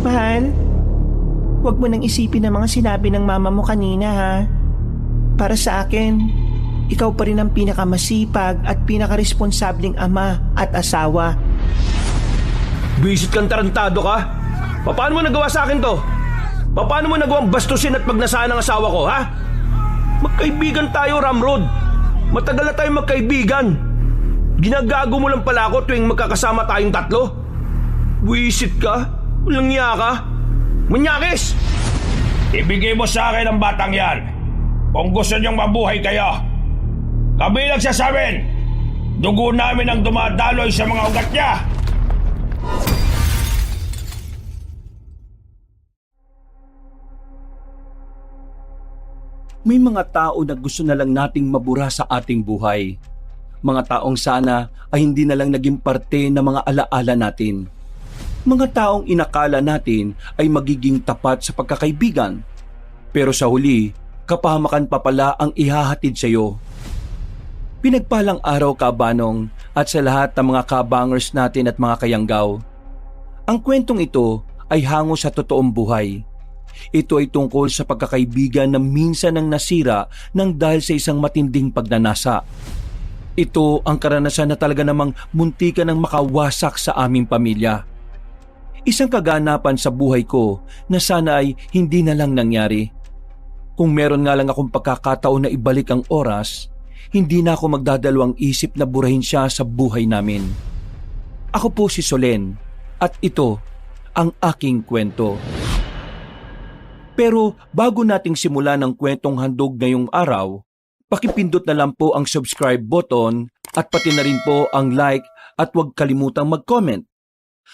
Mahal, huwag mo nang isipin ang mga sinabi ng mama mo kanina ha. Para sa akin, ikaw pa rin ang pinakamasipag at pinakaresponsabling ama at asawa. Bisit kang tarantado ka? Paano mo nagawa sa akin to? Paano mo nagawang bastusin at pagnasaan ang asawa ko, ha? Magkaibigan tayo, Ramrod. Matagal na tayong magkaibigan. Ginagago mo lang pala ako tuwing magkakasama tayong tatlo. Wisit ka? Walang niya ka? Manyakis! Ibigay mo sa akin ang batang yan kung gusto niyong mabuhay kayo. Kabilang siya sa amin. Dugo namin ang dumadaloy sa mga ugat niya. May mga tao na gusto na lang nating mabura sa ating buhay. Mga taong sana ay hindi na lang naging parte ng mga alaala natin. Mga taong inakala natin ay magiging tapat sa pagkakaibigan. Pero sa huli, kapahamakan pa pala ang ihahatid sa iyo. Pinagpalang araw, Kabanong, at sa lahat ng mga kabangers natin at mga kayanggaw. Ang kwentong ito ay hango sa totoong buhay. Ito ay tungkol sa pagkakaibigan na minsan nang nasira nang dahil sa isang matinding pagnanasa. Ito ang karanasan na talaga namang muntikan ng makawasak sa aming pamilya. Isang kaganapan sa buhay ko na sana ay hindi na lang nangyari. Kung meron nga lang akong pagkakataon na ibalik ang oras, hindi na ako magdadalawang isip na burahin siya sa buhay namin. Ako po si Solen at ito ang aking kwento. Pero bago nating simulan ang kwentong handog ngayong araw, pakipindot na lang po ang subscribe button at pati na rin po ang like at huwag kalimutang mag-comment.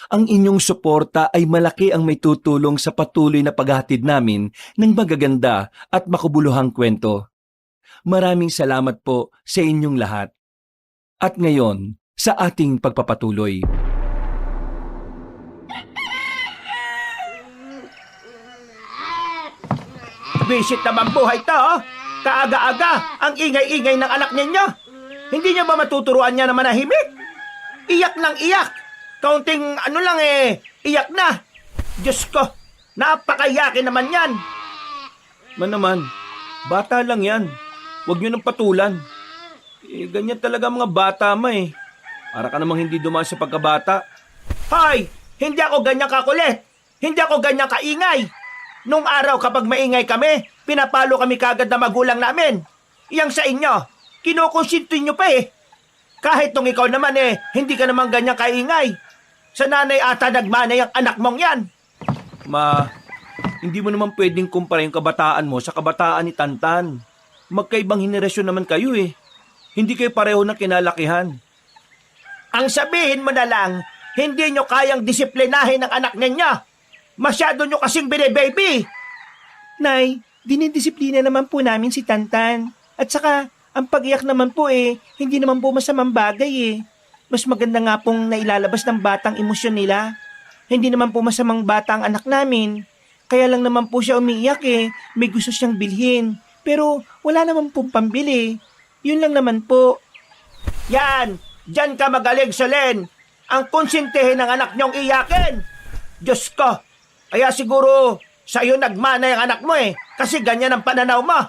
Ang inyong suporta ay malaki ang may tutulong sa patuloy na paghatid namin ng magaganda at makabuluhang kwento. Maraming salamat po sa inyong lahat. At ngayon, sa ating pagpapatuloy. Visit naman buhay to, oh. Kaaga-aga ang ingay-ingay ng anak ninyo. Hindi niyo ba matuturuan niya na manahimik? Iyak ng iyak. Kaunting lang iyak na. Diyos ko, napakayakin naman yan. Naman, bata lang yan. Huwag niyo nang patulan. Ganyan talaga mga bata, Para ka namang hindi dumaan sa pagkabata. Hoy, hindi ako ganyan kakulit. Hindi ako ganyan kaingay. Nung araw kapag maingay kami, pinapalo kami kagad na magulang namin. Iyang sa inyo, kinukonsinto nyo pa Kahit nung ikaw naman hindi ka naman ganyan kaingay. Sa nanay ata nagmanay ang anak mong yan. Ma, hindi mo naman pwedeng kumpara yung kabataan mo sa kabataan ni Tantan. Magkaibang henerasyon naman kayo Hindi kayo pareho ng kinalakihan. Ang sabihin mo na lang, hindi nyo kayang disiplinahin ang anak ninyo. Masyado nyo kasing bine-baby. Nay, dinidisiplina naman po namin si Tantan. At saka, ang pag-iyak naman po hindi naman po masamang bagay Mas maganda nga pong nailalabas ng batang emosyon nila. Hindi naman po masamang bata ang anak namin. Kaya lang naman po siya umiiyak May gusto siyang bilhin. Pero wala naman pong pambili. Yun lang naman po. Yan! Diyan ka magaling, Solen. Ang konsintihin ng anak niyong iyakin. Diyos ko! Kaya siguro sa'yo nagmana yung anak mo kasi ganyan ang pananaw mo.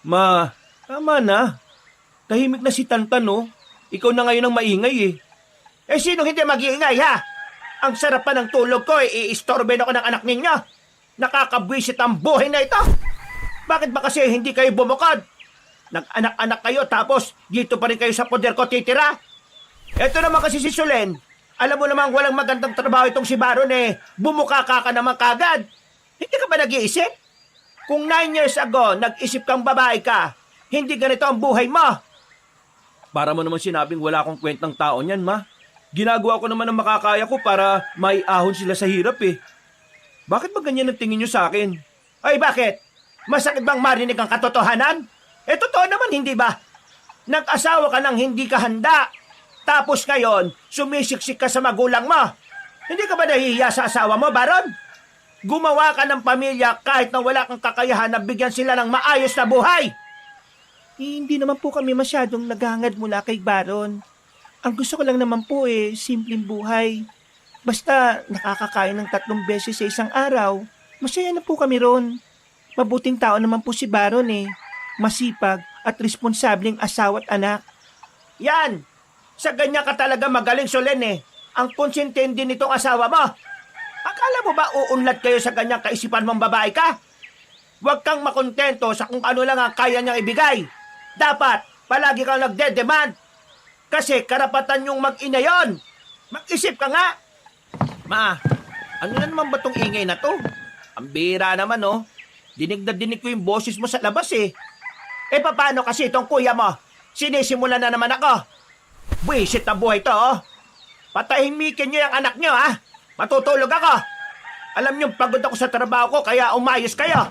Ma, tama na. Tahimik na si Tantan Ikaw na ngayon ang maingay Sino hindi mag-iingay ha? Ang sarap pa ng tulog ko iistorben ako ng anak ninyo. Nakakabwisit ang buhay na ito. Bakit ba kasi hindi kayo bumukod? Nag-anak-anak kayo tapos dito pa rin kayo sa poder ko titira? Ito naman kasi si Solen. Alam mo namang walang magandang trabaho itong si Baron bumuka ka naman kagad. Hindi ka ba nag-iisip? Kung 9 years ago, nag-isip kang babae ka, hindi ganito ang buhay mo. Para mo naman sinabing wala akong kwentang tao niyan, Ma. Ginagawa ko naman ang makakaya ko para maiahon sila sa hirap Bakit ba ganyan ang tingin niyo sa akin? Ay bakit? Masakit bang marinig ang katotohanan? Totoo naman hindi ba? Nag-asawa ka nang hindi ka handa. Tapos ngayon, sumisiksik ka sa magulang mo. Hindi ka ba nahihiya sa asawa mo, Baron? Gumawa ka ng pamilya kahit na wala kang kakayahan na bigyan sila ng maayos na buhay. Hindi naman po kami masyadong naghangad mula kay Baron. Ang gusto ko lang naman po simpleng buhay. Basta nakakakain ng 3 beses sa isang araw, masaya na po kami ron. Mabuting tao naman po si Baron eh. Masipag at responsableng asawa at anak. Yan! Sa ganyan ka talaga magaling, Solen eh. Ang konsentindi nitong asawa mo. Akala mo ba uunlad kayo sa ganyang kaisipan mong babae ka? Huwag kang makontento sa kung ano lang ang kaya niyang ibigay. Dapat, palagi kang nagde-demand. Kasi karapatan yung mag-ina yon. Mag-isip ka nga. Ma, ano na naman ba tong ingay na to? Ang bira naman oh. Dinig na dinig ko yung boses mo sa labas eh. Eh paano kasi itong kuya mo? Sinisimula na naman ako. Buisit na buhay to oh. Patahimikin niyo yung anak niyo ha. Matutulog ako. Alam niyo pagod ako sa trabaho ko kaya umayos kayo.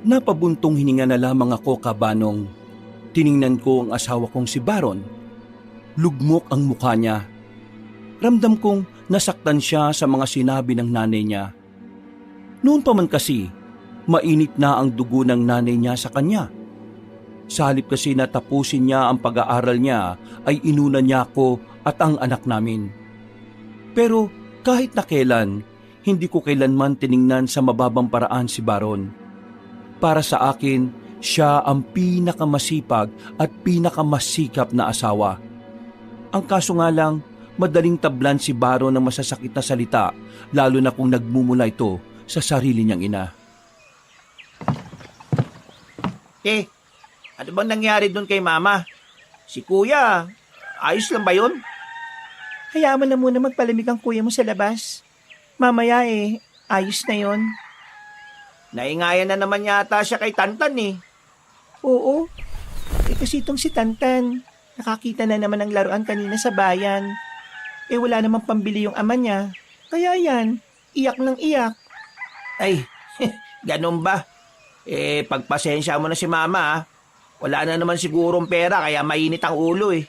Napabuntong hininga na lamang ako, Kabanong. Tiningnan ko ang asawa kong si Baron. Lugmok ang mukha niya. Ramdam kong nasaktan siya sa mga sinabi ng nanay niya. Noon pa man kasi, mainit na ang dugo ng nanay niya sa kanya. Sa halip kasi na tapusin niya ang pag-aaral niya, ay inuna niya ako at ang anak namin. Pero kahit na kailan, hindi ko kailanman tiningnan sa mababang paraan si Baron. Para sa akin, siya ang pinakamasipag at pinakamasikap na asawa. Ang kaso nga lang, madaling tablan si Baron ng masasakit na salita, lalo na kung nagmumula ito sa sarili niyang ina. Ano bang nangyari doon kay Mama? Si Kuya, ayos lang ba yun? Hayaan mo na muna magpalamig ang kuya mo sa labas. Mamaya ayos na yon. Naingayan na naman yata siya kay Tantan eh. Oo, kasi itong si Tantan, nakakita na naman ng laruan kanina sa bayan. Wala namang pambili yung ama niya. Kaya yan, iyak ng iyak. Ay, ganun ba? Pagpasensya mo na si Mama ah. Wala na naman sigurong pera kaya mainit ang ulo eh.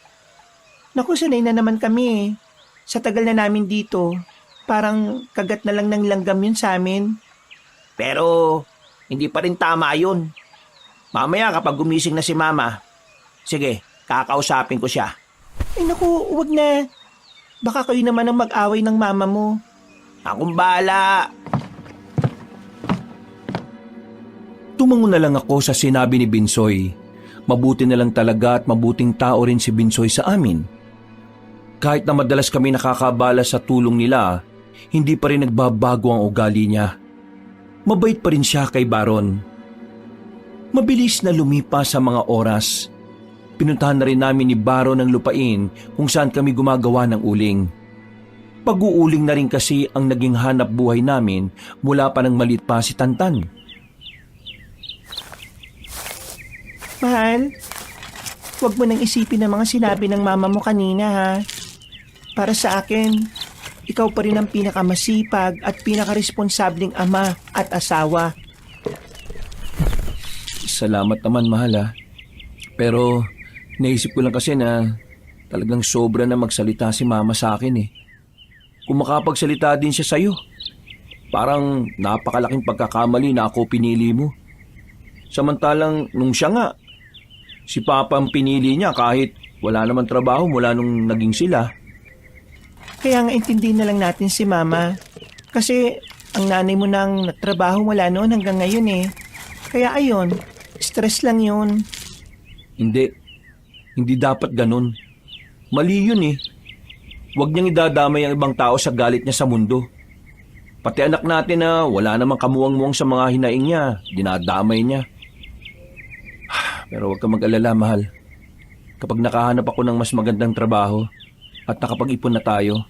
Naku, sanay na naman kami eh. Sa tagal na namin dito, parang kagat na lang ng langgam yun sa amin. Pero, hindi pa rin tama yun. Mamaya kapag gumising na si Mama, sige, kakausapin ko siya. Ay naku, wag na. Baka kayo naman ang mag-away ng mama mo. Akong bahala. Tumango na lang ako sa sinabi ni Binsoy. Mabuti na lang talaga at mabuting tao rin si Binsoy sa amin. Kahit na madalas kami nakakabala sa tulong nila, hindi pa rin nagbabago ang ugali niya. Mabait pa rin siya kay Baron. Mabilis na lumipas sa mga oras. Pinuntahan na rin namin ni Baron ang lupain kung saan kami gumagawa ng uling. Pag-uuling na rin kasi ang naging hanap buhay namin mula pa nang maliit pa si Tantan. Mahal, huwag mo nang isipin ang mga sinabi ng mama mo kanina ha. Para sa akin, ikaw pa rin ang pinakamasipag at pinakaresponsabling ama at asawa. Salamat naman, mahal ha. Pero naisip ko lang kasi na talagang sobra na magsalita si Mama sa akin eh. Kung makapagsalita din siya sa'yo, parang napakalaking pagkakamali na ako pinili mo. Samantalang nung siya nga, si Papa ang pinili niya kahit wala naman trabaho mula nung naging sila. Kaya nga intindihin na lang natin si Mama. Kasi ang nanay mo nang nagtrabaho mula noon hanggang ngayon eh. Kaya ayun, stress lang yun. Hindi dapat ganun. Mali yun eh. Huwag niyang idadamay ang ibang tao sa galit niya sa mundo. Pati anak natin na wala namang kamuwang-muwang sa mga hinaing niya, dinadamay niya. Pero huwag ka mag-alala, mahal. Kapag nakahanap ako ng mas magandang trabaho at nakapag-ipon na tayo,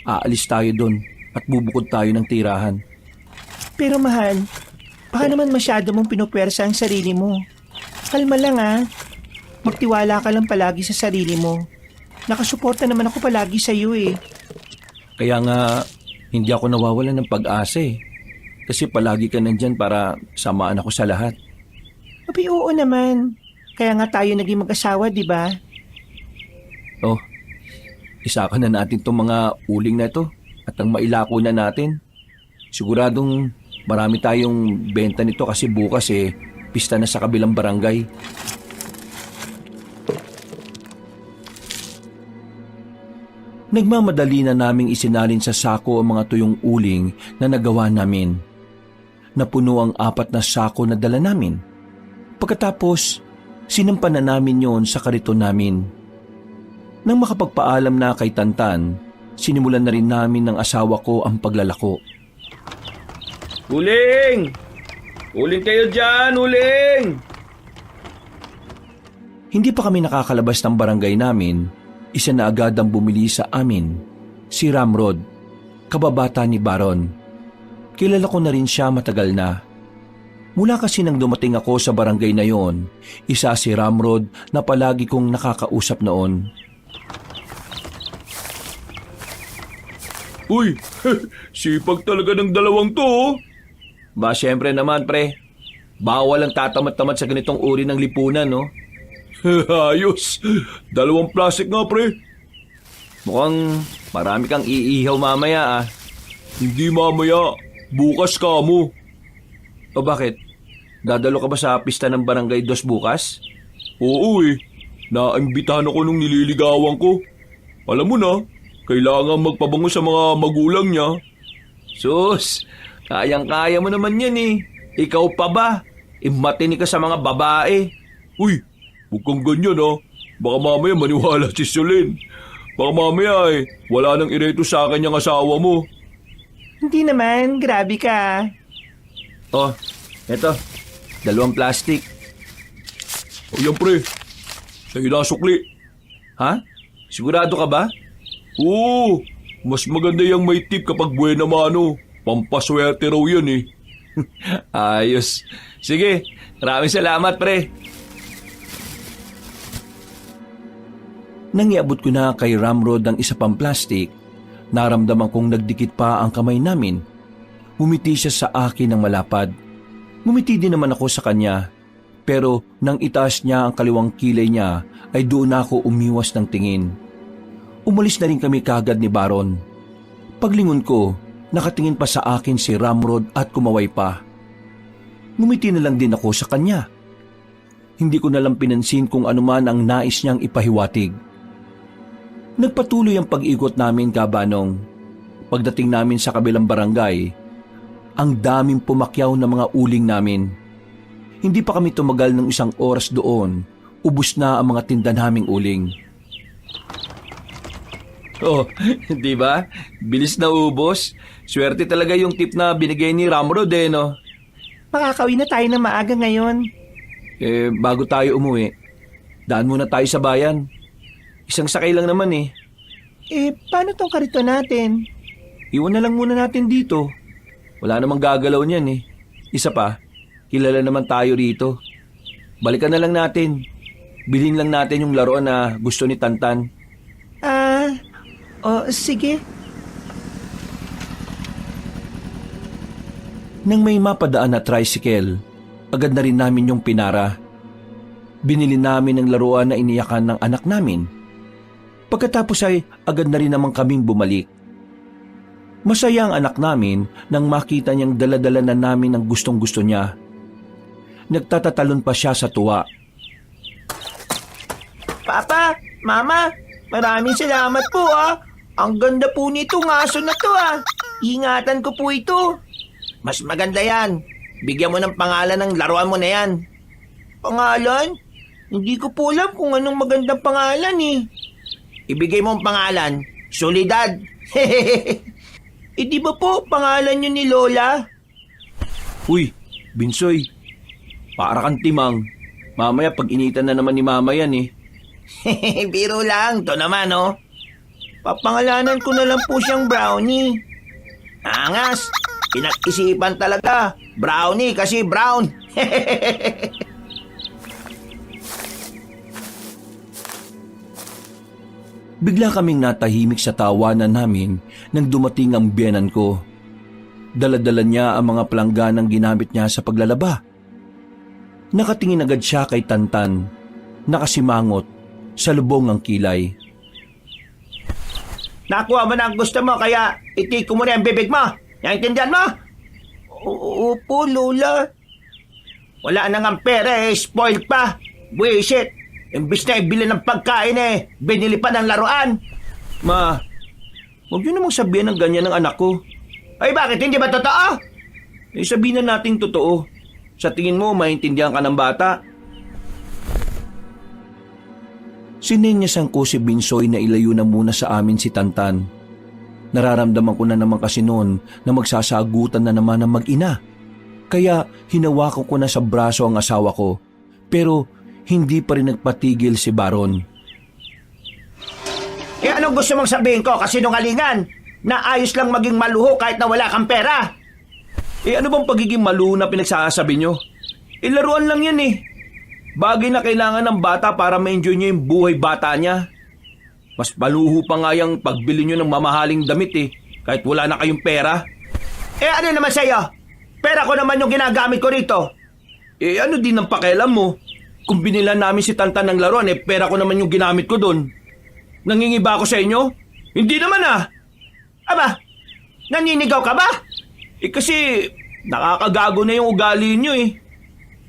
aalis tayo doon at bubukod tayo ng tirahan. Pero mahal, baka naman masyado mong pinupwersa ang sarili mo. Kalma lang ah. Magtiwala ka lang palagi sa sarili mo. Nakasuporta naman ako palagi sa iyo eh. Kaya nga, hindi ako nawawalan ng pag-asa eh. Kasi palagi ka nandyan para samaan ako sa lahat. Abi, oo naman. Kaya nga tayo naging mag-asawa, di ba? Oh, isakan na natin itong mga uling na ito at ang mailako na natin. Siguradong marami tayong benta nito kasi bukas pista na sa kabilang barangay. Nagmamadali na naming isinalin sa sako ang mga tuyong uling na nagawa namin. Napuno ang 4 na sako na dala namin. Pagkatapos, sinampan na namin yon sa kariton namin. Nang makapagpaalam na kay Tantan, sinimulan na rin namin ng asawa ko ang paglalako. Uling! Uling kayo dyan, uling! Hindi pa kami nakakalabas ng barangay namin, isa na agad ang bumili sa amin, si Ramrod, kababata ni Baron. Kilala ko na rin siya matagal na. Mula kasi nang dumating ako sa barangay na yon, isa si Ramrod na palagi kong nakakausap noon. Uy, sipag talaga ng dalawang to. Ba, syempre naman pre. Bawal ang tatamat-tamat sa ganitong uri ng lipunan, no? Ayos. 2 plastic nga, pre. Mukhang marami kang iihaw mamaya, ah. Hindi mamaya. Bukas ka mo. O bakit? Dadalo ka ba sa pista ng Barangay 2 bukas? Oo eh. Naimbitahan ako nung nililigawan ko. Alam mo na, kailangan magpabango sa mga magulang niya. Sus, kayang-kaya mo naman yan eh. Ikaw pa ba? Matini ka sa mga babae. Uy, huwag kang ganyan ha. Baka mamaya maniwala si Solin. Baka mamaya wala nang ireto sa akin yung asawa mo. Hindi naman, grabe ka. Oh, eto. 2 plastic. O yan pre, sa'yo na sukli. Ha? Sigurado ka ba? Oo, mas maganda yung may tip kapag buena mano. Pampaswerte raw yan eh. Ayos. Sige, maraming salamat pre. Nang iabot ko na kay Ramrod ang isa pang plastic, naramdaman kong nagdikit pa ang kamay namin. Ngumiti siya sa akin ng malapad. Ngumiti din naman ako sa kanya. Pero nang itaas niya ang kaliwang kilay niya, ay doon ako umiwas ng tingin. Umalis na rin kami kagad ni Baron. Paglingon ko, nakatingin pa sa akin si Ramrod at kumaway pa. Ngumiti na lang din ako sa kanya. Hindi ko na lang pinansin kung anuman ang nais niyang ipahiwatig. Nagpatuloy ang pag-ikot namin, Kabanong. Pagdating namin sa kabilang barangay, ang daming pumakyaw na mga uling namin. Hindi pa kami tumagal ng 1 oras doon, ubos na ang mga tinda naming uling. Oh, di ba? Bilis na ubos. Swerte talaga yung tip na binigay ni Ramrod no? Makakauwi na tayo na maaga ngayon. Bago tayo umuwi, daan muna tayo sa bayan. Isang sakay lang naman eh. Paano tong karito natin? Iwan na lang muna natin dito. Wala namang gagalaw niyan eh. Isa pa, kilala naman tayo rito. Balikan na lang natin. Bilhin lang natin yung laruan na gusto ni Tantan. Sige. Nang may mapadaan na tricycle, agad na rin namin yung pinara. Binili namin ang laruan na iniyakan ng anak namin. Pagkatapos ay agad na rin naman kaming bumalik. Masaya ang anak namin nang makita niyang daladala na namin ang gustong-gusto niya. Nagtatatalon pa siya sa tuwa. Papa, Mama, maraming salamat po Ang ganda po nitong aso na to Ingatan ko po ito. Mas maganda yan. Bigyan mo ng pangalan ng laruan mo na yan. Pangalan? Hindi ko po alam kung anong magandang pangalan Ibigay mo ang pangalan, Solidad. Di ba po pangalan yun ni Lola? Uy, Binsoy, para kang timang. Mamaya pag initan na naman ni Mama yan Biro lang, to naman Papangalanan ko na lang po siyang Brownie. Angas, pinag-isipan talaga. Brownie kasi brown. Bigla kaming natahimik sa tawanan namin nang dumating ang biyenan ko. Dala-dala niya ang mga pelangganang ginamit niya sa paglalaba. Nakatingin agad siya kay Tantan, nakasimangot, sa lubong ang kilay. Nakuha mo na ang gusto mo kaya itik ko muna ang bibig mo. Naintindihan mo? Opo, Lola. Wala na nga pera spoiled pa. Buisit. Imbis na ibili ng pagkain binili pa ng laruan. Ma, Huwag niyo namang sabihin ng ganyan ng anak ko. Ay bakit, hindi ba totoo? Eh sabihin na nating totoo. Sa tingin mo, maintindihan ka ng bata. Sinenyasan ko si Binsoy na ilayo na muna sa amin si Tantan. Nararamdaman ko na naman kasi noon na magsasagutan na naman ng mag-ina. Kaya hinawakan ko na sa braso ang asawa ko. Pero hindi pa rin nagpatigil si Baron. Eh anong gusto mong sabihin ko? Kasinungalingan na ayos lang maging maluho kahit na wala kang pera. Eh ano bang pagiging maluho na pinagsasabi nyo? Laruan lang yan eh. Bagay na kailangan ng bata para ma-enjoy niya yung buhay bata niya. Mas maluho pa nga yung pagbili nyo ng mamahaling damit eh, kahit wala na kayong pera. Eh ano naman sa'yo? Pera ko naman yung ginagamit ko rito. Eh ano din ang pakialam mo? Kung binila namin si Tantan ng laruan, eh pera ko naman yung ginamit ko doon. Nangingiba ako sa inyo? Hindi naman ah. Aba, naninigaw ka ba? Eh kasi nakakagago na yung ugali nyo eh.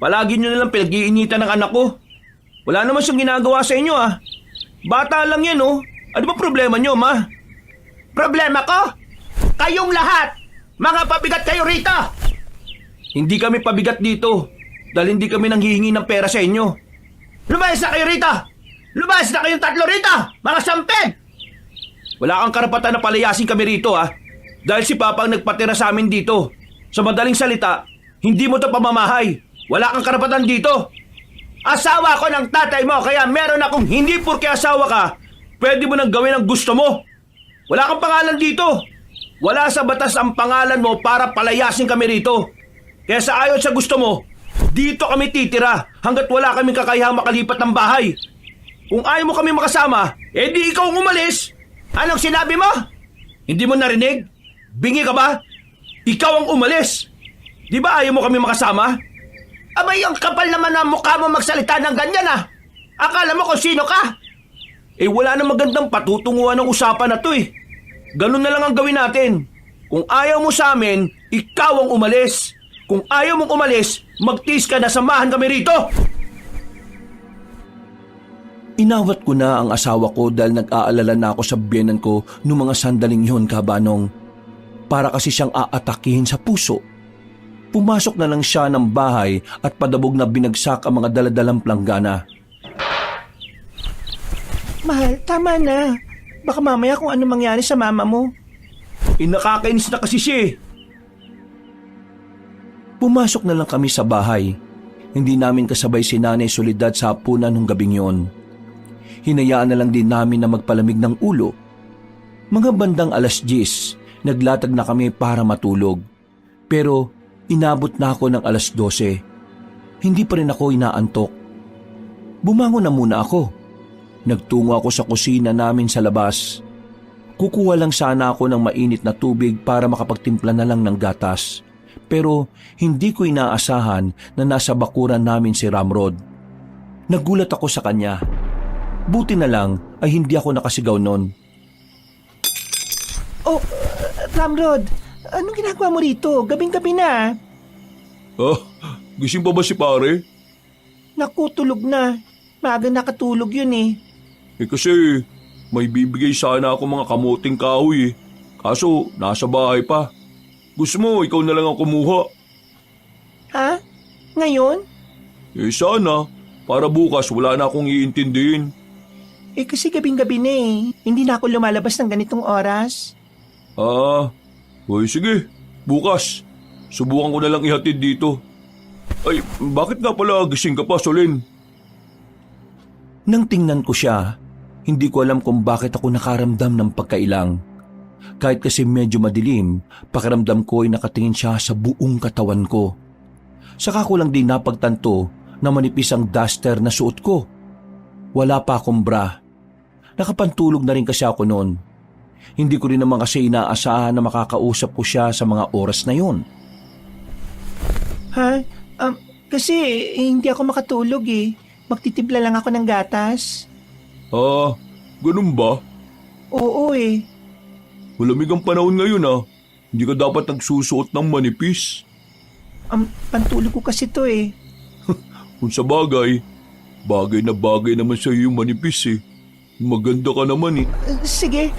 Palagi nyo nalang pinag-iinitan ng anak ko. Wala naman siyang ginagawa sa inyo ah. Bata lang yan oh. Ano ba problema nyo, ma? Problema ko? Kayong lahat! Mga pabigat kayo rito! Hindi kami pabigat dito dahil hindi kami nanghihingi ng pera sa inyo. Lumayas na kayo rito! Lumayas na kayong tatlo rito! Mga sampid! Wala kang karapatan na palayasin kami rito ah. Dahil si Papa ang nagpatira sa amin dito. Sa madaling salita, hindi mo to pamamahay. Wala kang karapatan dito. Asawa ko ng tatay mo kaya meron akong... Hindi porke asawa ka, pwede mo nang gawin ang gusto mo. Wala kang pangalan dito. Wala sa batas ang pangalan mo para palayasin kami rito. Kaya sa ayon sa gusto mo, dito kami titira hanggat wala kaming kakayahang makalipat ng bahay. Kung ayaw mo kami makasama, edi ikaw ang umalis. Anong sinabi mo? Hindi mo narinig? Bingi ka ba? Ikaw ang umalis. Di ba ayaw mo kami makasama? Abay, ang kapal naman ng mukha mo magsalita ng ganyan ah. Akala mo kung sino ka? Eh wala na magandang patutunguhan ng usapan na to eh. Ganun na lang ang gawin natin. Kung ayaw mo sa amin, ikaw ang umalis. Kung ayaw mong umalis, magtiis ka na samahan kami rito. Inawat ko na ang asawa ko dahil nag-aalala na ako sa biyenan ko noong mga sandaling yun, Kabanong. Para kasi siyang aatakihin sa puso. Pumasok na lang siya ng bahay at padabog na binagsak ang mga daladalang planggana. Mahal, tama na. Baka mamaya kung ano mangyari sa mama mo. Nakakainis na kasi siya eh. Pumasok na lang kami sa bahay. Hindi namin kasabay si Nanay Soledad sa hapunan ng gabing yon. Hinayaan na lang din namin na magpalamig ng ulo. Mga bandang 10:00, naglatag na kami para matulog. Pero inabot na ako ng 12:00. Hindi pa rin ako inaantok. Bumangon na muna ako. Nagtungo ako sa kusina namin sa labas. Kukuha lang sana ako ng mainit na tubig para makapagtimpla na lang ng gatas. Pero hindi ko inaasahan na nasa bakuran namin si Ramrod. Nagulat ako sa kanya. Buti na lang ay hindi ako nakasigaw nun. Oh, Ramrod, anong ginagawa mo rito? Gabing-gabi na. Gising pa ba si pare? Naku, tulog na. Maaga nakatulog yun eh. Kasi may bibigay sana ako mga kamuting kahoy eh. Kaso nasa bahay pa. Gusto mo ikaw na lang ang kumuha? Ha? Ngayon? Sana. Para bukas wala na akong iintindihin. Kasi gabing-gabi na eh. Hindi na ako lumalabas ng ganitong oras. Sige. Bukas. Subukan ko na lang ihatid dito. Ay, bakit nga pala gising ka pa, Solen? Nang tingnan ko siya, hindi ko alam kung bakit ako nakaramdam ng pagkailang. Kahit kasi medyo madilim, pakiramdam ko ay nakatingin siya sa buong katawan ko. Saka ko lang din napagtanto na manipis ang duster na suot ko. Wala pa akong bra. Nakapantulog na rin kasi ako noon. Hindi ko rin naman kasi inaasahan na makakausap ko siya sa mga oras na yun. Ha? Kasi hindi ako makatulog eh. Magtitimpla lang ako ng gatas. Ganun ba? Oo eh. Malamig ang panahon ngayon Hindi ka dapat nagsusuot ng manipis. Pantulog ko kasi to eh. Kung sa bagay naman sa iyo yung manipis eh. Maganda ka naman eh. Sige,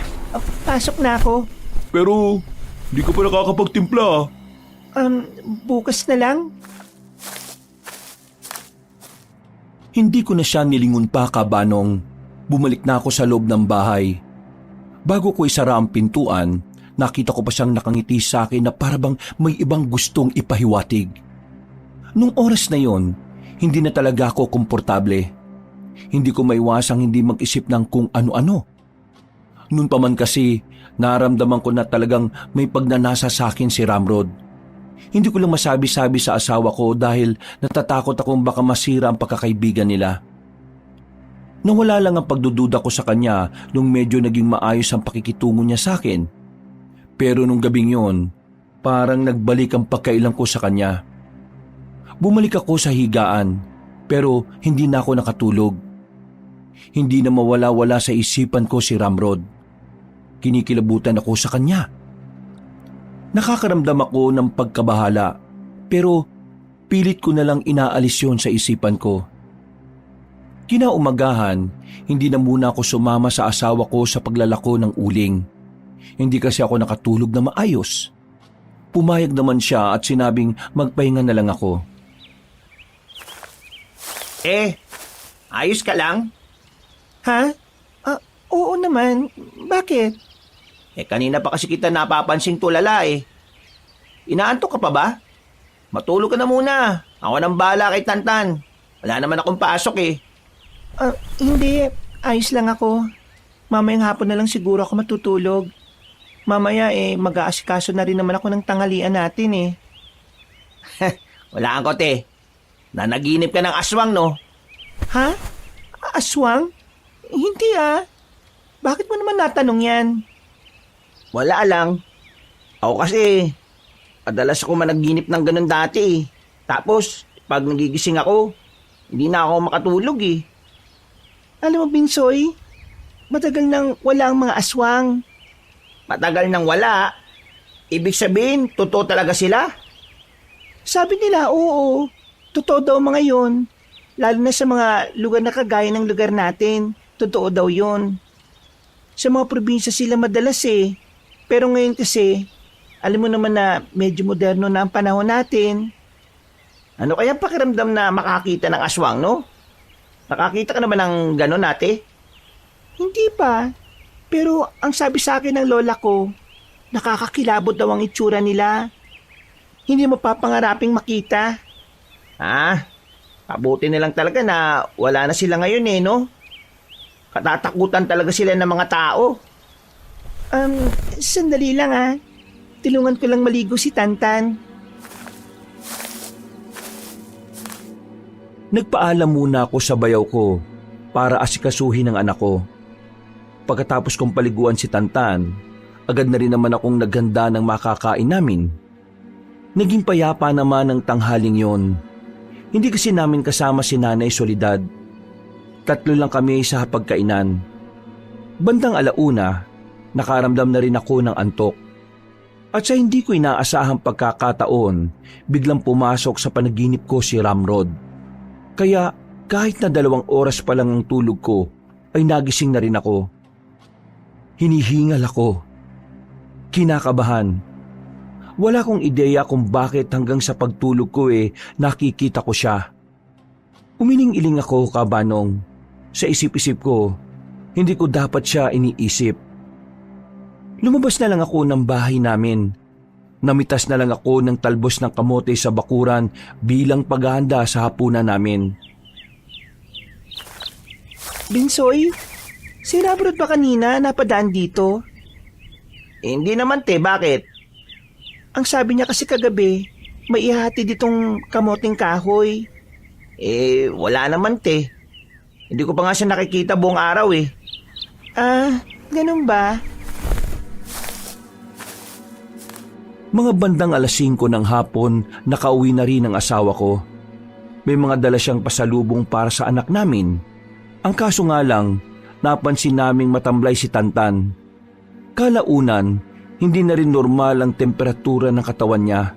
Pasok na ako. Pero, di ka pa nakakapagtimpla. Bukas na lang. Hindi ko na siya nilingon pa, Kabanong. Bumalik na ako sa loob ng bahay. Bago ko isara ang pintuan, nakita ko pa siyang nakangiti sa akin na parabang may ibang gustong ipahiwatig. Nung oras na yon, hindi na talaga ako komportable. Hindi ko maiwasang hindi mag-isip ng kung ano-ano. Noon pa man kasi, naramdaman ko na talagang may pagnanasa sa akin si Ramrod. Hindi ko lang masabi-sabi sa asawa ko dahil natatakot akong baka masira ang pagkakaibigan nila. Nawala lang ang pagdududa ko sa kanya nung medyo naging maayos ang pakikitungo niya sa akin. Pero nung gabing yon, parang nagbalik ang pagkailang ko sa kanya. Bumalik ako sa higaan, pero hindi na ako nakatulog. Hindi na mawala-wala sa isipan ko si Ramrod. Kinikilabutan ako sa kanya. Nakakaramdam ako ng pagkabahala, pero pilit ko na lang inaalis yon sa isipan ko. Kinaumagahan, hindi na muna ako sumama sa asawa ko sa paglalako ng uling. Hindi kasi ako nakatulog na maayos. Pumayag naman siya at sinabing magpahinga na lang ako. Ayos ka lang? Ha? Oo naman. Bakit? Kanina pa kasi kita napapansing tulala eh. Inaantok ka pa ba? Matulog ka na muna. Ako nang bahala kay Tantan. Wala naman akong pasok eh. Hindi. Ayos lang ako. Mamayang hapon na lang siguro ako matutulog. Mamaya mag-aasikaso na rin naman ako ng tanghalian natin eh. Wala kang kote. Nanaginip ka ng aswang no? Ha? Aswang? Hindi ah. Bakit mo naman natanong yan? Wala lang. Ako kasi, madalas ako managinip ng ganun dati eh. Tapos, pag nagigising ako, hindi na ako makatulog eh. Alam mo, Binsoy, matagal nang wala ang mga aswang. Matagal nang wala? Ibig sabihin, totoo talaga sila? Sabi nila, oo. Totoo daw mga yon. Lalo na sa mga lugar na kagaya ng lugar natin. Totoo daw yon. Sa mga probinsya sila madalas eh. Pero ngayon kasi, alam mo naman na medyo moderno na ang panahon natin. Ano kaya pakiramdam na makakita ng aswang, no? Nakakita ka na ba ng gano'n, ate? Hindi pa. Pero ang sabi sa akin ng lola ko, nakakakilabot daw ang itsura nila. Hindi mo papangaraping makita. Pabuti na lang talaga na wala na sila ngayon eh, no? Katatakutan talaga sila ng mga tao. Sandali lang ah. Tulungan ko lang maligo si Tantan. Nagpaalam muna ako sa bayaw ko para asikasuhin ang anak ko. Pagkatapos kong paliguan si Tantan, agad na rin naman akong naghanda ng makakain namin. Naging payapa naman ang tanghaling yon. Hindi kasi namin kasama si Nanay Soledad. 3 lang kami sa hapagkainan. Bandang alauna, nakaramdam na rin ako ng antok. At sa hindi ko inaasahang pagkakataon, biglang pumasok sa panaginip ko si Ramrod. Kaya kahit na 2 oras pa lang ang tulog ko, ay nagising na rin ako. Hinihingal ako. Kinakabahan. Wala akong ideya kung bakit hanggang sa pagtulog ko nakikita ko siya. Umiling-iling ako, Kabanong. Sa isip-isip ko, hindi ko dapat siya iniisip. Lumabas na lang ako ng bahay namin. Namitas na lang ako ng talbos ng kamote sa bakuran bilang paghahanda sa hapunan namin. Binsoy, si Ramrod ba kanina napadaan dito? Hindi naman te, bakit? Ang sabi niya kasi kagabi, may ihati ditong kamoting kahoy. Wala naman te. Hindi ko pa nga siya nakikita buong araw eh. Ganun ba? Mga bandang 5:00 ng hapon, nakauwi na rin ang asawa ko. May mga dala siyang pasalubong para sa anak namin. Ang kaso nga lang, napansin naming matamlay si Tantan. Kalaunan, hindi na rin normal ang temperatura ng katawan niya.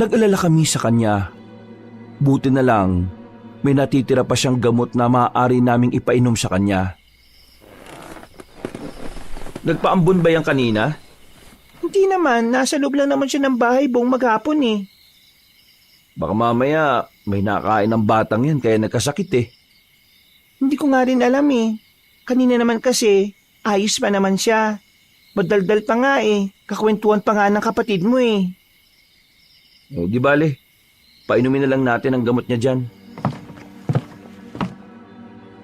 Nag-alala kami sa kanya. Buti na lang, may natitira pa siyang gamot na maaari naming ipainom sa kanya. Nagpaambon ba yan kanina? Hindi naman, nasa loob lang naman siya ng bahay buong maghapon eh. Baka mamaya may nakain ng batang yan kaya nagkasakit eh. Hindi ko nga rin alam eh. Kanina naman kasi, ayos pa naman siya. Madaldal pa nga eh. Kakwentuhan pa nga ng kapatid mo eh. Di bale, painumin na lang natin ang gamot niya dyan.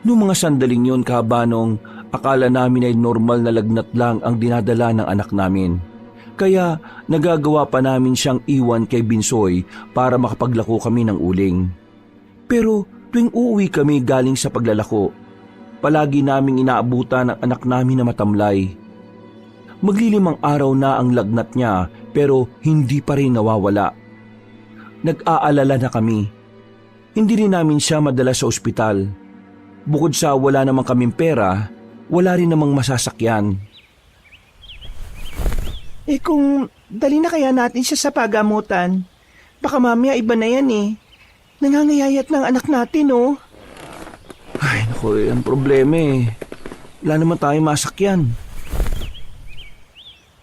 Noong mga sandaling yun, Kabanong, akala namin ay normal na lagnat lang ang dinadala ng anak namin. Kaya nagagawa pa namin siyang iwan kay Binsoy para makapaglako kami ng uling. Pero tuwing uuwi kami galing sa paglalako, palagi naming inaabutan ang anak namin na matamlay. Maglilimang araw na ang lagnat niya pero hindi pa rin nawawala. Nag-aalala na kami. Hindi rin namin siya madala sa ospital. Bukod sa wala namang kaming pera, wala rin namang masasakyan. Eh kung dali na kaya natin siya sa pagamutan, baka mamaya iba na yan eh. Nangangayayat ng anak natin oh. Ay naku, ang problema eh. Wala naman tayo masakyan.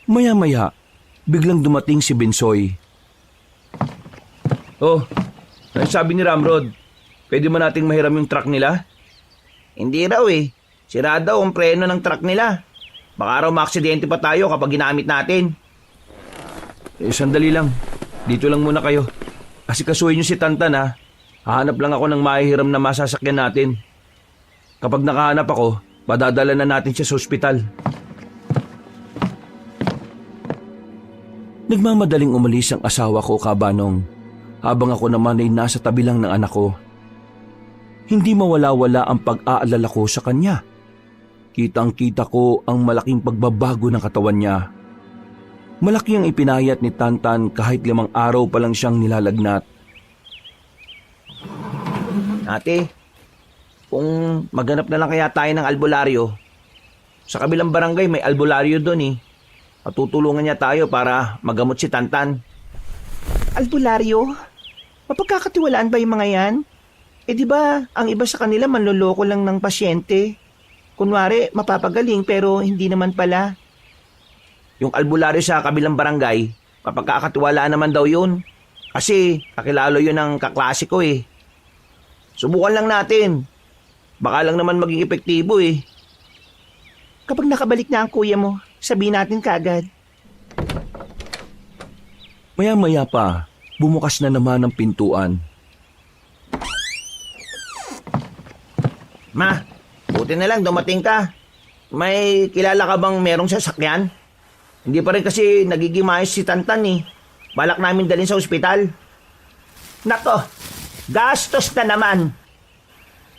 Maya-maya, biglang dumating si Binsoy. Oh, ano sabi ni Ramrod? Pwede ba nating mahiram yung truck nila? Hindi raw eh. Sira daw ang preno ng truck nila. Baka raw maaksidente pa tayo kapag ginamit natin. Sandali lang. Dito lang muna kayo. Kasi kasuhin niyo si Tantan ha. Hahanap lang ako ng mahihiram na masasakyan natin. Kapag nakahanap ako, padadala na natin siya sa ospital. Nagmamadaling umalis ang asawa ko, Kabanong, habang ako naman ay nasa tabi lang ng anak ko. Hindi mawala-wala ang pag-aalala ko sa kanya. Kitang-kita ko ang malaking pagbabago ng katawan niya. Malaki ang ipinahayat ni Tantan kahit 5 araw pa lang siyang nilalagnat. Ate, kung maghanap na lang kaya tayo ng albularyo. Sa kabilang barangay may albularyo doon eh. Matutulungan niya tayo para magamot si Tantan. Albularyo? Mapagkakatiwalaan ba yung mga yan? Eh di ba ang iba sa kanila manloloko lang ng pasyente? Kunwari, mapapagaling pero hindi naman pala. Yung albularyo sa kabilang barangay, mapagkakatiwalaan naman daw yun. Kasi kakilalo yun ng kaklase ko eh. Subukan lang natin. Baka lang naman maging epektibo eh. Kapag nakabalik na ang kuya mo, sabihin natin kaagad. Maya-maya pa, bumukas na naman ang pintuan. Ma, buti na lang dumating ka. May kilala ka bang merong sasakyan? Hindi pa rin kasi nagiging maayos si Tantan eh. Balak namin dalhin sa ospital. Nako, gastos na naman.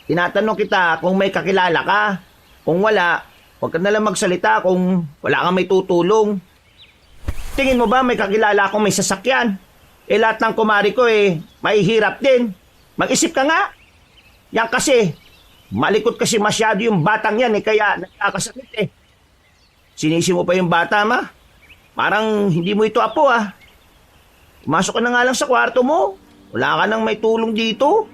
Tinatanong kita kung may kakilala ka. Kung wala, huwag ka nalang magsalita kung wala kang may tutulong. Tingin mo ba may kakilala akong may sasakyan? Eh lahat ng kumari ko eh, mahihirap din. Mag-isip ka nga. Yan kasi, malikot kasi masyado yung batang yan eh, kaya nagkakasakit eh. Sinisi mo pa yung bata, ma? Parang hindi mo ito apo ah. Pumasok ka na nga lang sa kwarto mo. Wala ka nang may tulong dito.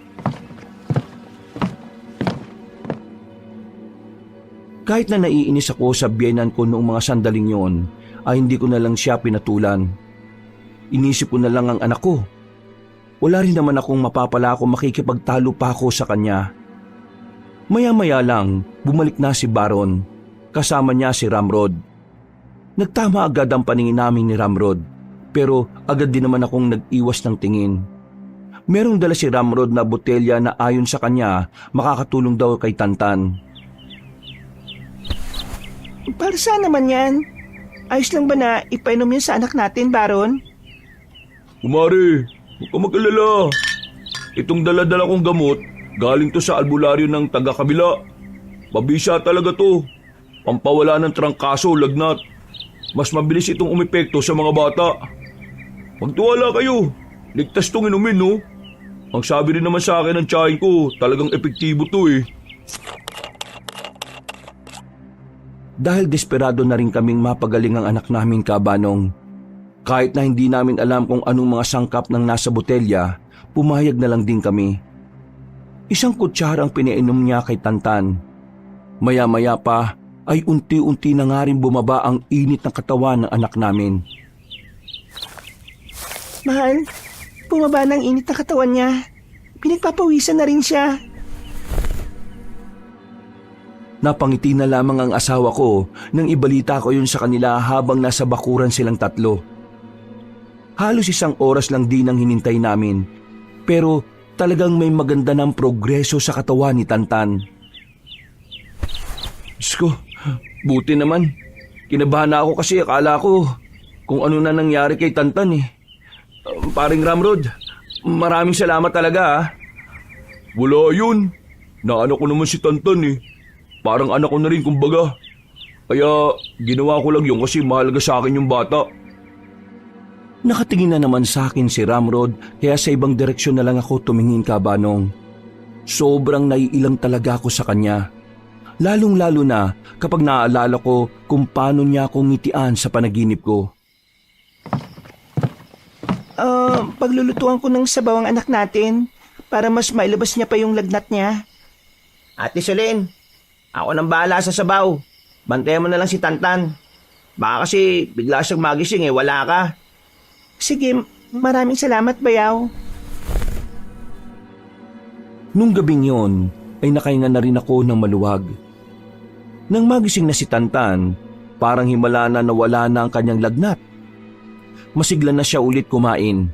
Kahit na naiinis ako sa biyenan ko noong mga sandaling yon, ay hindi ko na lang siya pinatulan. Inisip ko na lang ang anak ko. Wala rin naman akong mapapala kung makikipagtalo pa ako sa kanya. Maya-maya lang, bumalik na si Baron. Kasama niya si Ramrod. Nagtama agad ang paningin namin ni Ramrod, pero agad din naman akong nag-iwas ng tingin. Merong dala si Ramrod na botelya na ayon sa kanya makakatulong daw kay Tantan. Para saan naman yan? Ayos lang ba na ipainom yun sa anak natin, Baron? Kumari, huwag ka mag-alala. Itong dala-dala kong gamot, galing to sa albularyo ng taga-kabila. Mabisa talaga to. Pampawala ng trangkaso, lagnat. Mas mabilis itong umepekto sa mga bata. Magtiwala kayo. Ligtas tong inumin, no? Ang sabi rin naman sa akin ng tiyahin ko, talagang epektibo to eh. Dahil desperado na rin kaming mapagaling ang anak namin, Kabanong. Kahit na hindi namin alam kung anong mga sangkap ng nasa botelya, pumayag na lang din kami. Isang kutsara ang pinainom niya kay Tantan. Maya-maya pa, ay unti-unti na nga rin bumaba ang init ng katawan ng anak namin. Mahal, bumaba ng init na katawan niya. Pinagpapawisan na rin siya. Napangiti na lamang ang asawa ko nang ibalita ko yun sa kanila habang nasa bakuran silang tatlo. Halos 1 oras lang din ang hinintay namin, pero talagang may maganda ng progreso sa katawan ni Tantan. Diyos ko, buti naman. Kinabahan na ako kasi akala ko kung ano na nangyari kay Tantan eh. Paring Ramrod, maraming salamat talaga ah. Wala yun. Naano ko naman si Tantan eh. Parang anak ko na rin kumbaga. Kaya ginawa ko lang yun kasi mahalaga sa akin yung bata. Nakatingin na naman sa akin si Ramrod kaya sa ibang direksyon na lang ako tumingin kabanong. Sobrang naiilang talaga ako sa kanya. Lalong-lalo na kapag naaalala ko kung paano niya ako ngitian sa panaginip ko. Paglulutuan ko ng sabaw ang anak natin para mas mailabas niya pa yung lagnat niya. Ate Solen, ako nang bahala sa sabaw. Bantayan mo na lang si Tantan. Baka kasi bigla siyang magising eh, wala ka. Sige, maraming salamat, Bayaw. Nung gabing yon ay nakahinga na rin ako ng maluwag. Nang magising na si Tantan, parang himala na nawala na ang kanyang lagnat. Masigla na siya ulit kumain.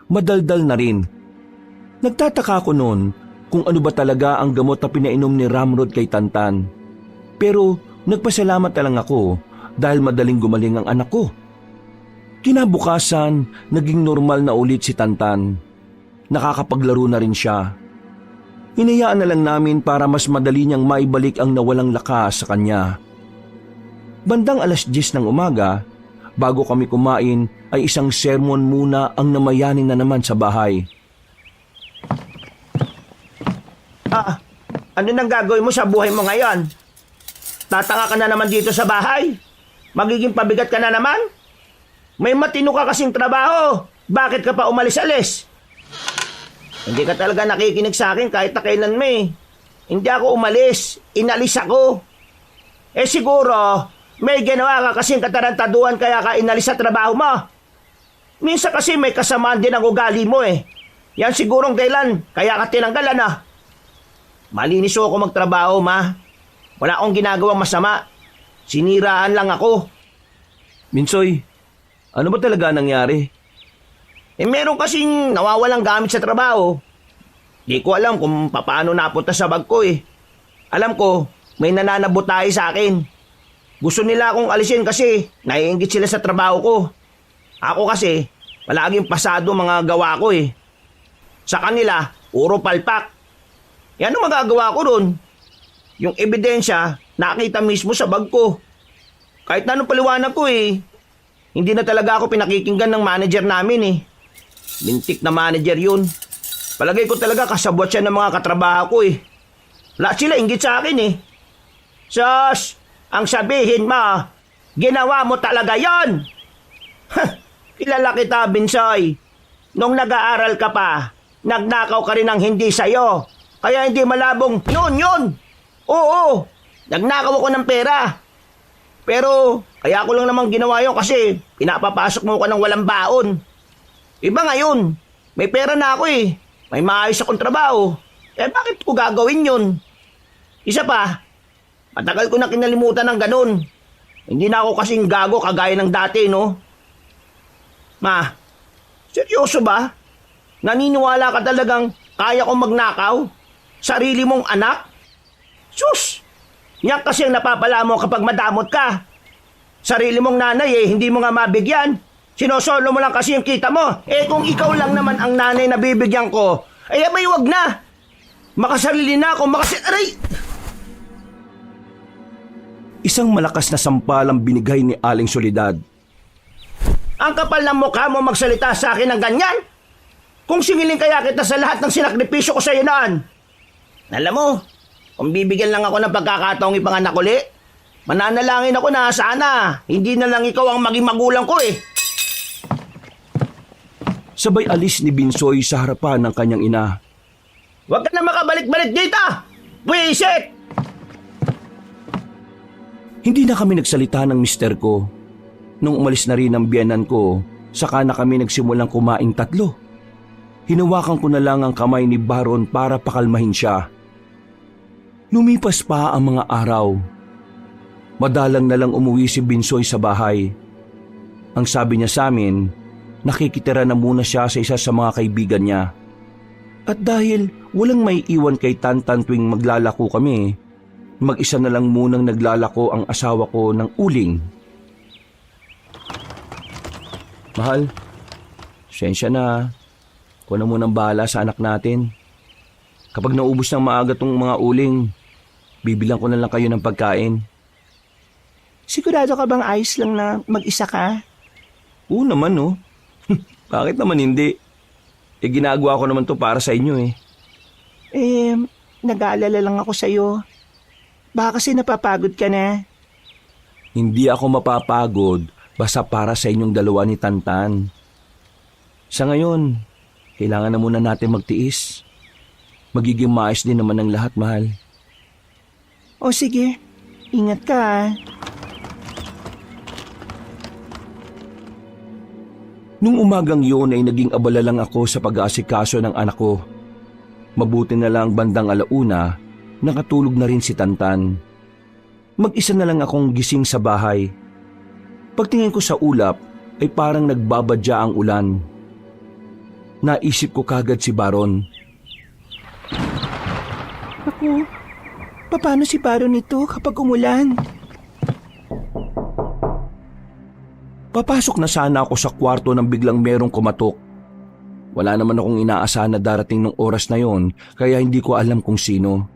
Madaldal na rin. Nagtataka ako noon kung ano ba talaga ang gamot na pinainom ni Ramrod kay Tantan. Pero nagpasalamat na lang ako dahil madaling gumaling ang anak ko. Kinabukasan, naging normal na ulit si Tantan. Nakakapaglaro na rin siya. Hinayaan na lang namin para mas madali niyang maibalik ang nawalang lakas sa kanya. Bandang 10:00 ng umaga, bago kami kumain ay isang sermon muna ang namayanin na naman sa bahay. Ano nang gagawin mo sa buhay mo ngayon? Tatanga ka na naman dito sa bahay? Magiging pabigat ka na naman? May matino ka kasing trabaho. Bakit ka pa umalis-alis? Hindi ka talaga nakikinig sa akin kahit na kailan mo eh. Hindi ako umalis. Inalis ako. Eh siguro, may ginawa ka kasing katarantaduhan kaya ka inalis sa trabaho mo. Minsan kasi may kasamaan din ang ugali mo eh. Yan sigurong dahilan kaya ka tinanggalan ah. Malinis ako magtrabaho, ma. Wala akong ginagawang masama. Siniraan lang ako. Minsoy, ano ba talaga nangyari? Eh meron kasing nawawalang gamit sa trabaho. Di ko alam kung paano napunta sa bag ko eh. Alam ko, may nananabutay sa akin. Gusto nila akong alisin kasi naiinggit sila sa trabaho ko. Ako kasi, palaging pasado mga gawa ko eh. Sa kanila, puro palpak. Yan ang magagawa ko ron. Yung ebidensya, nakita mismo sa bag ko. Kahit na anong paliwanag ko eh. Hindi na talaga ako pinakikinggan ng manager namin eh. Mintik na manager yun. Palagay ko talaga kasabwat siya ng mga katrabaho ko eh. Lahat sila inggit sa akin eh. Sus, ang sabihin mo, ginawa mo talaga yon. Kilala kita, Binsoy. Nung nag-aaral ka pa, nagnakaw ka rin ng hindi sa'yo. Kaya hindi malabong yun. Oo, nagnakaw ako ng pera. Pero kaya ko lang namang ginawa yun kasi pinapapasok mo ko ng walang baon. Iba ngayon, may pera na ako eh. May maayos akong trabaho. Eh bakit ko gagawin yun? Isa pa, matagal ko na kinalimutan ng ganun. Hindi na ako kasing gago kagaya ng dati, no? Ma, seryoso ba? Naniniwala ka talagang kaya kong magnakaw? Sarili mong anak? Sus! Yan kasi ang napapala mo kapag madamot ka. Sarili mong nanay eh, hindi mo nga mabigyan. Sinosolo mo lang kasi yung kita mo. Eh kung ikaw lang naman ang nanay na bibigyan ko, ay abay wag na. Makasarili na ako, Aray! Isang malakas na sampal ang binigay ni Aling Soledad. Ang kapal ng mukha mo magsalita sa akin ng ganyan. Kung singiling kaya kita sa lahat ng sinakripisyo ko sa iyo naan. Alam mo, kung bibigyan lang ako ng pagkakataong ipanganak uli, mananalangin ako na sana hindi na lang ikaw ang maging magulang ko eh. Sabay alis ni Binsoy sa harapan ng kanyang ina. Huwag ka na makabalik-balik dito! Buisit! Hindi na kami nagsalita ng mister ko. Nung umalis na rin ang biyenan ko, saka na kami nagsimulang kumaing tatlo. Hinawakan ko na lang ang kamay ni Baron para pakalmahin siya. Lumipas pa ang mga araw. Madalang na lang umuwi si Binsoy sa bahay. Ang sabi niya sa amin, nakikitira na muna siya sa isa sa mga kaibigan niya. At dahil walang may iwan kay Tantan tuwing maglalako kami, mag-isa na lang munang naglalako ang asawa ko ng uling. Mahal, sensya na. Ako na munang bahala sa anak natin. Kapag naubos ng maaga tong mga uling, bibilang ko na lang kayo ng pagkain. Sigurado ka bang ayos lang na mag-isa ka? Oo naman, no? Bakit naman hindi? Ginagawa ko naman to para sa inyo eh. Nag-aalala lang ako sa'yo. Baka kasi napapagod ka na. Hindi ako mapapagod basta para sa inyong dalawa ni Tantan. Sa ngayon, kailangan na muna natin magtiis. Magiging maayos din naman ang lahat, mahal. O sige, ingat ka ah. Nung umagang yun ay naging abala lang ako sa pag-aasikaso ng anak ko. Mabuti na lang bandang alauna, nakatulog na rin si Tantan. Mag-isa na lang akong gising sa bahay. Pagtingin ko sa ulap ay parang nagbabadya ang ulan. Naisip ko kagad si Baron. Naku, paano si Baron nito kapag umulan? Papasok na sana ako sa kwarto nang biglang merong kumatok. Wala naman akong inaasahan na darating ng oras na yon, kaya hindi ko alam kung sino.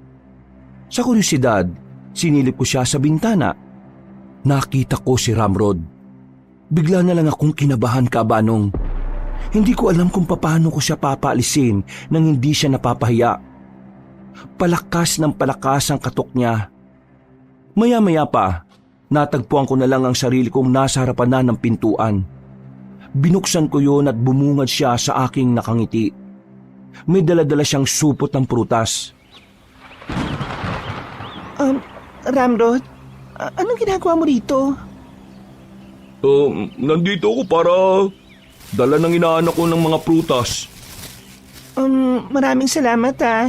Sa kuryosidad, sinilip ko siya sa bintana. Nakita ko si Ramrod. Bigla na lang akong kinabahan, Kabanong. Hindi ko alam kung paano ko siya papaalisin nang hindi siya napapahiya. Palakas ng palakas ang katok niya. Maya-maya pa, natagpuan ko na lang ang sarili kong nasa harapan na ng pintuan. Binuksan ko yun at bumungad siya sa aking nakangiti. May dala-dala siyang supot ng prutas. Ramrod, anong ginagawa mo rito? Nandito ako para dala ng inaanak ko ng mga prutas. Maraming salamat ah.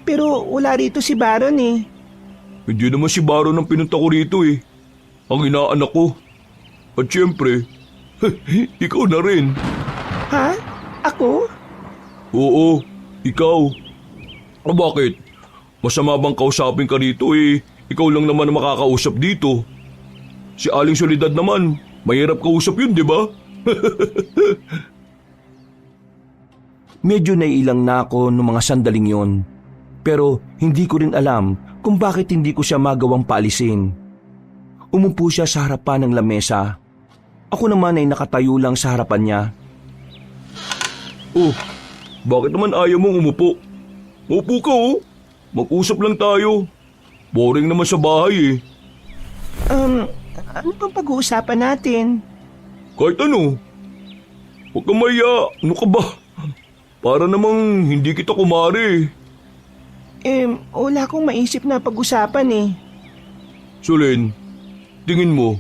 Pero wala rito si Baron eh. Hindi naman si Baron ang pinunta ko rito eh. Ang inaanak ko. At syempre, ikaw na rin. Ha? Ako? Oo, ikaw. Bakit? Masama bang kausapin ka rito eh? Ikaw lang naman ang makakausap dito. Si Aling Soledad naman, mahirap kausap yun, di ba? Medyo naiilang na ako noong mga sandaling yon. Pero hindi ko rin alam kung bakit hindi ko siya magawang paalisin. Umupo siya sa harapan ng lamesa. Ako naman ay nakatayo lang sa harapan niya. Oh, bakit naman ayaw mong umupo? Upo ka oh. Mag-usap lang tayo. Boring naman sa bahay eh. Ano bang pag-uusapan natin? Kahit ano. Huwag kang maya. Ano ka ba? Para namang hindi kita kumari. Wala akong maisip na pag-usapan eh. Solen, tingin mo,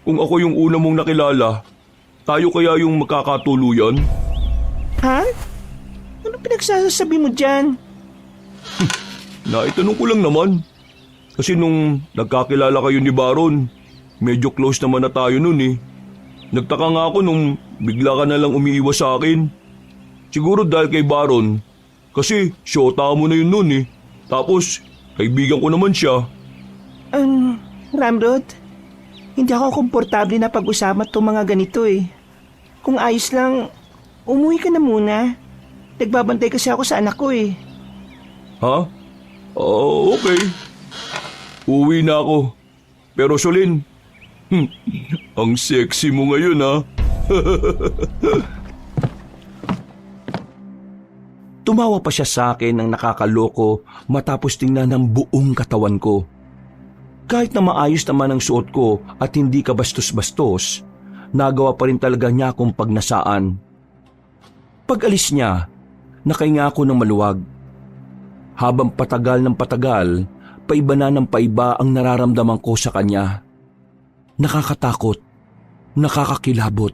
kung ako yung una mong nakilala, tayo kaya yung magkakatuluyan? Ha? Ano pinagsasabi mo dyan? Naitanong ko lang naman. Kasi nung nagkakilala kayo ni Baron, medyo close naman na tayo nun eh. Nagtaka nga ako nung bigla ka na lang umiiwas sa akin. Siguro dahil kay Baron, kasi syota mo na yun nun eh. Tapos, kaibigan ko naman siya. Ramrod, hindi ako komportable na pag-usapan itong mga ganito eh. Kung ayos lang, umuwi ka na muna. Nagbabantay kasi ako sa anak ko eh. Ha? Okay. Uwi na ako. Pero Solin, ang sexy mo ngayon ha. Tumawa pa siya sa akin ng nakakaloko matapos tingnan ng buong katawan ko. Kahit na maayos naman ang suot ko at hindi kabastos-bastos, nagawa pa rin talaga niya akong pagnasaan. Pag-alis niya, nakahinga ako ng maluwag. Habang patagal ng patagal, paiba na ng paiba ang nararamdaman ko sa kanya. nakakatakot, nakakakilabot.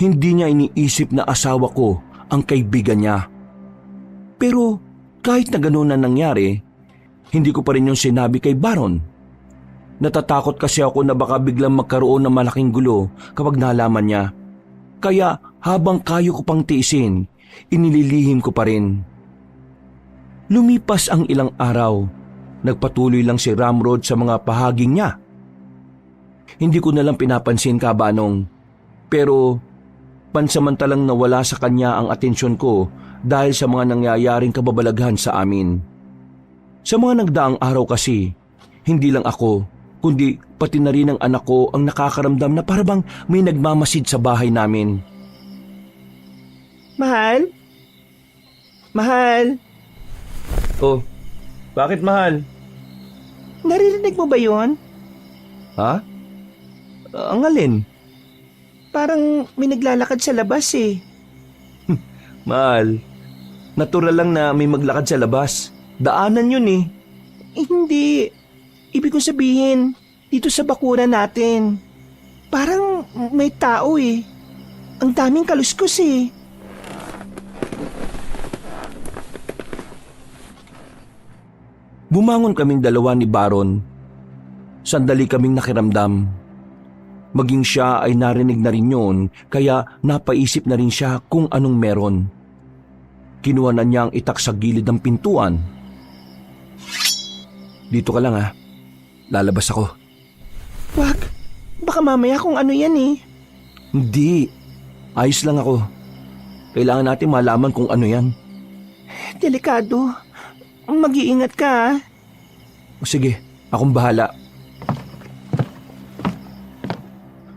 Hindi niya iniisip na asawa ko ang kaibigan niya. Pero kahit na gano'n na nangyari, hindi ko pa rin yung sinabi kay Baron. Natatakot kasi ako na baka biglang magkaroon ng malaking gulo kapag nalaman niya. Kaya habang kayo ko pang tiisin, inililihim ko pa rin. Lumipas ang ilang araw, nagpatuloy lang si Ramrod sa mga pahaging niya. Hindi ko nalang pinapansin, Kabanong, pero pansamantalang nawala sa kanya ang atensyon ko dahil sa mga nangyayaring kababalaghan sa amin. Sa mga nagdaang araw kasi, hindi lang ako, kundi pati na rin ang anak ko ang nakakaramdam na parabang may nagmamasid sa bahay namin. Mahal? Mahal? Oh, bakit mahal? Naririnig mo ba yun? Ha? Ang alin? Parang may naglalakad sa labas eh. Mahal, natural lang na may maglakad sa labas. Daanan yun eh. Hindi. Ibig kong sabihin, dito sa bakuran natin. Parang may tao eh. Ang daming kaluskos eh. Bumangon kaming dalawa ni Baron. Sandali kaming nakiramdam. Maging siya ay narinig na rin yun, kaya napaisip na rin siya kung anong meron. Kinuha na niya ang itak sa gilid ng pintuan. Dito ka lang ha. Lalabas ako. Wag. Baka mamaya kung ano yan eh. Hindi. Ayos lang ako. Kailangan natin malaman kung ano yan. Delikado. Mag-iingat ka ah. O sige, akong bahala.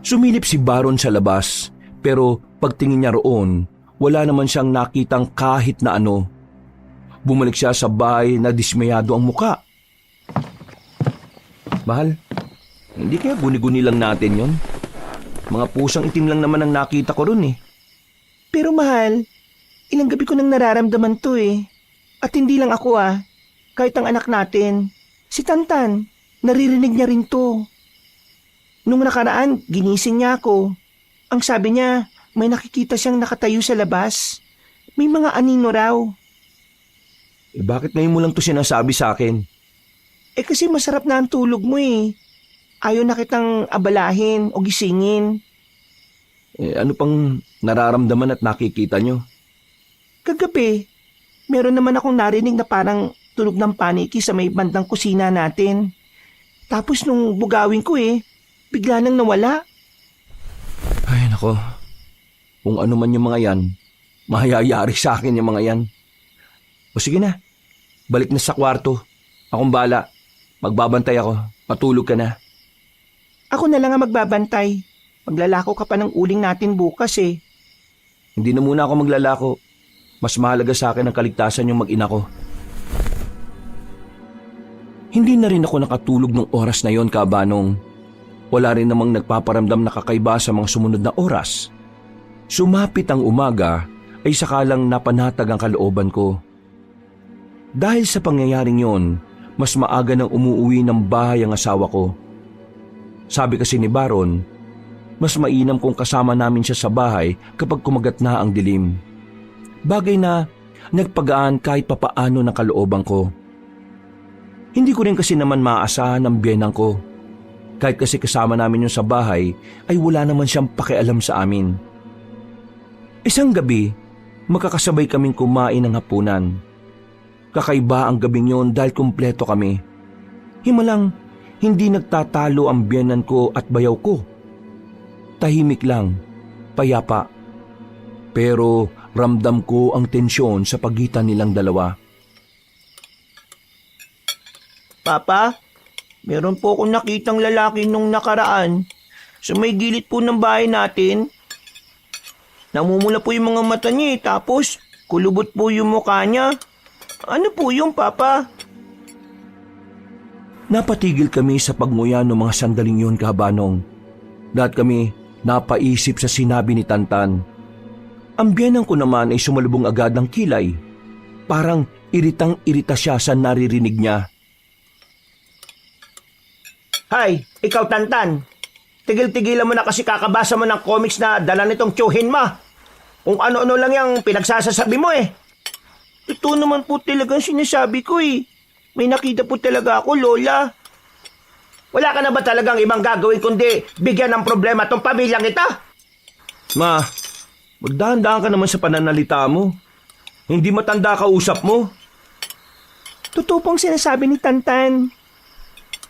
Sumilip si Baron sa labas, pero pagtingin niya roon, wala naman siyang nakitang kahit na ano. Bumalik siya sa bahay na dismayado ang muka. Mahal, hindi kaya guni-guni lang natin yon? Mga pusang itim lang naman ang nakita ko ron eh. Pero mahal, ilang gabi ko nang nararamdaman to eh. At hindi lang ako ah. Kahit ang anak natin, si Tantan, naririnig niya rin to. Nung nakaraan, ginising niya ako. Ang sabi niya, may nakikita siyang nakatayo sa labas. May mga anino raw. Eh bakit ngayon mo lang to sinasabi sa akin? Eh kasi masarap na ang tulog mo eh. Ayaw na kitang abalahin o gisingin. Eh ano pang nararamdaman at nakikita nyo? Kagabi, meron naman akong narinig na parang tunog ng paniki sa may bandang kusina natin. Tapos nung bugawin ko eh, bigla nang nawala. Ay nako, kung ano man yung mga yan, mahayayari sa akin yung mga yan. O sige na, balik na sa kwarto. Akong bala, magbabantay ako, matulog ka na. Ako na lang ang magbabantay. Maglalako ka pa ng uling natin bukas eh. Hindi na muna ako maglalako. Mas mahalaga sa akin ang kaligtasan yung mag-ina ko. Hindi na rin ako nakatulog ng oras na yon, Kabanong. Wala rin namang nagpaparamdam na kakaiba sa mga sumunod na oras. Sumapit ang umaga ay sakalang napanatag ang kalooban ko. Dahil sa pangyayaring yon, mas maaga nang umuwi ng bahay ang asawa ko. Sabi kasi ni Baron, mas mainam kung kasama namin siya sa bahay kapag kumagat na ang dilim. Bagay na nagpagaan kahit papaano ng kalooban ko. Hindi ko rin kasi naman maaasahan ang biyenang ko. Kahit kasi kasama namin yung sa bahay, ay wala naman siyang pakialam sa amin. Isang gabi, magkakasabay kaming kumain ng hapunan. Kakaiba ang gabing yon dahil kumpleto kami. Himalang, hindi nagtatalo ang biyenan ko at bayaw ko. Tahimik lang, payapa. Pero ramdam ko ang tensyon sa pagitan nilang dalawa. Papa, meron po akong nakitang lalaki nung nakaraan. Sa may gilid po ng bahay natin. Namumula po yung mga mata niya tapos kulubot po yung mukha niya. Ano po yung Papa? Napatigil kami sa pagmuya ng mga sandaling yun, Kabanong. Lahat kami napaisip sa sinabi ni Tantan. Ang biyenang ko naman ay sumalubong agad ng kilay. Parang iritang-irita siya sa naririnig niya. Hay, ikaw Tantan. tigil-tigilan mo na kasi kakabasa mo ng comics na dala nitong tiyuhin mo. Kung ano-ano lang yung pinagsasasabi mo eh. Totoo naman po talaga ang sinasabi ko eh. May nakita po talaga ako, Lola. Wala ka na ba talagang ibang gagawin kundi bigyan ng problema tong pamilyang ito? Ma, magdahan-dahan ka naman sa pananalita mo. Hindi matanda ka usap mo. Totoo pong sinasabi ni Tantan.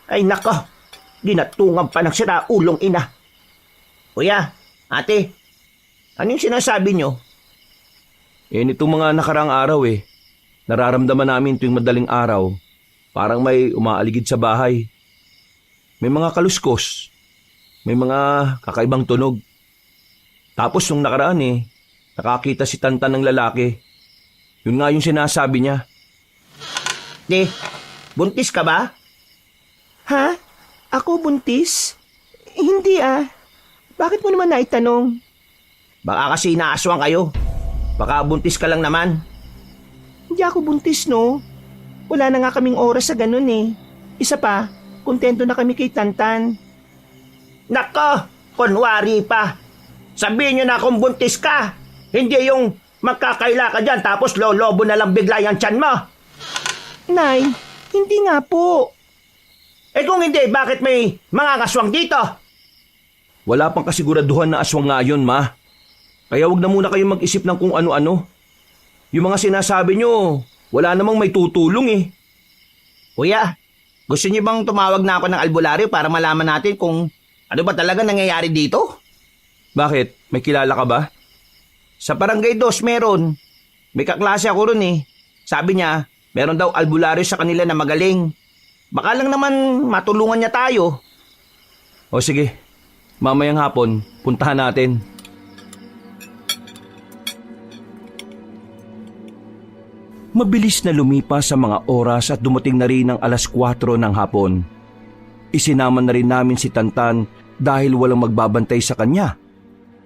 Ay nako, ginatungan pa ng siraulong ina. Kuya, ate, ano yung sinasabi nyo? Nitong mga nakarang araw nararamdaman namin tuwing madaling araw, parang may umaaligid sa bahay. May mga kaluskos, may mga kakaibang tunog. Tapos nung nakaraan nakakita si Tantan ng lalaki. Yun nga yung sinasabi niya. Buntis ka ba? Ha? Ako buntis? Hindi Bakit mo naman naitanong? Baka kasi inaaswang kayo. Baka buntis ka lang naman. Hindi ako buntis, no? Wala na nga kaming oras sa ganun Isa pa, kontento na kami kay Tantan. Nako, kunwari pa. Sabihin nyo na kung buntis ka. Hindi yung magkakaila ka dyan tapos lolobo na lang bigla yung tiyan mo. Nay, hindi nga po. Kung hindi, bakit may mga kaswang dito? Wala pang kasiguraduhan na aswang nga yun, ma. Kaya wag na muna kayong mag-isip ng kung ano-ano. Yung mga sinasabi nyo, wala namang may tutulong Kuya, gusto niyo bang tumawag na ako ng albularyo para malaman natin kung ano ba talaga nangyayari dito? Bakit? May kilala ka ba? Sa Barangay 2 meron. May kaklase ako ron Sabi niya, meron daw albularyo sa kanila na magaling. Baka lang naman matulungan niya tayo. O sige, mamayang hapon, puntahan natin. Mabilis na lumipas sa mga oras at dumating na rin ang 4:00 ng hapon. Isinama na rin namin si Tantan dahil walang magbabantay sa kanya.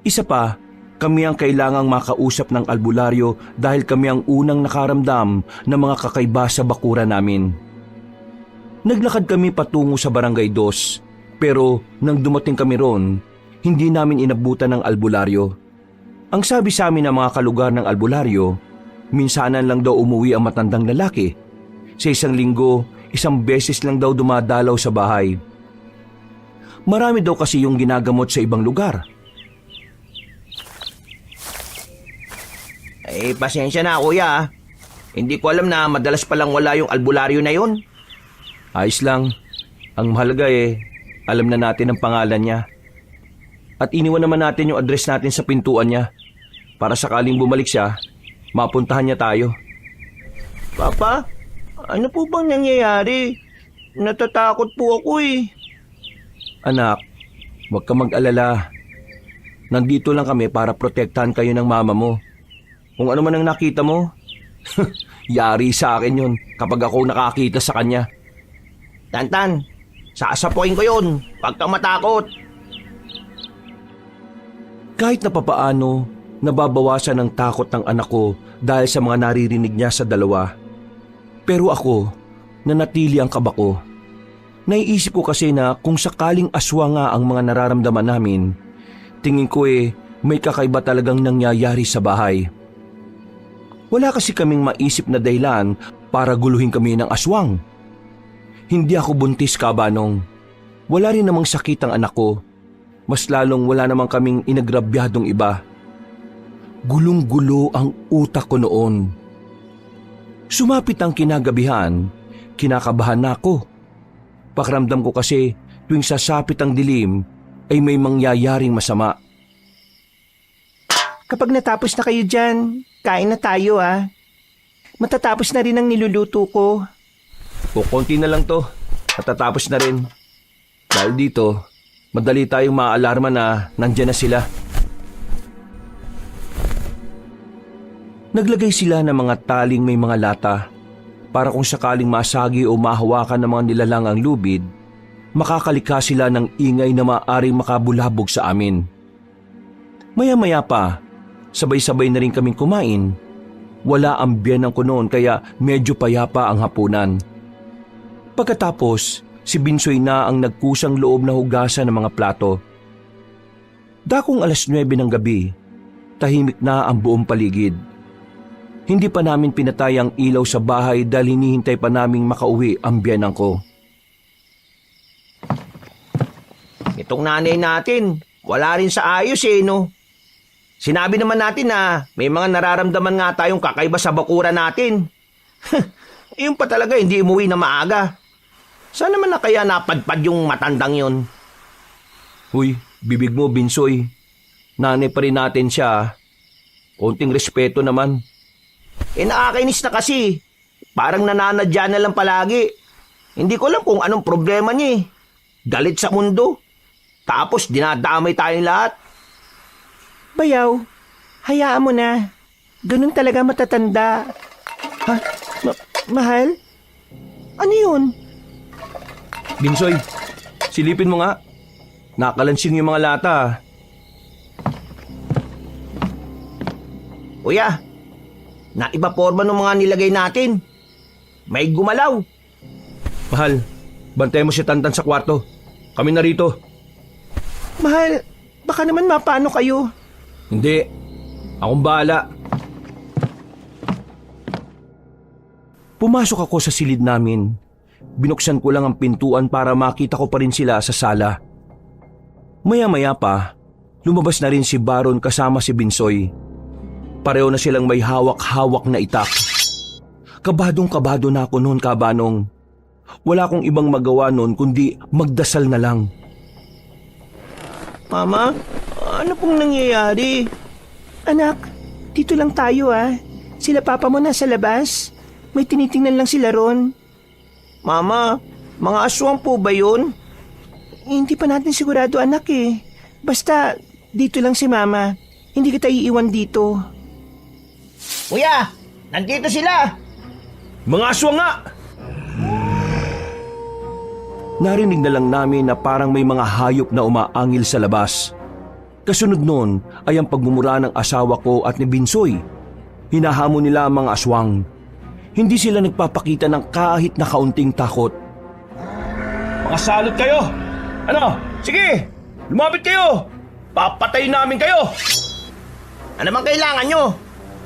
Isa pa, kami ang kailangang makausap ng albularyo dahil kami ang unang nakaramdam ng mga kakaiba sa bakura namin. Naglakad kami patungo sa Barangay 2, pero nang dumating kami ron, hindi namin inabutan ng albularyo. Ang sabi sa amin ng mga kalugar ng albularyo, minsanan lang daw umuwi ang matandang lalaki. Sa isang linggo, 1 beses lang daw dumadalaw sa bahay. Marami daw kasi yung ginagamot sa ibang lugar. Pasensya na kuya. Hindi ko alam na madalas palang wala yung albularyo na yun. Ayos lang. Ang mahalaga alam na natin ang pangalan niya. At iniwan naman natin yung address natin sa pintuan niya. Para sakaling bumalik siya, mapuntahan niya tayo. Papa, ano po bang nangyayari? Natatakot po ako Anak, huwag ka mag-alala. Nandito lang kami para protektahan kayo ng mama mo. Kung ano man ang nakita mo, yari sa akin yun kapag ako nakakita sa kanya. Tantan, sasapuin ko yun. Huwag kang matakot. Kahit na papaano, nababawasan ang takot ng anak ko dahil sa mga naririnig niya sa dalawa. Pero ako, nanatili ang kaba ko. Naiisip ko kasi na kung sakaling aswa nga ang mga nararamdaman namin, tingin ko may kakaiba talagang nangyayari sa bahay. Wala kasi kaming maisip na dahilan para guluhin kami ng aswang. Hindi ako buntis, Kabanong. Wala rin namang sakit ang anak ko. Mas lalong wala namang kaming inagrabyadong iba. Gulong-gulo ang utak ko noon. Sumapit ang kinagabihan, kinakabahan na ako. Pakiramdam ko kasi tuwing sasapit ang dilim ay may mangyayaring masama. Kapag natapos na kayo dyan, kain na tayo Matatapos na rin ang niluluto ko. O konti na lang to. Matatapos na rin. Dahil dito, madali tayong maaalarma na nandyan na sila. Naglagay sila ng mga taling may mga lata para kung sakaling masagi o mahawakan ng mga nilalang ang lubid, makakalika sila ng ingay na maaaring makabulabog sa amin. Maya-maya pa, sabay-sabay na rin kaming kumain. Wala ang biyanang ko noon kaya medyo payapa ang hapunan. Pagkatapos, si Binsoy na ang nagkusang loob na hugasan ng mga plato Dakong 9:00 ng gabi, tahimik na ang buong paligid. Hindi pa namin pinatay ang ilaw sa bahay dahil hinihintay pa naming makauwi ang biyanang ko. Itong nanay natin, wala rin sa ayos no? Sinabi naman natin na may mga nararamdaman nga tayong kakaiba sa bakuran natin. Yung pa talaga hindi umuwi na maaga. Saan naman na kaya napadpad yung matandang yun? Huy, bibig mo, Binsoy. Nanay pa rin natin siya. Konting respeto naman. Nakakainis na kasi. Parang nananadya na lang palagi. Hindi ko alam kung anong problema niya Galit sa mundo. Tapos dinadamay tayong lahat. Bayaw, hayaan mo na. Ganun talaga matatanda. Ha? Mahal? Ano yun? Binsoy, silipin mo nga. Nakalansing yung mga lata. Kuya, naiba forma ng mga nilagay natin. May gumalaw. Mahal, bantayan mo si Tantan sa kwarto. Kami na rito. Mahal, baka naman mapano kayo. Hindi, akong bahala. Pumasok ako sa silid namin. Binuksan ko lang ang pintuan para makita ko pa rin sila sa sala. Maya-maya pa, lumabas na rin si Baron kasama si Binsoy. Pareho na silang may hawak-hawak na itak. Kabadong-kabado na ako noon, Kabanong. Wala akong ibang magawa noon kundi magdasal na lang. Mama, ano pong nangyayari? Anak, dito lang tayo Sila papa mo nasa labas. May tinitingnan lang sila ron. Mama, mga aswang po ba yun? Hindi pa natin sigurado anak Basta, dito lang si mama. Hindi kita iiwan dito. Kuya, nandito sila. Mga aswang nga! Narinig na lang namin na parang may mga hayop na umaangil sa labas. Kasunod noon ay ang pagmumura ng asawa ko at ni Binsoy. Hinahamon nila ang mga aswang. Hindi sila nagpapakita ng kahit na kaunting takot. Mga salot kayo! Ano? Sige! Lumapit kayo! Papatayin namin kayo! Ano bang kailangan nyo?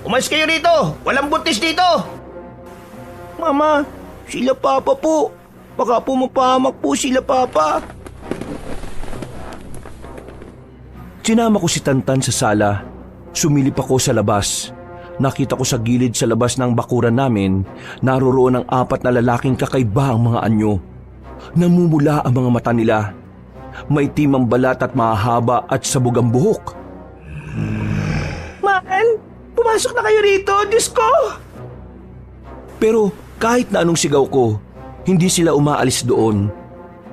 Umalis kayo rito! Walang buntis dito! Mama, sila papa po. Baka po mapahamak po sila papa. Sinama ko si Tantan sa sala. Sumilip ako sa labas. Nakita ko sa gilid sa labas ng bakuran namin, naroroon ang 4 na lalaking kakaiba ang mga anyo. Namumula ang mga mata nila. Maitim ang balat at mahaba at sabog ang buhok. Mahal, pumasok na kayo rito, Diyos ko! Pero kahit na anong sigaw ko, hindi sila umaalis doon.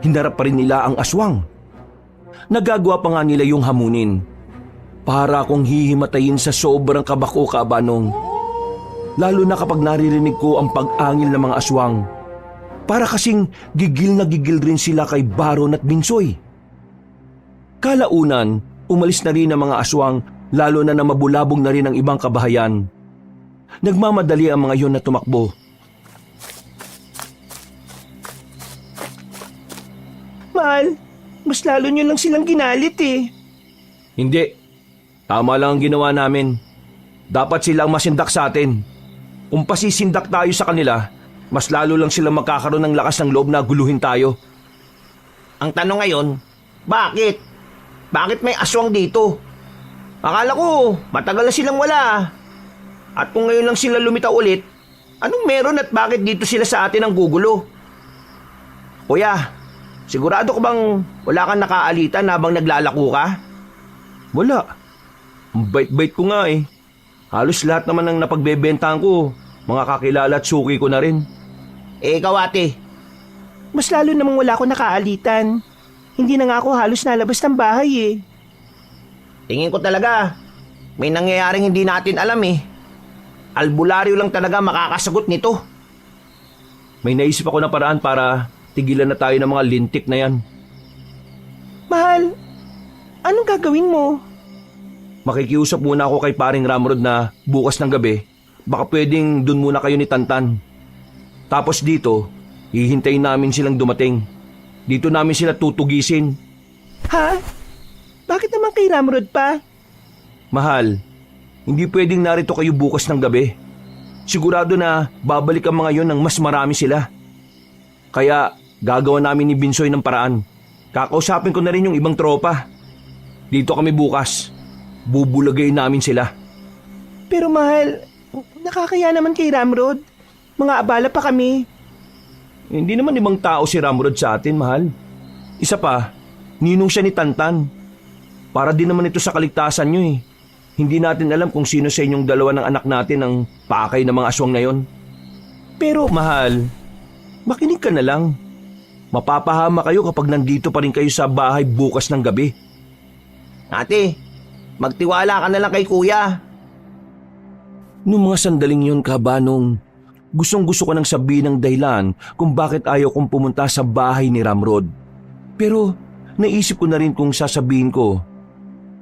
Hinarap pa rin nila ang aswang. Nagagawa pa nga nila yung hamunin. Para akong hihimatayin sa sobrang kabako, Kabanong. Lalo na kapag naririnig ko ang pag-angil ng mga aswang. Para kasing gigil na gigil rin sila kay Baron at Binsoy. Kalaunan, umalis na rin ang mga aswang, lalo na mabulabog na rin ang ibang kabahayan. Nagmamadali ang mga yon na tumakbo. Mahal, mas lalo nyo lang silang ginalit Hindi. Tama lang ang ginawa namin. Dapat silang masindak sa atin. Kung pasisindak tayo sa kanila, mas lalo lang silang magkakaroon ng lakas ng loob na guluhin tayo. Ang tanong ngayon, bakit? Bakit may aswang dito? Akala ko, matagal na silang wala. At kung ngayon lang sila lumitaw ulit, anong meron at bakit dito sila sa atin ang gugulo? Kuya, sigurado ko bang wala kang nakaalitan habang naglalako ka? Wala. Ang bait-bait ko nga Halos lahat naman ng napagbebentahan ko, mga kakilala at suki ko na rin. Ikaw ate. Mas lalo namang wala ko nakaalitan. Hindi na nga ako halos nalabas ng bahay Tingin ko talaga, may nangyayaring hindi natin alam Albularyo lang talaga makakasagot nito. May naisip ako na paraan para tigilan na tayo ng mga lintik na yan. Mahal, anong gagawin mo? Makikiusap muna ako kay paring Ramrod na bukas ng gabi, baka pwedeng dun muna kayo ni Tantan. Tapos dito, hihintayin namin silang dumating. Dito namin sila tutugisin. Ha? Bakit naman kay Ramrod pa? Mahal, hindi pwedeng narito kayo bukas ng gabi. Sigurado na babalik ang mga yon ng mas marami sila. Kaya gagawa namin ni Binsoy ng paraan. Kakausapin ko na rin yung ibang tropa. Dito kami bukas. Bubulagayin namin sila. Pero mahal, nakakaya naman kay Ramrod. Mga abala pa kami. Hindi naman ibang tao si Ramrod sa atin, mahal. Isa pa, ninong siya ni Tantan. Para din naman ito sa kaligtasan nyo eh. Hindi natin alam kung sino sa inyong dalawa ng anak natin ang pakay ng mga aswang na yon. Pero mahal, makinig ka na lang. Mapapahama kayo kapag nandito pa rin kayo sa bahay bukas ng gabi. Ate, magtiwala ka na lang kay kuya. Noong mga sandaling yun, Kabanong, gustong-gusto ko nang sabihin ng dahilan kung bakit ayaw kong pumunta sa bahay ni Ramrod. Pero naisip ko na rin kung sasabihin ko,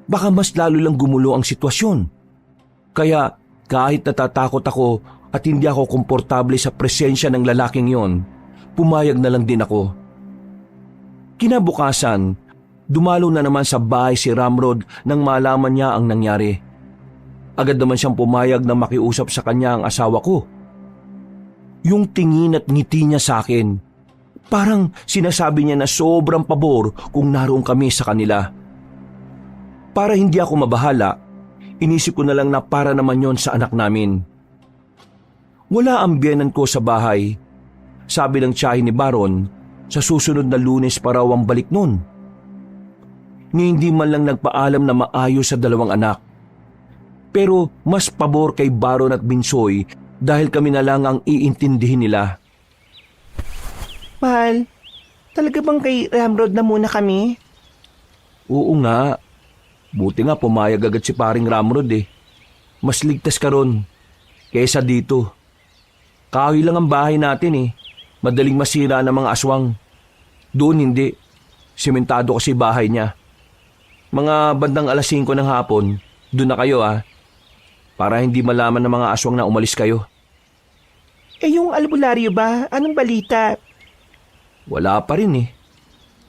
baka mas lalo lang gumulo ang sitwasyon. Kaya kahit natatakot ako at hindi ako komportable sa presensya ng lalaking yon, pumayag na lang din ako. Kinabukasan, dumalo na naman sa bahay si Ramrod nang malaman niya ang nangyari. Agad naman siyang pumayag na makiusap sa kanya ang asawa ko. Yung tingin at ngiti niya sa akin, parang sinasabi niya na sobrang pabor kung naroon kami sa kanila. Para hindi ako mabahala, inisip ko na lang na para naman yon sa anak namin. Wala ang biyenan ko sa bahay. Sabi ng tiyahin ni Baron, sa susunod na Lunes pa raw ang balik nun. Ni hindi man lang nagpaalam na maayos sa dalawang anak. Pero mas pabor kay Baron at Binsoy dahil kami na lang ang iintindihin nila. Mahal, talaga bang kay Ramrod na muna kami? Oo nga. Buti nga pumayag agad si paring Ramrod eh. Mas ligtas ka ron kaysa dito. Kahoy lang ang bahay natin eh. Madaling masira ng mga aswang. Doon hindi. Simentado kasi bahay niya. Mga bandang 5:00 ng hapon, doon na kayo ah. Para hindi malaman ng mga aswang na umalis kayo. Eh yung albularyo ba? Anong balita? Wala pa rin eh.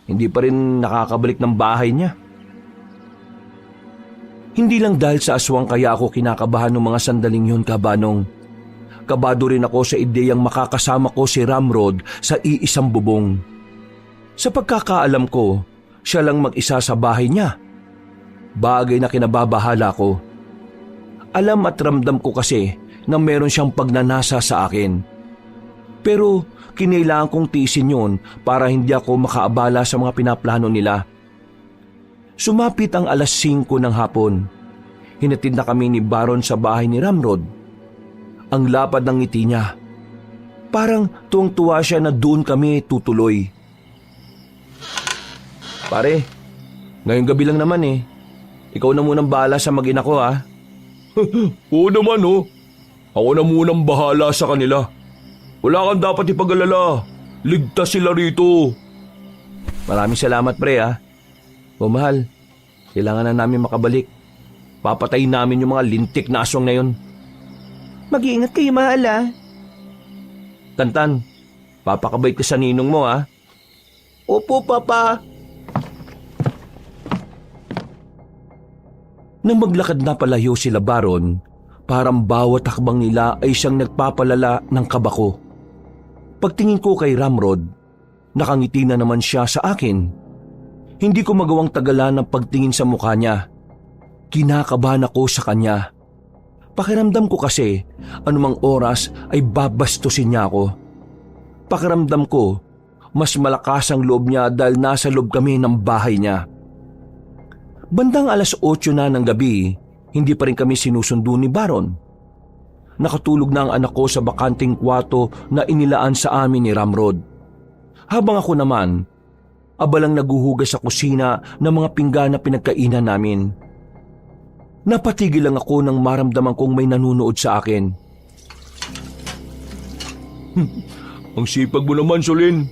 Hindi pa rin nakakabalik ng bahay niya. Hindi lang dahil sa aswang kaya ako kinakabahan ng mga sandaling yun, Kabanong. Kabado rin ako sa ideyang makakasama ko si Ramrod sa iisang bubong. Sa pagkakaalam ko, siya lang mag-isa sa bahay niya. Bagay na kinababahala ko. Alam at ramdam ko kasi na meron siyang pagnanasa sa akin. Pero kinailangan kong tiisin yun para hindi ako makaabala sa mga pinaplano nila. Sumapit ang 5:00 ng hapon. Hinatid na kami ni Baron sa bahay ni Ramrod. Ang lapad ng ngiti niya. Parang tuwang-tuwa siya na doon kami tutuloy. Pare, ngayong gabi lang naman eh. Ikaw na munang bahala sa mag-ina ko ah. Oo naman oh. Ako na munang bahala sa kanila. Wala kang dapat ipag-alala. Ligtas sila rito. Maraming salamat pre ah. O mahal, kailangan na namin makabalik. Papatayin namin yung mga lintik na aswang na yun. Mag-iingat kayo, mahal ah. Tantan, papakabait ka sa ninong mo ah. Opo, Papa. Nang maglakad na palayo sila Baron, parang bawat hakbang nila ay siyang nagpapalala ng kaba ko. Pagtingin ko kay Ramrod, nakangiti na naman siya sa akin. Hindi ko magawang tagalan ng pagtingin sa mukha niya. Kinakabahan ako sa kanya. Pakiramdam ko kasi anumang oras ay babastusin niya ako. Pakiramdam ko mas malakas ang loob niya dahil nasa loob kami ng bahay niya. Bandang 8:00 na ng gabi, hindi pa rin kami sinusundo ni Baron. Nakatulog na ang anak ko sa bakanting kwarto na inilaan sa amin ni Ramrod. Habang ako naman, abalang naguhugas sa kusina ng mga pinggan na pinagkainan namin. Napatigil lang ako nang maramdaman kong may nanunood sa akin. Ang sipag mo naman, Solin.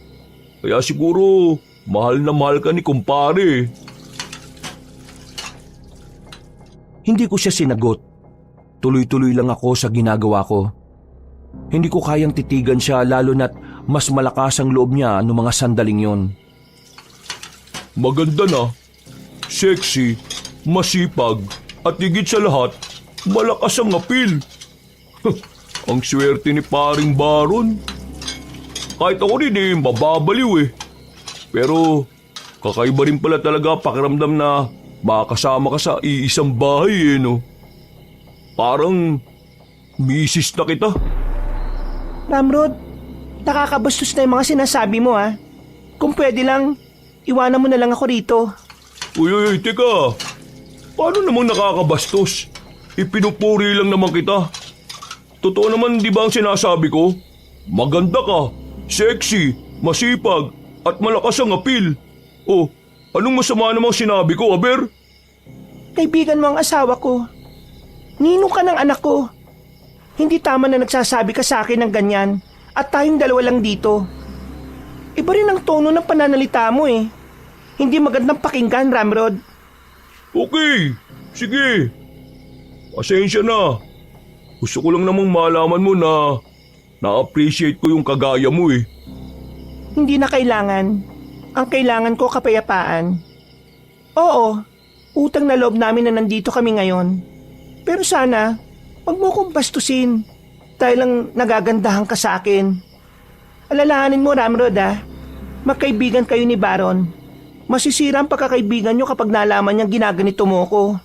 Kaya siguro, mahal na mahal ka ni kumpare. Hindi ko siya sinagot. Tuloy-tuloy lang ako sa ginagawa ko. Hindi ko kayang titigan siya lalo na't mas malakas ang loob niya noong mga sandaling yon. Maganda na. sexy, masipag, at higit sa lahat, malakas ang apil. Ang swerte ni paring Baron. Kahit ako rin mababaliw eh. Pero kakaiba rin pala talaga pakiramdam na makasama ka sa iisang bahay no? Parang misis na kita. Ramrod, nakakabastos na yung mga sinasabi mo ha. Kung pwede lang, iwanan mo na lang ako rito. Uy, teka. Paano namang nakakabastos? Ipinupuri lang naman kita. Totoo naman di ba ang sinasabi ko? Maganda ka, sexy, masipag, at malakas ang apil. Oh, anong masama namang sinabi ko, Aber? Kaibigan mo ang asawa ko. Ninong ka ng anak ko. Hindi tama na nagsasabi ka sa akin ng ganyan at tayong dalawa lang dito. Iba rin ang tono ng pananalita mo eh. Hindi magandang pakinggan, Ramrod. Okay, sige. Pasensya na. Gusto ko lang namang malaman mo na na-appreciate ko yung kagaya mo eh. Hindi na kailangan. Ang kailangan ko kapayapaan. Oo, utang na loob namin na nandito kami ngayon. Pero sana, wag mo akong bastusin dahil lang nagagandahan ka sa akin. Alalahanin mo, Ramrod magkaibigan kayo ni Baron. Masisira ang pagkakaibigan nyo kapag nalaman niyang ginaganito mo ko.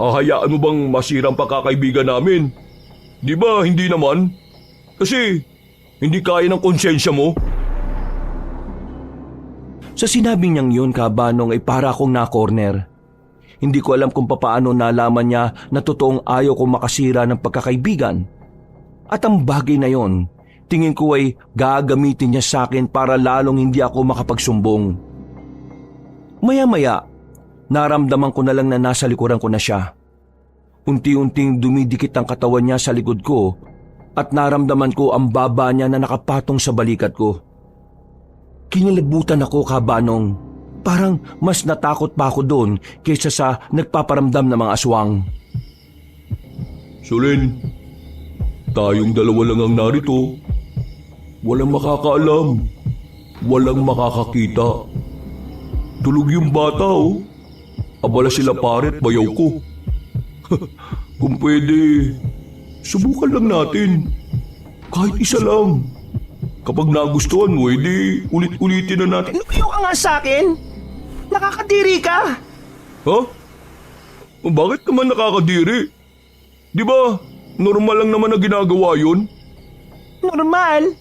Hahayaan mo bang masira ang pagkakaibigan namin? Di ba hindi naman? Kasi hindi kaya ng konsensya mo. Sa sinabi niyang yun, Kabanong, ay para akong na-corner. Hindi ko alam kung papaano nalaman niya na totoong ayaw kong makasira ng pagkakaibigan. At ang bagay na yon, tingin ko ay gagamitin niya sa akin para lalong hindi ako makapagsumbong. Maya-maya, naramdaman ko na lang na nasa likuran ko na siya. Unti-unting dumidikit ang katawan niya sa likod ko at naramdaman ko ang baba niya na nakapatong sa balikat ko. Kinilabutan ako, Kabanong. Parang mas natakot pa ako doon kaysa sa nagpaparamdam ng mga aswang. Sulin, tayong dalawa lang ang narito. Walang makakaalam. Walang makakakita. Tulog yung bata oh. Abala sila paret, bayaw ko. Kung pwede, subukan lang natin. Kahit isa lang. Kapag nagustuhan mo, edi ulit-ulitin na natin. Lumayo ka nga sa akin. Nakakadiri ka. Ha? Bakit naman nakakadiri? Di ba, normal lang naman na ginagawa yun? Normal?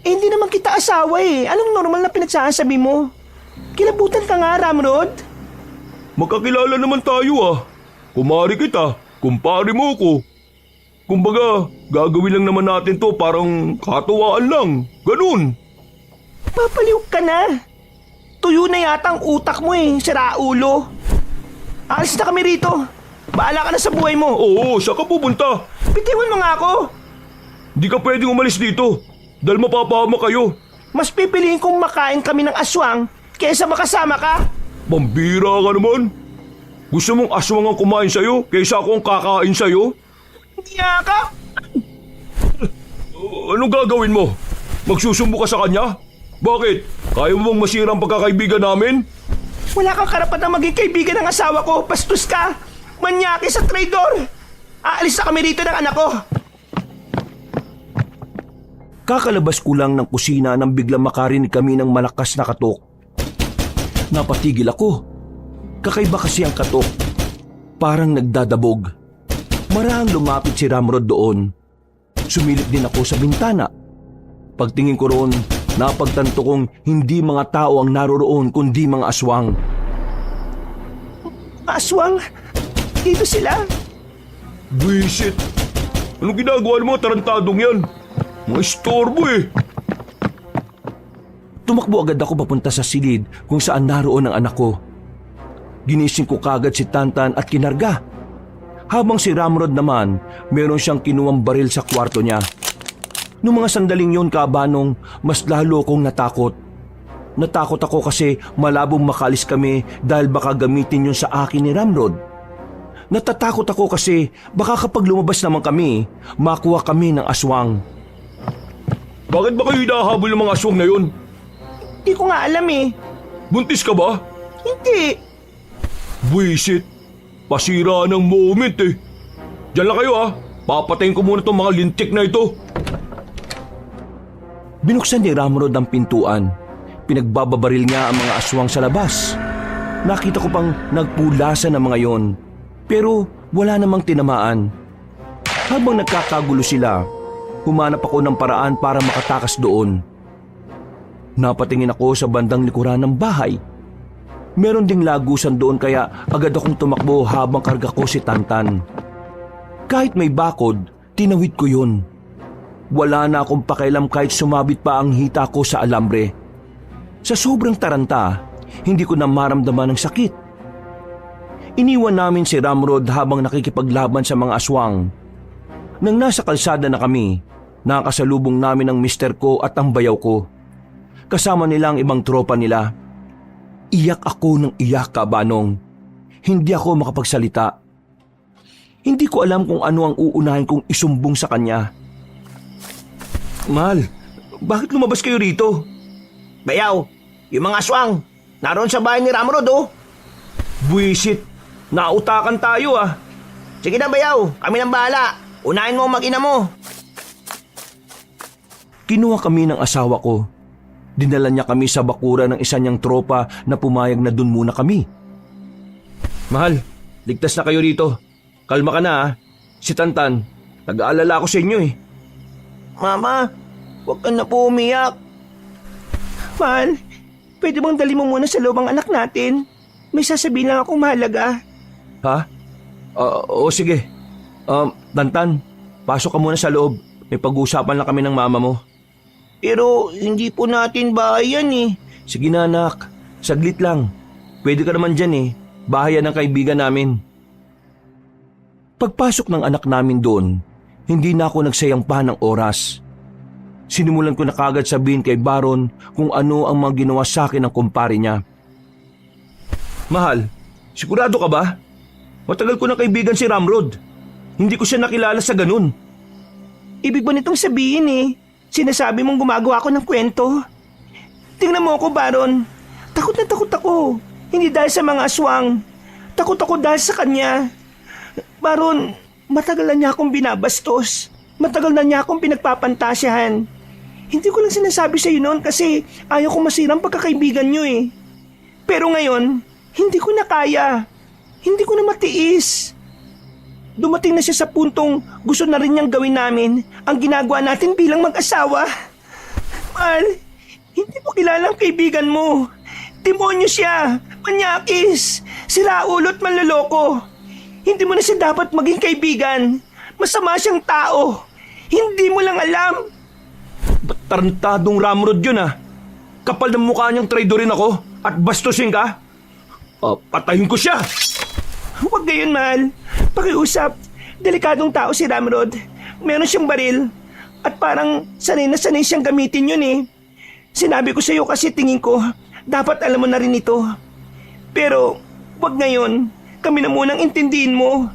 Hindi naman kita asawa eh. Anong normal na pinagsasabi mo? Kilabutan ka nga, Ramrod. Magkakilala naman tayo ah. Kumari kita, kumpare mo ko. Kumbaga, gagawin lang naman natin to parang katuwaan lang. Ganun. Papaliw ka na. Tuyo na yata ang utak mo eh, siraulo. Alis na kami rito. Bahala ka na sa buhay mo. Oo, saan ka pupunta? Bitiwan mo nga ako. Di ka pwedeng umalis dito dahil mapapahama kayo. Mas pipiliin kong makain kami ng aswang kaysa makasama ka. Pambira ka naman. Gusto mong aswang ang kumain sa'yo kaysa ako ang kakain sa'yo? Hindi ka. Anong gagawin mo? Magsusumbo ka sa kanya? Bakit? Kaya mo bang masira ang pagkakaibigan namin? Wala kang karapatang maging kaibigan ng asawa ko. Bastos ka. Manyaki sa traidor. Aalis na kami rito ng anak ko. Kakalabas ko lang ng kusina nang biglang makarinig kami ng malakas na katok. Napatigil ako. Kakaiba kasi ang katok. Parang nagdadabog. Marahang lumapit si Ramrod doon. Sumilip din ako sa bintana. Pagtingin ko roon, napagtanto kong hindi mga tao ang naroroon kundi mga aswang. Aswang? Dito sila? Visit! Anong ginagawa ng mga tarantadong yan? Mga istorbo eh! Tumakbo agad ako papunta sa silid kung saan naroon ang anak ko. Ginising ko kagad si Tantan at kinarga. Habang si Ramrod naman, meron siyang kinuwang baril sa kwarto niya. Noong mga sandaling yon, Kabanong, mas lalo akong natakot. Natakot ako kasi malabong makalis kami dahil baka gamitin yun sa akin ni Ramrod. Natatakot ako kasi baka kapag lumabas naman kami, makuha kami ng aswang. Bakit ba kayo hinahabol ng mga aswang na yun? Hindi ko nga alam eh. Buntis ka ba? Hindi. Buisit! Pasira ng moment eh. Diyan lang kayo Papatayin ko muna tong mga lintik na ito. Binuksan ni Ramrod ang pintuan. Pinagbababaril niya ang mga aswang sa labas. Nakita ko pang nagpulasan ng mga yon. Pero wala namang tinamaan. Habang nagkakagulo sila, humanap ako ng paraan para makatakas doon. Napatingin ako sa bandang likuran ng bahay. Meron ding lagusan doon kaya agad akong tumakbo habang karga ko si Tantan. Kahit may bakod, tinawid ko yun. Wala na akong pakialam kahit sumabit pa ang hita ko sa alambre. Sa sobrang taranta, hindi ko na maramdaman ng sakit. Iniwan namin si Ramrod habang nakikipaglaban sa mga aswang. Nang nasa kalsada na kami, nakasalubong namin ang mister ko at ang bayaw ko. Kasama nila ang ibang tropa nila. Iyak ako ng iyak, Kabanong. Hindi ako makapagsalita. Hindi ko alam kung ano ang uunahin kong isumbong sa kanya. Mahal, bakit lumabas kayo rito? Bayaw, yung mga aswang, naroon sa bahay ni Ramrod Buisit, nautakan tayo Sige na Bayaw, kami nang bahala. Unahin mo ang mag-ina mo. Kinuha kami ng asawa ko. Dinala niya kami sa bakura ng isa niyang tropa na pumayag na dun muna kami. Mahal, ligtas na kayo rito. Kalma ka na Si Tantan, nag-aalala ako sa inyo Mama, huwag ka na po umiyak. Mahal, pwede bang dali mo muna sa loob ang anak natin? May sasabihin lang akong mahalaga. Ha? Oo sige. Tantan, pasok ka muna sa loob. May pag-uusapan lang kami ng mama mo. Pero hindi po natin bahay yan Sige na anak, saglit lang. Pwede ka naman dyan Bahay yan ng kaibigan namin. Pagpasok ng anak namin doon, hindi na ako nagsayang pa ng oras. Sinimulan ko na kagad sabihin kay Baron kung ano ang mga ginawa sa akin ng kumpare niya. Mahal, sigurado ka ba? Matagal ko na kaibigan si Ramrod. Hindi ko siya nakilala sa ganun. Ibig ba nitong sabihin sinasabi mong gumagawa ako ng kwento? Tingnan mo ako, Baron. Takot na takot ako. Hindi dahil sa mga aswang. Takot ako dahil sa kanya. Baron, matagal na niya akong binabastos. Matagal na niya akong pinagpapantasyahan. Hindi ko lang sinasabi sa iyo noon kasi ayaw ko masirang pagkakaibigan niyo Pero ngayon, hindi ko na kaya. Hindi ko na matiis. Dumating na siya sa puntong gusto na rin niyang gawin namin ang ginagawa natin bilang mag-asawa. Mahal, hindi mo kilala ang kaibigan mo. Demonyo siya, manyakis, siraulo at manloloko. Hindi mo na siya dapat maging kaibigan. Masama siyang tao. Hindi mo lang alam. Tarantadong Ramrod yun Kapal ng mukha niyang traidorin ako at bastusin ka. Patayin ko siya. Huwag gayon, mahal. Pakiusap. Delikadong tao si Ramrod. Meron siyang baril. At parang sanay na sanay siyang gamitin yun Sinabi ko sa iyo kasi tingin ko, dapat alam mo na rin ito. Pero, wag ngayon. Kami na munang intindihin mo.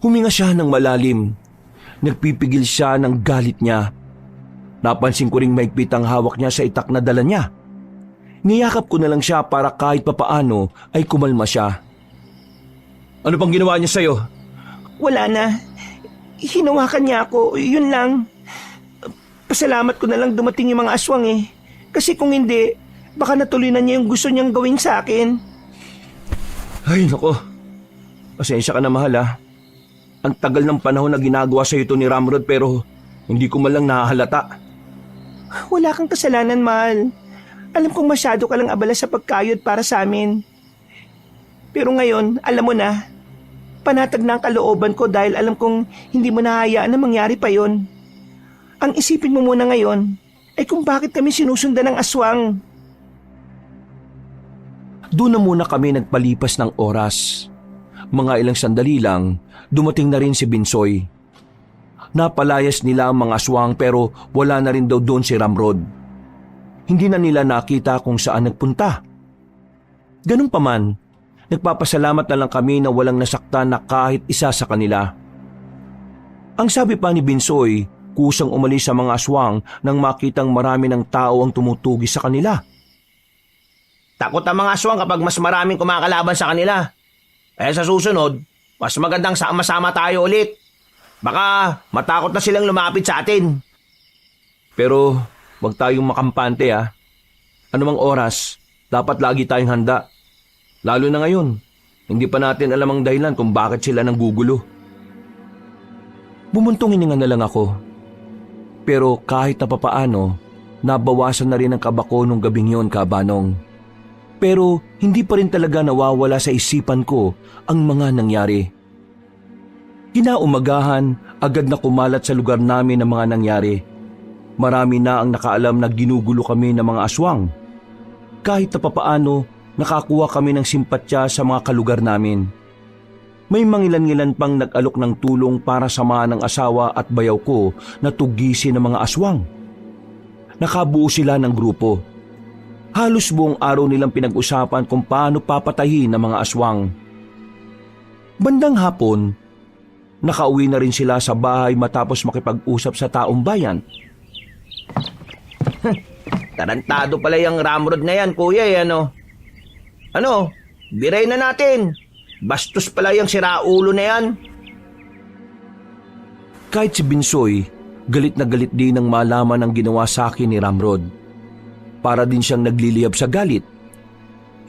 Huminga siya ng malalim. Nagpipigil siya ng galit niya. Napansin ko ring maigpit ang hawak niya sa itak na dala niya. Niyakap ko na lang siya para kahit papaano ay kumalma siya. Ano pang ginawa niya sa'yo? Wala na. Hinawakan niya ako. Yun lang. Pasalamat ko na lang dumating yung mga aswang Kasi kung hindi, baka natuloy na niya yung gusto niyang gawin sa akin. Ay nako. Pasensya ka na mahal Ang tagal ng panahon na ginagawa sa ito ni Ramrod pero hindi ko man lang nahahalata. Wala kang kasalanan, mahal. Alam kong masyado ka lang abala sa pagkayod para sa amin. Pero ngayon, alam mo na, panatag na ang kalooban ko dahil alam kong hindi mo nahahayaan na mangyari pa yon. Ang isipin mo muna ngayon ay kung bakit kami sinusundan ng aswang. Doon na muna kami nagpalipas ng oras. Mga ilang sandali lang, dumating na rin si Binsoy. Napalayas nila ang mga aswang pero wala na rin daw doon si Ramrod. Hindi na nila nakita kung saan nagpunta. Ganun pa man, nagpapasalamat na lang kami na walang nasaktan na kahit isa sa kanila. Ang sabi pa ni Binsoy, kusang umalis sa mga aswang nang makitang marami ng tao ang tumutugi sa kanila. Takot ang mga aswang kapag mas maraming kumakalaban sa kanila. Eh sa susunod, mas magandang sama-sama tayo ulit. Baka matakot na silang lumapit sa atin. Pero wag tayong makampante ha. Anumang oras, dapat lagi tayong handa. Lalo na ngayon, hindi pa natin alam ang dahilan kung bakit sila nanggugulo. Bumuntong hininga na lang ako. Pero kahit na papaano, nabawasan na rin ang kaba ko nung gabing yon, Kabanong. Pero hindi pa rin talaga nawawala sa isipan ko ang mga nangyari. Kinaumagahan, agad na kumalat sa lugar namin ang mga nangyari. Marami na ang nakaalam na ginugulo kami ng mga aswang. Kahit na papaano, nakakuha kami ng simpatya sa mga kalugar namin. May mangilan-ngilan pang nag-alok ng tulong para samahan ng asawa at bayaw ko na tugisin ng mga aswang. Nakabuo sila ng grupo. Halos buong araw nilang pinag-usapan kung paano papatayin ng mga aswang. Bandang hapon, nakauwi na rin sila sa bahay matapos makipag-usap sa taong bayan. Tarantado pala yung ramrod na yan, kuya, ano? Ano? Biray na natin. Bastos pala yung siraulo na yan. Kahit si Binsoy, galit na galit din ang malaman ang ginawa sa akin ni Ramrod. Para din siyang nagliliyab sa galit.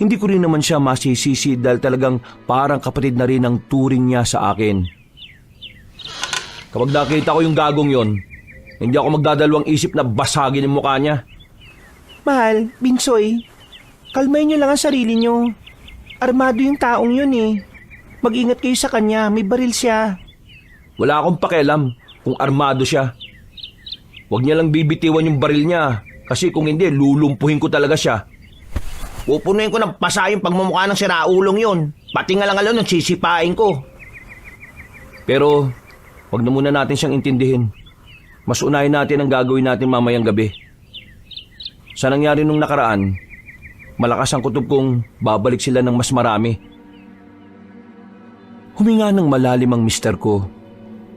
Hindi ko rin naman siya masisisi dahil talagang parang kapatid na rin ang turing niya sa akin. Kapag nakita ko yung gagong yon, hindi ako magdadalawang isip na basagin ang mukha niya. Mahal, Binsoy, kalmayin niyo lang ang sarili niyo. Armado yung taong yun eh. Mag-ingat kayo sa kanya, may baril siya. Wala akong pakialam kung armado siya. Huwag niya lang bibitiwan yung baril niya kasi kung hindi, lulumpuhin ko talaga siya. Pupunuin ko ng pasa yung pagmumukha ng siraulong yun. Pati nga lang alam, sisipain ko. Pero, wag na muna natin siyang intindihin. Mas unahin natin ang gagawin natin mamayang gabi. Sa nangyari nung nakaraan, malakas ang kutob kong babalik sila ng mas marami. Huminga ng malalim ang mister ko.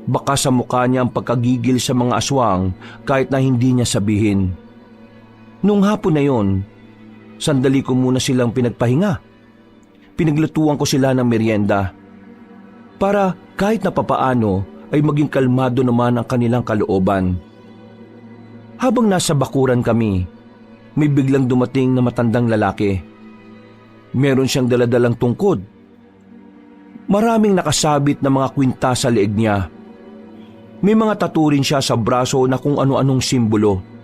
Baka sa mukha niya ang pagkagigil sa mga aswang kahit na hindi niya sabihin. Nung hapon na yon, sandali ko muna silang pinagpahinga. Pinaglutuan ko sila ng merienda. Para kahit na papaano ay maging kalmado naman ang kanilang kalooban. Habang nasa bakuran kami, may biglang dumating na matandang lalaki. Meron siyang daladalang tungkod. Maraming nakasabit na mga kwinta sa leeg niya. May mga tattoo rin siya sa braso na kung ano-anong simbolo.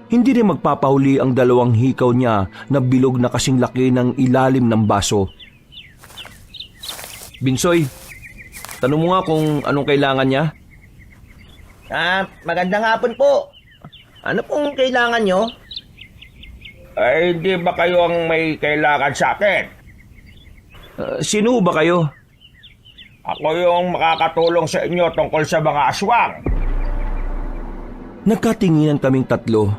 Hindi rin magpapahuli ang dalawang hikaw niya na bilog na kasing laki ng ilalim ng baso. Binsoy, tanong mo nga kung anong kailangan niya. Magandang hapon po. Ano pong kailangan nyo? Ay, di ba kayo ang may kailangan sa akin? Sino ba kayo? Ako yung makakatulong sa inyo tungkol sa mga aswang. Nagkatinginan kaming tatlo.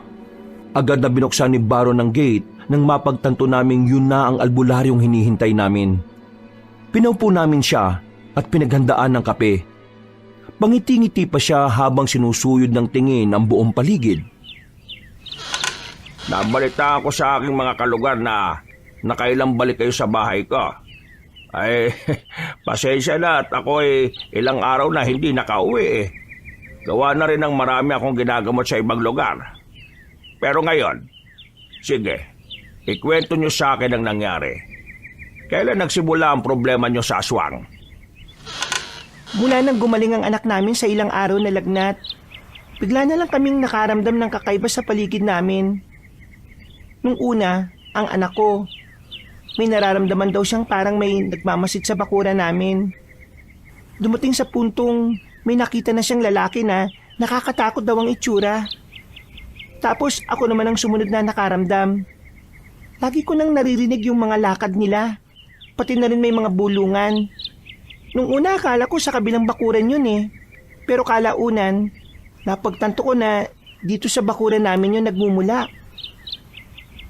Agad na binuksan ni Baron ng gate nang mapagtanto naming yun na ang albularyong hinihintay namin. Pinaupo namin siya at pinaghandaan ng kape. Pangiti-ngiti pa siya habang sinusuyod ng tingin ang buong paligid. Nabalita ako sa aking mga kalugar na nakailang balik kayo sa bahay ko. Ay, pasensya na at ako ilang araw na hindi nakauwi . Gawa na rin ng marami akong ginagamot sa ibang lugar. Pero ngayon, sige, ikwento nyo sa akin ang nangyari. Kailan nagsimula ang problema nyo sa aswang? Mula nang gumaling ang anak namin sa ilang araw na lagnat, bigla na lang kaming nakaramdam ng kakaiba sa paligid namin. Nung una, ang anak ko, may nararamdaman daw siyang parang may nagmamasid sa bakuran namin. Dumating sa puntong may nakita na siyang lalaki na nakakatakot daw ang itsura. Tapos ako naman ang sumunod na nakaramdam. Lagi ko nang naririnig yung mga lakad nila, pati na rin may mga bulungan. Nung una akala ko sa kabilang bakuran yun pero kalaunan, napagtanto ko na dito sa bakuran namin yung nagmumula.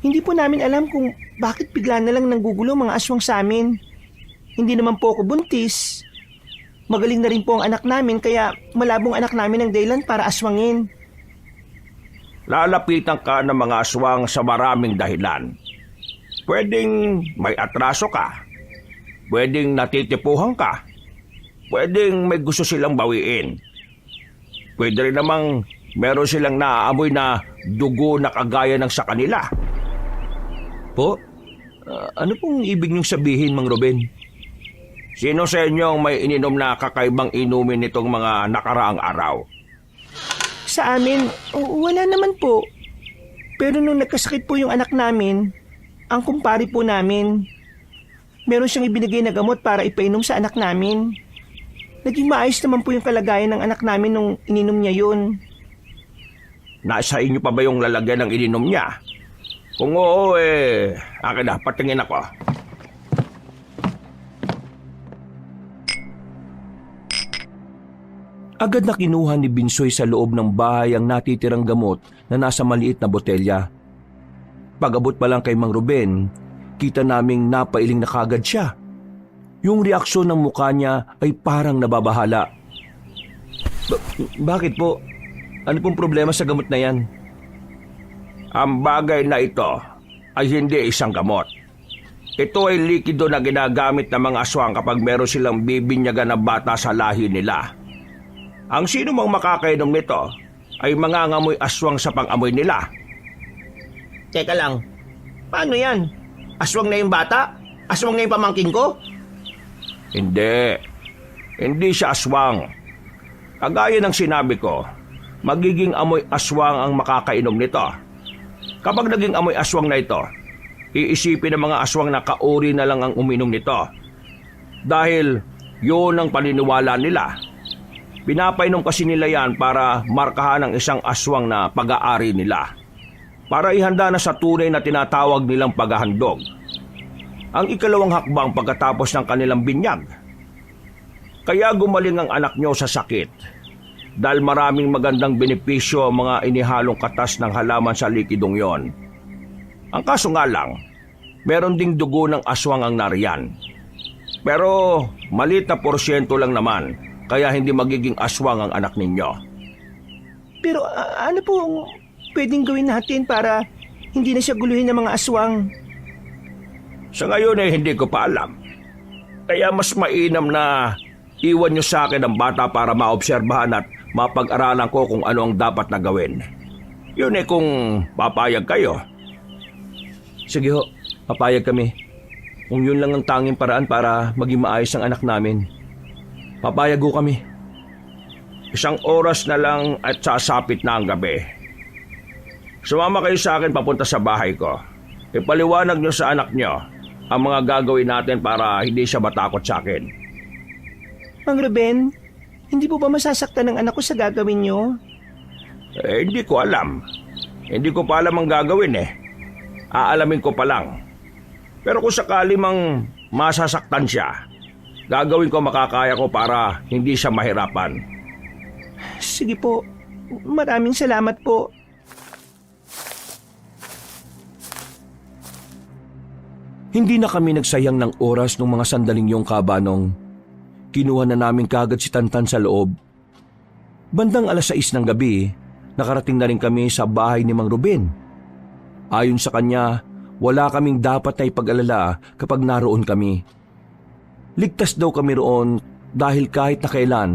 Hindi po namin alam kung bakit bigla na lang nanggugulo mga aswang sa amin. Hindi naman po ako buntis. Magaling na rin po ang anak namin kaya malabong anak namin ang dahilan para aswangin. Lalapitan ka ng mga aswang sa maraming dahilan. pwedeng may atraso ka. Pwedeng natitipuhan ka. Pwedeng may gusto silang bawiin. Pwede rin namang meron silang naaamoy na dugo na kagaya ng sa kanila. Po? Ano pong ibig niyong sabihin, Mang Ruben? Sino sa inyo ang may ininom na kakaibang inumin nitong mga nakaraang araw? Sa amin, wala naman po. Pero nung nagkasakit po yung anak namin, ang kumpare po namin, meron siyang ibinigay na gamot para ipainom sa anak namin. Naging maayos naman po yung kalagayan ng anak namin nung ininom niya yun. Nasa inyo pa ba yung lalagyan ng ininom niya? Kung oo, akin na, patingin ako. Agad na kinuha ni Binsoy sa loob ng bahay ang natitirang gamot na nasa maliit na botelya. Pag-abot pa lang kay Mang Ruben, kita naming napailing na kagad siya. Yung reaksyon ng mukha niya ay parang nababahala. Bakit po? Ano pong problema sa gamot na yan? Ang bagay na ito ay hindi isang gamot. Ito ay likido na ginagamit ng mga aswang kapag meron silang bibinyagan na bata sa lahi nila. Ang sino mang makakainom nito ay mangangamoy aswang sa pang-amoy nila. Teka lang, paano yan? Aswang na yung bata? Aswang na yung pamangkin ko? Hindi siya aswang. Kagaya ng sinabi ko, magiging amoy aswang ang makakainom nito. Kapag naging amoy aswang na ito, iisipin ng mga aswang na kauri na lang ang uminom nito. Dahil yun ang paniniwala nila. Pinapainom kasi nila yan para markahan ang isang aswang na pag-aari nila. Para ihanda na sa tunay na tinatawag nilang paghahandog. Ang ikalawang hakbang pagkatapos ng kanilang binyag. Kaya gumaling ang anak nyo sa sakit. Dahil maraming magandang benepisyo ang mga inihalong katas ng halaman sa likidong yon. Ang kaso nga lang, meron ding dugo ng aswang ang nariyan. Pero maliit na porsyento lang naman, kaya hindi magiging aswang ang anak ninyo. Pero ano po ang pwedeng gawin natin para hindi na siya guluhin ng mga aswang? Sa ngayon ay hindi ko pa alam. Kaya mas mainam na iwan nyo sa akin ang bata para maobserbahan at mapag-aralan ko kung ano ang dapat na gawin. Yun kung papayag kayo. Sige ho, papayag kami. Kung yun lang ang tanging paraan para maging maayos ang anak namin. Papayag ho kami. 1 oras na lang at sasapit na ang gabi. Sumama kayo sa akin papunta sa bahay ko. Ipaliwanag nyo sa anak nyo ang mga gagawin natin para hindi siya matakot sa akin. Mang Ruben, hindi po ba masasaktan ng anak ko sa gagawin niyo? Hindi ko alam. Hindi ko pa alam ang gagawin Aalamin ko pa lang. Pero kung sakali mang masasaktan siya, gagawin ko makakaya ko para hindi siya mahirapan. Sige po, maraming salamat po. Hindi na kami nagsayang ng oras ng mga sandaling yung kabanong. Kinuha na namin kagad si Tantan sa loob. Bandang 6:00 ng gabi, nakarating na rin kami sa bahay ni Mang Ruben. Ayon sa kanya, wala kaming dapat na ipag-alala kapag naroon kami. Ligtas daw kami roon dahil kahit na kailan,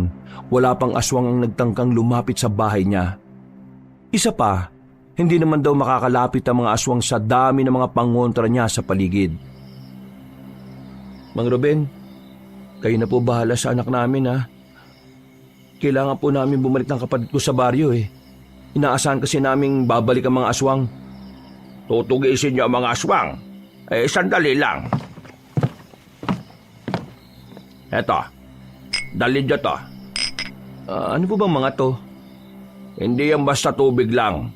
wala pang aswang ang nagtangkang lumapit sa bahay niya. Isa pa, hindi naman daw makakalapit ang mga aswang sa dami ng mga pangontra niya sa paligid. Mang Ruben, kayo na po bahala sa anak namin ha. Kailangan po namin bumalik ng kapatid ko sa baryo Inaasahan kasi naming babalik ang mga aswang. Tutugisin niyo ang mga aswang. Sandali lang. Eto, dalhin niyo to. Ano po bang mga to? Hindi yan basta tubig lang.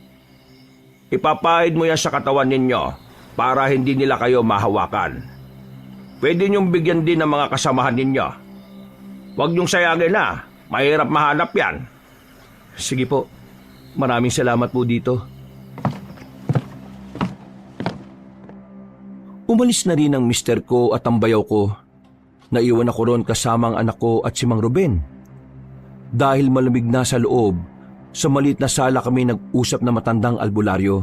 Ipapahid mo yan sa katawan ninyo para hindi nila kayo mahawakan. Pwede niyong bigyan din ng mga kasamahan ninyo. Huwag niyong sayangin mahirap mahanap yan. Sige po, maraming salamat po dito. Umalis na rin ang mister ko at ang bayaw ko. Naiwan ako roon kasama ang anak ko at si Mang Ruben. Dahil malamig na sa loob, sa maliit na sala kami nag-usap na matandang albularyo.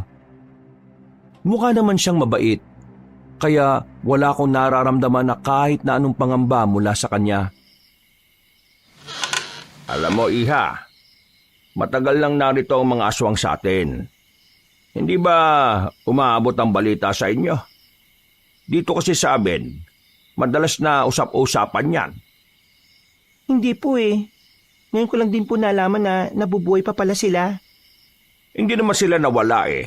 Mukha naman siyang mabait, Kaya wala akong nararamdaman na kahit na anong pangamba mula sa kanya. Alam mo, Iha, matagal lang narito ang mga aswang sa atin. Hindi ba umaabot ang balita sa inyo? Dito kasi sa amin, madalas na usap-usapan yan. Hindi po eh. Ngayon ko lang din po nalaman na nabubuhay pa pala sila. Hindi naman sila nawala eh.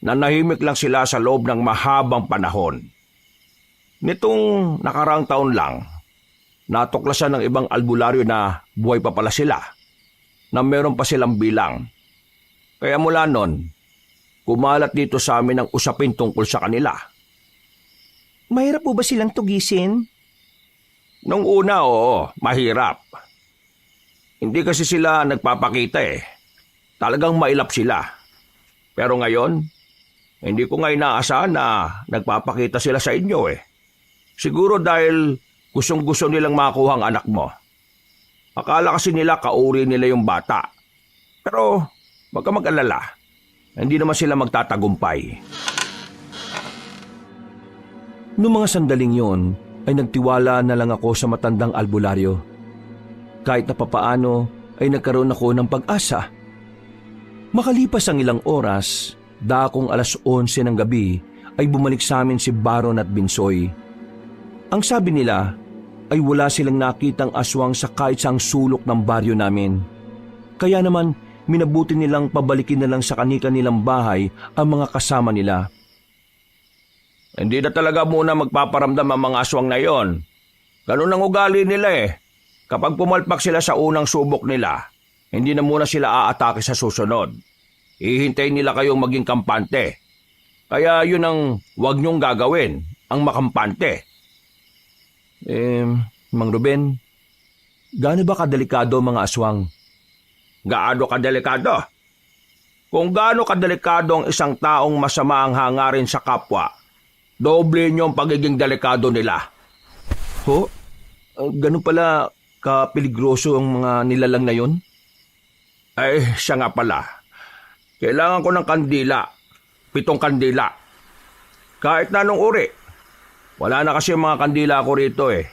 Nanahimik lang sila sa loob ng mahabang panahon. Nitong nakaraang taon lang, natuklasan ng ibang albularyo na buhay pa pala sila, na meron pa silang bilang. Kaya mula nun, kumalat dito sa amin ang usapin tungkol sa kanila. Mahirap po ba silang tugisin? Nung una, oo, mahirap. Hindi kasi sila nagpapakita eh. Talagang mailap sila. Pero ngayon, hindi ko nga inaasahan na nagpapakita sila sa inyo eh. Siguro dahil gustong-gusto nilang makuha ang anak mo. Akala kasi nila kauri nila yung bata. Pero wag ka mag-alala. Hindi naman sila magtatagumpay. Noong mga sandaling yon, ay nagtiwala na lang ako sa matandang albularyo. Kahit na papaano ay nagkaroon ako ng pag-asa. Makalipas ang ilang oras, dakong 11:00 ng gabi, ay bumalik sa amin si Baron at Binsoy. Ang sabi nila ay wala silang nakitang aswang sa kahit saang sulok ng baryo namin. Kaya naman, minabuti nilang pabalikin na lang sa kani-kanilang bahay ang mga kasama nila. Hindi na talaga muna magpaparamdam ang mga aswang na yon. Ganun ang ugali nila eh. Kapag pumalpak sila sa unang subok nila, hindi na muna sila aatake sa susunod. Ihintay nila kayong maging kampante. Kaya yun ang wag niyong gagawin, ang makampante. Mang Ruben, gaano ba kadelikado ang mga aswang? Gaano kadelikado? Kung gaano kadelikado ang isang taong masama ang hangarin sa kapwa, doble niyo ang pagiging delikado nila. Ho? Ganun pala kapeligroso ang mga nilalang na yon? Ay, siya nga pala. Kailangan ko ng kandila. 7 kandila. Kahit na anong uri. Wala na kasi yung mga kandila ko rito eh.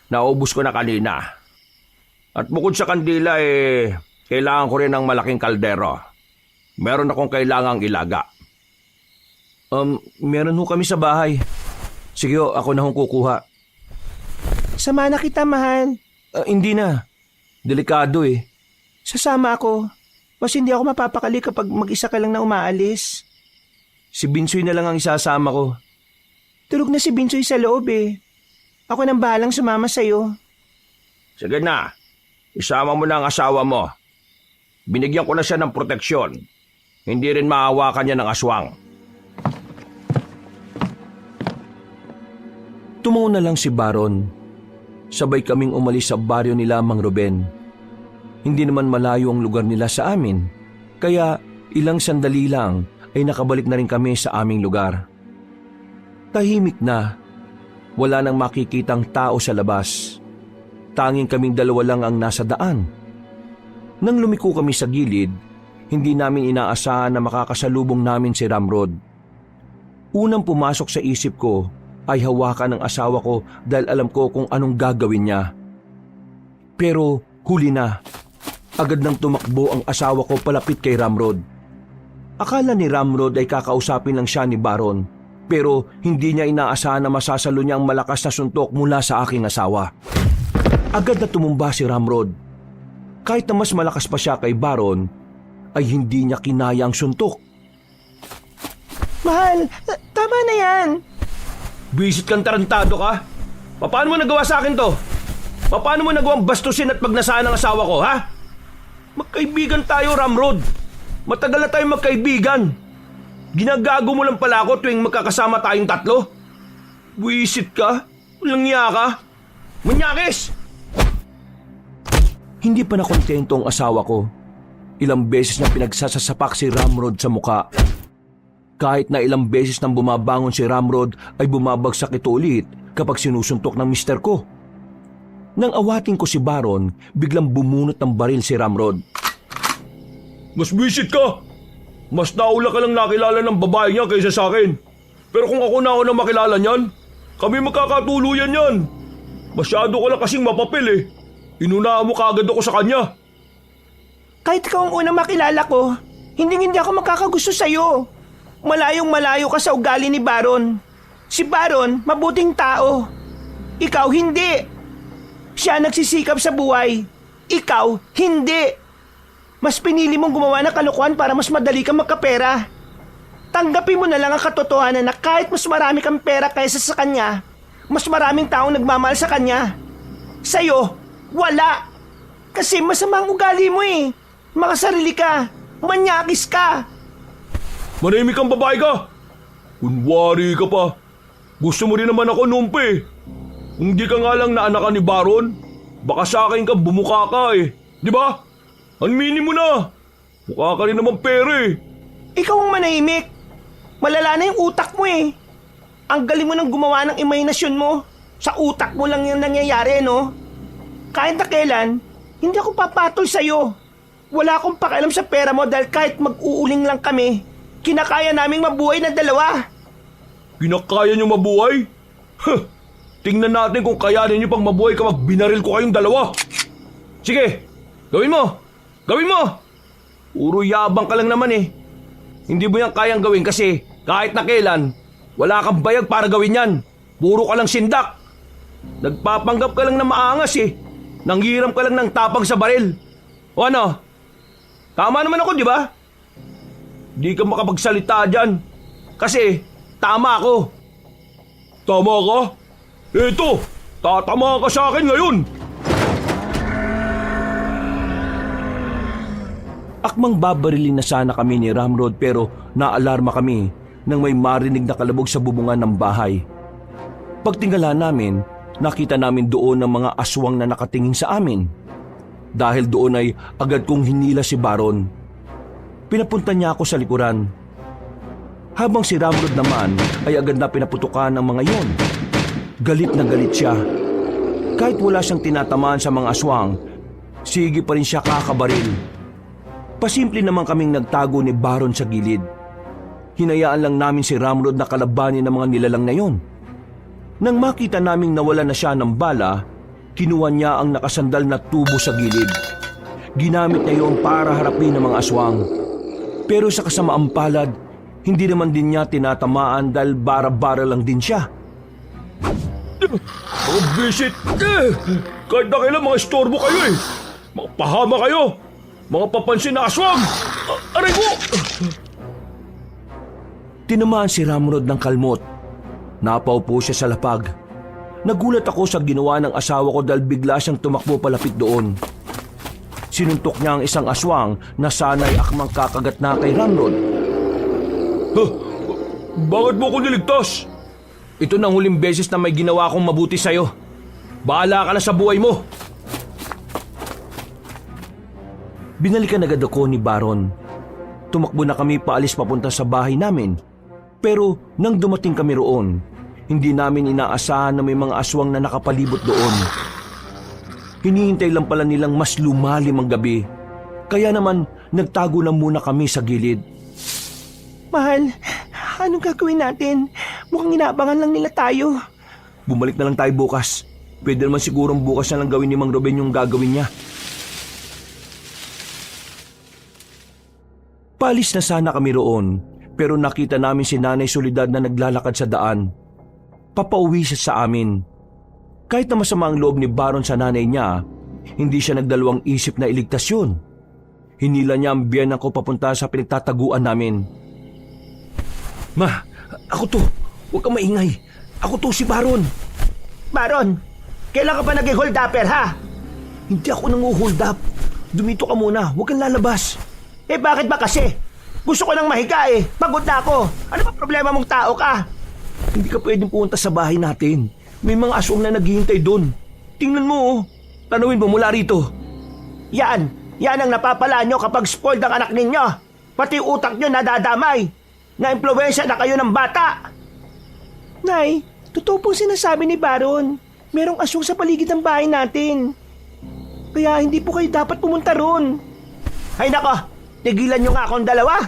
Naubos ko na kanina. At bukod sa kandila eh, kailangan ko rin ng malaking kaldero. Meron akong kailangang ilaga. Meron ho kami sa bahay. Sige ho, ako na hong kukuha. Sama na kita, mahal. Hindi na. Delikado eh. Sasama ako. Mas hindi ako mapapakali kapag mag-isa ka lang na umaalis. Si Binsoy na lang ang isasama ko. Tulog na si Binsoy sa loob eh. Ako nang bahalang sumama sa'yo. Sige na. Isama mo na ang asawa mo. Binigyan ko na siya ng proteksyon. Hindi rin maawakan niya ng aswang. Tumungo na lang si Baron. Sabay kaming umalis sa baryo nila, Mang Ruben. Hindi naman malayo ang lugar nila sa amin, kaya ilang sandali lang ay nakabalik na rin kami sa aming lugar. Tahimik na, wala nang makikitang tao sa labas. Tanging kaming dalawa lang ang nasa daan. Nang lumiko kami sa gilid, hindi namin inaasahan na makakasalubong namin si Ramrod. Unang pumasok sa isip ko ay hawakan ng asawa ko dahil alam ko kung anong gagawin niya. Pero huli na. Agad nang tumakbo ang asawa ko palapit kay Ramrod. Akala ni Ramrod ay kakausapin lang siya ni Baron, pero hindi niya inaasahan na masasalo niya ang malakas na suntok mula sa aking asawa. Agad na tumumba si Ramrod. Kahit na mas malakas pa siya kay Baron, ay hindi niya kinaya ang suntok. Mahal, tama na yan. Bisit kang tarantado ka? Paano mo nagawa sa akin to? Paano mo nagawang bastusin at pagnasaan ng asawa ko, ha? Magkaibigan tayo, Ramrod. Matagal na tayong magkaibigan. Ginagago mo lang pala ako tuwing magkakasama tayong tatlo. Buisit ka? Walang niya ka? Manyakis! Hindi pa nakontento ang asawa ko. Ilang beses na pinagsasasapak si Ramrod sa muka. Kahit na ilang beses nang bumabangon si Ramrod ay bumabagsak ito ulit kapag sinusuntok ng mister ko. Nang awatin ko si Baron, biglang bumunot ng baril si Ramrod. Mas bisit ka! Mas naula ka lang nakilala ng babae niya kaysa sa akin. Pero kung ako na makilala niyan, kami magkakatuluyan yan. Masyado ko lang kasing mapapil eh. Inunahan mo kaagad ako sa kanya. Kahit ikaw ang unang makilala ko, hindi ako makakagusto sa'yo. Malayong malayo ka sa ugali ni Baron. Si Baron, mabuting tao. Ikaw, hindi. Siya nagsisikap sa buhay. Ikaw, hindi. Mas pinili mong gumawa ng kalokohan para mas madali kang magkapera. Tanggapin mo na lang ang katotohanan na kahit mas marami kang pera kaysa sa kanya, mas maraming taong nagmamahal sa kanya. Sa'yo, wala. Kasi masama ang ugali mo eh. Makasarili ka. Manyakis ka. Manahimik kang babae ka. Kunwari ka pa. Gusto mo rin naman ako numpe. Kung di ka nga lang naanakan ni Baron, baka sa akin ka bumuka ka eh. Di ba? Anminin mo na. Mukha ka rin naman pera eh. Ikaw ang manahimik. Malala na yung utak mo eh. Ang galing mo nang gumawa ng imahinasyon mo. Sa utak mo lang yung nangyayari, no? Kahit na kailan, hindi ako papatol sa'yo. Wala akong pakialam sa pera mo dahil kahit mag-uuling lang kami, kinakaya naming mabuhay na dalawa. Kinakaya niyo mabuhay? Huh! Tingnan natin kung kayanin niyo pang mabuhay ka binaril ko kayong dalawa. Sige, gawin mo! Gawin mo! Puro yabang ka lang naman eh. Hindi mo yan kayang gawin kasi kahit na kailan, wala kang bayag para gawin yan. Puro ka lang sindak. Nagpapanggap ka lang na maangas eh. Nanghiram ka lang ng tapang sa baril. O ano? Tama naman ako, di ba? Di ka makapagsalita dyan. Kasi tama ako. Tama ka? Eto, tatama ka sa akin ngayon. Akmang babarilin na sana kami ni Ramrod pero naalarma kami nang may marinig na kalabog sa bubungan ng bahay. Pagtingala namin, nakita namin doon ang mga aswang na nakatingin sa amin. Dahil doon ay agad kong hinila si Baron. Pinapunta niya ako sa likuran. Habang si Ramrod naman ay agad na pinaputukan ng mga yon. Galit na galit siya. Kahit wala siyang tinatamaan sa mga aswang, sige pa rin siya kakabaril. Pasimple naman kaming nagtago ni Baron sa gilid. Hinayaan lang namin si Ramrod na kalabanin ng mga nilalang na yon. Nang makita naming nawala na siya ng bala, kinuha niya ang nakasandal na tubo sa gilid. Ginamit niya yon para harapin ang mga aswang. Pero sa kasamaang palad, hindi naman din niya tinatamaan dahil bara-bara lang din siya. Mga visit! Kahit na kailan mga istorbo kayo eh! Mga pahama kayo! Mga papansin na aswang! Aray ko! Tinamaan si Ramrod ng kalmot. Napaupo siya sa lapag. Nagulat ako sa ginawa ng asawa ko dahil bigla siyang tumakbo palapit doon. Sinuntok niya ang isang aswang na sana'y akmang kakagat na kay Ramrod. Bakit mo ko niligtas? Ito na ang huling beses na may ginawa akong mabuti sa'yo. Bahala ka na sa buhay mo. Binalikan agad ako ni Baron. Tumakbo na kami paalis papunta sa bahay namin. Pero nang dumating kami roon, hindi namin inaasahan na may mga aswang na nakapalibot doon. Hinihintay lang pala nilang mas lumalim ang gabi. Kaya naman nagtago na muna kami sa gilid. Mahal, anong gagawin natin? Mukhang inaabangan lang nila tayo. Bumalik na lang tayo bukas. Pwede naman sigurong bukas na lang gawin ni Mang Ruben yung gagawin niya. Palis na sana kami roon, pero nakita namin si Nanay Soledad na naglalakad sa daan. Papauwi siya sa amin. Kahit na masama ang loob ni Baron sa nanay niya, hindi siya nagdalawang isip na iligtas yun. Hinila niya ang biyenan ko papunta sa pinagtataguan namin. Ma, ako to. Huwag kang maingay. Ako to si Baron. Baron, kailan ka ba naging hold upper, ha? Hindi ako nang-hold up. Dumito ka muna. Huwag kang lalabas. Eh bakit ba kasi? Gusto ko nang mahiga eh. Pagod na ako. Ano ba problema mong tao ka? Hindi ka pwedeng pumunta sa bahay natin. May mga aswang na naghihintay doon. Tingnan mo oh. Tanawin mo mula rito. Yan ang napapala nyo kapag spoiled ang anak ninyo. Pati utak nyo nadadamay. Na-impluwensya na kayo ng bata. Nay, totoo pong sinasabi ni Baron. Merong aswang sa paligid ng bahay natin. Kaya hindi po kayo dapat pumunta roon. Ay nako, tigilan nyo nga akong dalawa.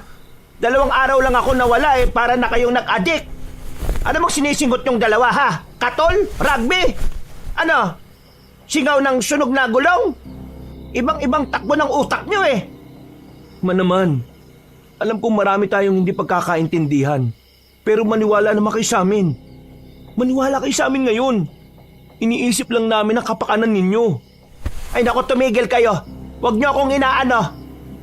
2 araw lang ako nawala para na kayong nag-addict. Ano mong sinisingot yung dalawa ha? Katol? Rugby? Ano? Singaw ng sunog na gulong? Ibang-ibang takbo ng utak nyo eh. Naman, alam kong marami tayong hindi pagkakaintindihan. Pero maniwala naman kayo sa amin. Maniwala kayo sa amin ngayon. Iniisip lang namin ang kapakanan ninyo. Ay naku, tumigil kayo. Huwag nyo akong inaano.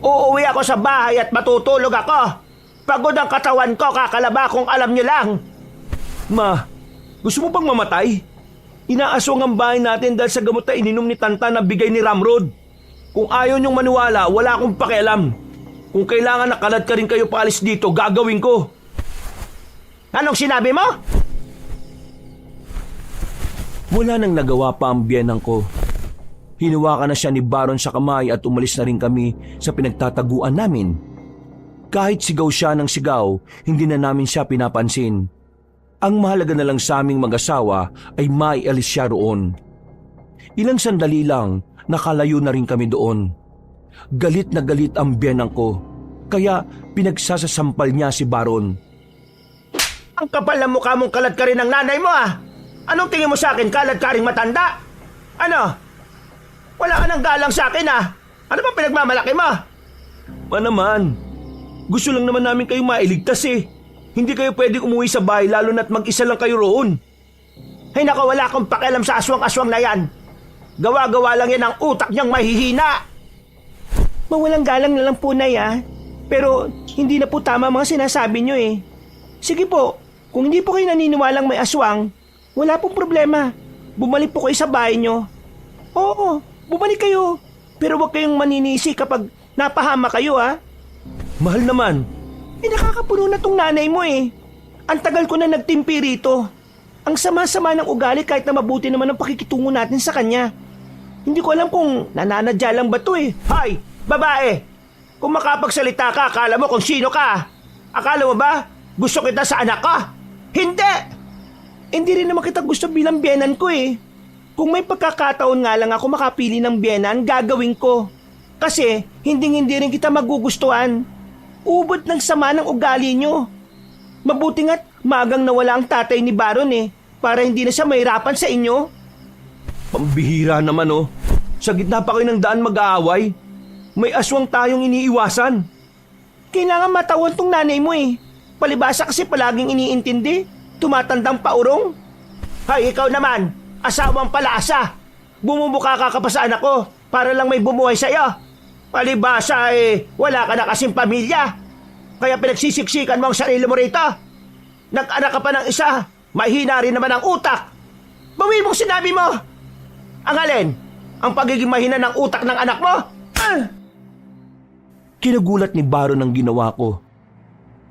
Uuwi ako sa bahay at matutulog ako. Pagod ang katawan ko, kakalaba kung alam nyo lang. Ma, gusto mo bang mamatay? Inaaswang ang bahay natin dahil sa gamot na ininom ni Tanta na bigay ni Ramrod. Kung ayaw niyong maniwala, wala akong pakialam. Kung kailangan nakalat ka rin kayo paalis dito, gagawin ko. Anong sinabi mo? Wala nang nagawa pa ang biyenang ko. Hinawakan na siya ni Baron sa kamay at umalis na rin kami sa pinagtataguan namin. Kahit sigaw siya ng sigaw, hindi na namin siya pinapansin. Ang mahalaga na lang sa aming mag-asawa ay maialis siya roon. Ilang sandali lang, nakalayo na rin kami doon. Galit na galit ang biyenang ko, kaya pinagsasasampal niya si Baron. Ang kapal na mukha mong kalad ka rin ng nanay mo ah. Anong tingin mo sa akin, kalad ka ring matanda? Ano? Wala ka ng galang sa akin ah. Ano ba pinagmamalaki mo? Naman, gusto lang naman namin kayong mailigtas eh. Hindi kayo pwedeng umuwi sa bahay lalo na't mag-isa lang kayo roon. Ay naku, wala akong pakialam sa aswang-aswang na yan. Gawa-gawa lang yan ang utak niyang mahihina. Mawalang galang na lang po, Nay ah. Pero hindi na po tama mga sinasabi niyo eh. Sige po, kung hindi po kayo naniniwalang may aswang, wala pong problema. Bumalik po kayo sa bahay niyo. Oo, bumalik kayo. Pero huwag kayong maninisi kapag napahama kayo ah. Mahal naman. Nakakapuno na tong nanay mo eh. Ang tagal ko na nagtimpi rito. Ang sama-sama ng ugali kahit na mabuti naman ang pakikitungo natin sa kanya. Hindi ko alam kung nananadya lang ba to eh. Hay, babae! Kung makapagsalita ka, akala mo kung sino ka. Akala mo ba gusto kita sa anak ka? Hindi! Hindi rin naman kita gusto bilang biyenan ko eh. Kung may pagkakataon nga lang ako makapili ng biyenan, gagawin ko. Kasi hindi rin kita magugustuhan. Ubod ng sama ng ugali nyo. Mabuti nga't magang nawala ang tatay ni Baron eh, para hindi na siya mahirapan sa inyo. Pambihira naman oh. Sa gitna pa kayo ng daan mag-aaway. May aswang tayong iniiwasan. Kailangan matawan tong nanay mo eh. Palibasa kasi palaging iniintindi. Tumatandang paurong. Hay, ikaw naman, asawang palaasa. Bumubuka ka pa sa anak ko para lang may bumuhay sa'yo. Palibasa eh, wala ka na kasing pamilya. Kaya pinagsisiksikan mo ang sarili mo rito. Nag-anak ka pa ng isa, mahina rin naman ang utak. Bawi mong sinabi mo. Ang alin? Ang pagiging mahina ng utak ng anak mo? Kinagulat ni Baron ang ginawa ko.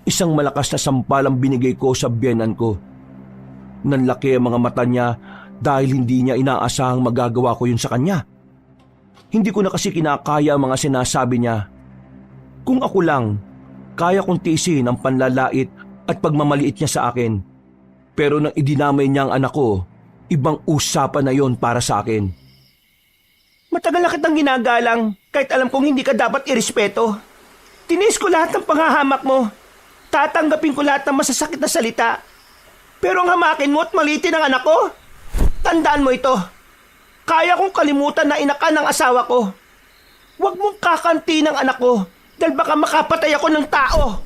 Isang malakas na sampal ang binigay ko sa biyenan ko. Nanlaki ang mga mata niya dahil hindi niya inaasahang magagawa ko yun sa kanya. Hindi ko na kasi kinakaya ang mga sinasabi niya. Kung ako lang, kaya kong tiisin ang panlalait at pagmamaliit niya sa akin. Pero nang idinamay niya ang anak ko, ibang usapan na yon para sa akin. Matagal na kitang ginagalang kahit alam kong hindi ka dapat irespeto. Tinis ko lahat ng panghahamak mo. Tatanggapin ko lahat ng masasakit na salita. Pero ang hamakin mo at malitin ang anak ko, tandaan mo ito. Kaya kong kalimutan na inakan ng asawa ko. Huwag mong kakanti ng anak ko dahil baka makapatay ako ng tao.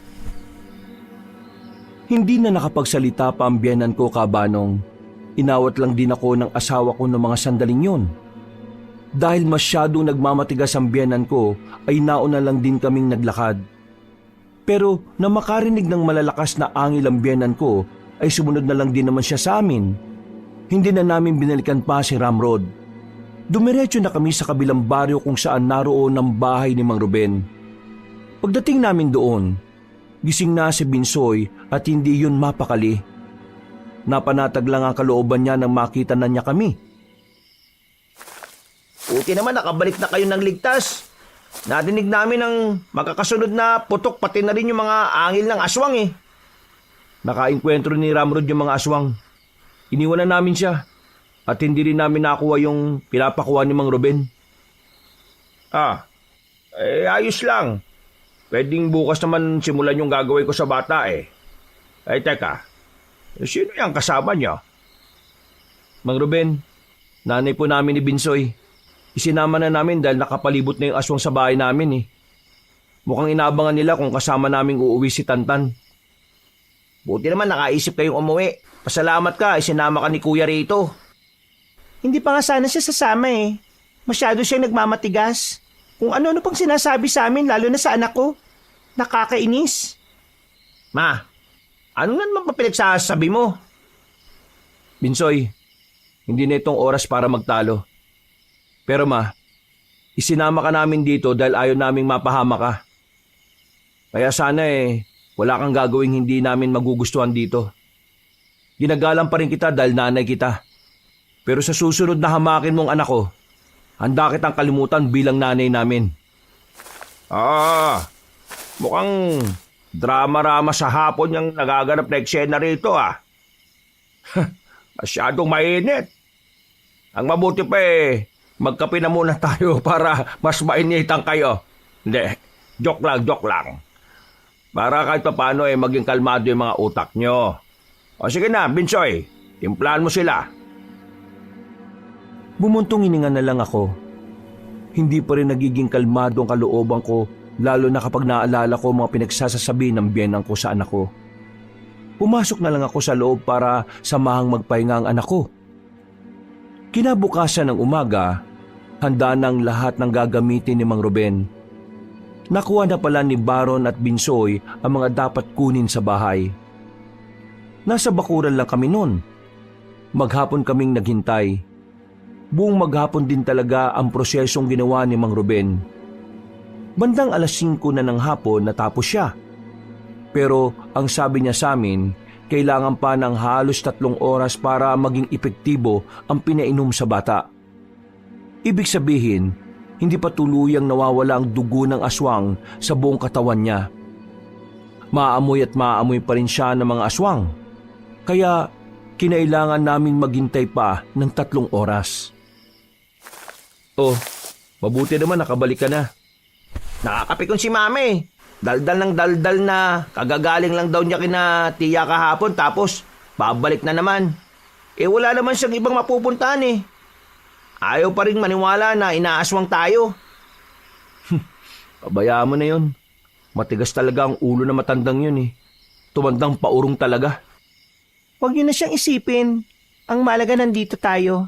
Hindi na nakapagsalita pa ang biyenan ko, Kabanong. Inawat lang din ako ng asawa ko ng mga sandaling yon. Dahil masyadong nagmamatigas ang biyenan ko, ay nauna lang din kaming naglakad. Pero na makarinig ng malalakas na angil ang biyenan ko, ay sumunod na lang din naman siya sa amin. Hindi na namin binalikan pa si Ramrod. Dumiretso na kami sa kabilang baryo kung saan naroon ang bahay ni Mang Ruben. Pagdating namin doon, gising na si Binsoy at hindi yun mapakali. Napanatag lang ang kalooban niya nang makita na niya kami. Buti naman nakabalik na kayo ng ligtas. Nadinig namin ang magkakasunod na putok pati na rin yung mga angil ng aswang eh. Nakainkwentro ni Ramrod yung mga aswang. Iniwan na namin siya at hindi rin namin nakuha yung pinapakuha ni Mang Ruben. Ayos lang. Pwedeng bukas naman simulan yung gagawin ko sa bata eh. Ay teka, Sino yung kasama niya? Mang Ruben, nanay po namin ni Binsoy. Isinama na namin dahil nakapalibot na yung aswang sa bahay namin eh. Mukhang inaabangan nila kung kasama naming uuwi si Tantan. Buti naman nakaisip kayong umuwi. Pasalamat ka, isinama ka ni Kuya rito. Hindi pa nga sana siya sasama eh. Masyado siyang nagmamatigas. Kung ano-ano pang sinasabi sa amin, lalo na sa anak ko. Nakakainis. Ma, ano na naman pa pinagsasabi mo? Binsoy, hindi na itong oras para magtalo. Pero ma, isinama ka namin dito dahil ayaw naming mapahama ka. Kaya sana wala kang gagawing hindi namin magugustuhan dito. Ginagalang pa rin kita dahil nanay kita. Pero sa susunod na hamakin mong anak ko, handa kitang kalimutan bilang nanay namin. Mukhang drama-rama sa hapon yung nagaganap na eksena rito Masyadong mainit. Ang mabuti pa magkape na muna tayo para mas mainitan kayo. Hindi, joke lang. Para kahit paano maging kalmado yung mga utak nyo. O sige na, Binsoy, timplahan mo sila. Bumuntong hininga na lang ako. Hindi pa rin nagiging kalmado ang kalooban ko, lalo na kapag naalala ko mga pinagsasasabi ng biyenan ko sa anak ko. Pumasok na lang ako sa loob para samahang magpahinga ang anak ko. Kinabukasan ng umaga, handa ng lahat ng gagamitin ni Mang Ruben. Nakuha na pala ni Baron at Binsoy ang mga dapat kunin sa bahay. Nasa bakuran lang kami noon. Maghapon kaming naghintay. Buong maghapon din talaga ang prosesong ginawa ni Mang Ruben. Bandang 5:00 na ng hapon natapos siya. Pero ang sabi niya sa amin, kailangan pa ng halos 3 oras para maging epektibo ang pinainom sa bata. Ibig sabihin, hindi pa tuluyang nawawala ang dugo ng aswang sa buong katawan niya. Maamoy at maamoy pa rin siya ng mga aswang. Kaya kinailangan naming maghintay pa ng 3 oras. Oh, mabuti naman nakabalik ka na. Nakakapikon si Mami. Daldal ng daldal na kagagaling lang daw niya kina tiya kahapon tapos babalik na naman. Wala naman siyang ibang mapupuntahan Ayaw pa rin maniwala na inaaswang tayo. Pabayaan mo na yun. Matigas talaga ang ulo na matandang yun Tumandang paurong talaga. Huwag niyo na siyang isipin. Ang malaga nandito tayo.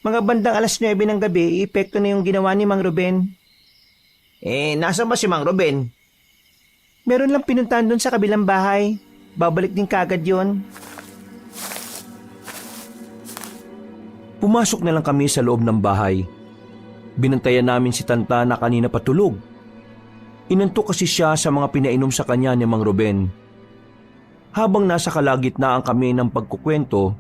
Mga bandang 9:00 ng gabi, epekto na yung ginawa ni Mang Ruben. Nasa ba si Mang Ruben? Meron lang pinuntahan doon sa kabilang bahay. Babalik din kagad yon. Pumasok na lang kami sa loob ng bahay. Binantayan namin si Tanta na kanina patulog. Inantok kasi siya sa mga pinainom sa kanya ni Mang Ruben. Habang nasa kalagitnaan kami ng pagkukwento,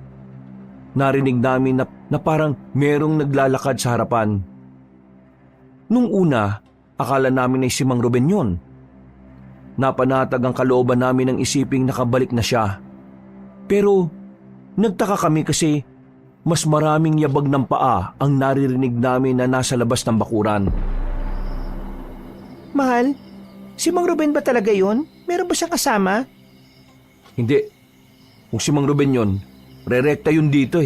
narinig namin na parang merong naglalakad sa harapan. Nung una, akala namin ay si Mang Ruben yun. Napanatag ang kalooban namin ng isiping nakabalik na siya. Pero nagtaka kami kasi mas maraming yabag ng paa ang naririnig namin na nasa labas ng bakuran. Mahal, si Mang Ruben ba talaga yun? Meron ba siyang kasama? Hindi. Kung si Mang Ruben yun, rerekta yun dito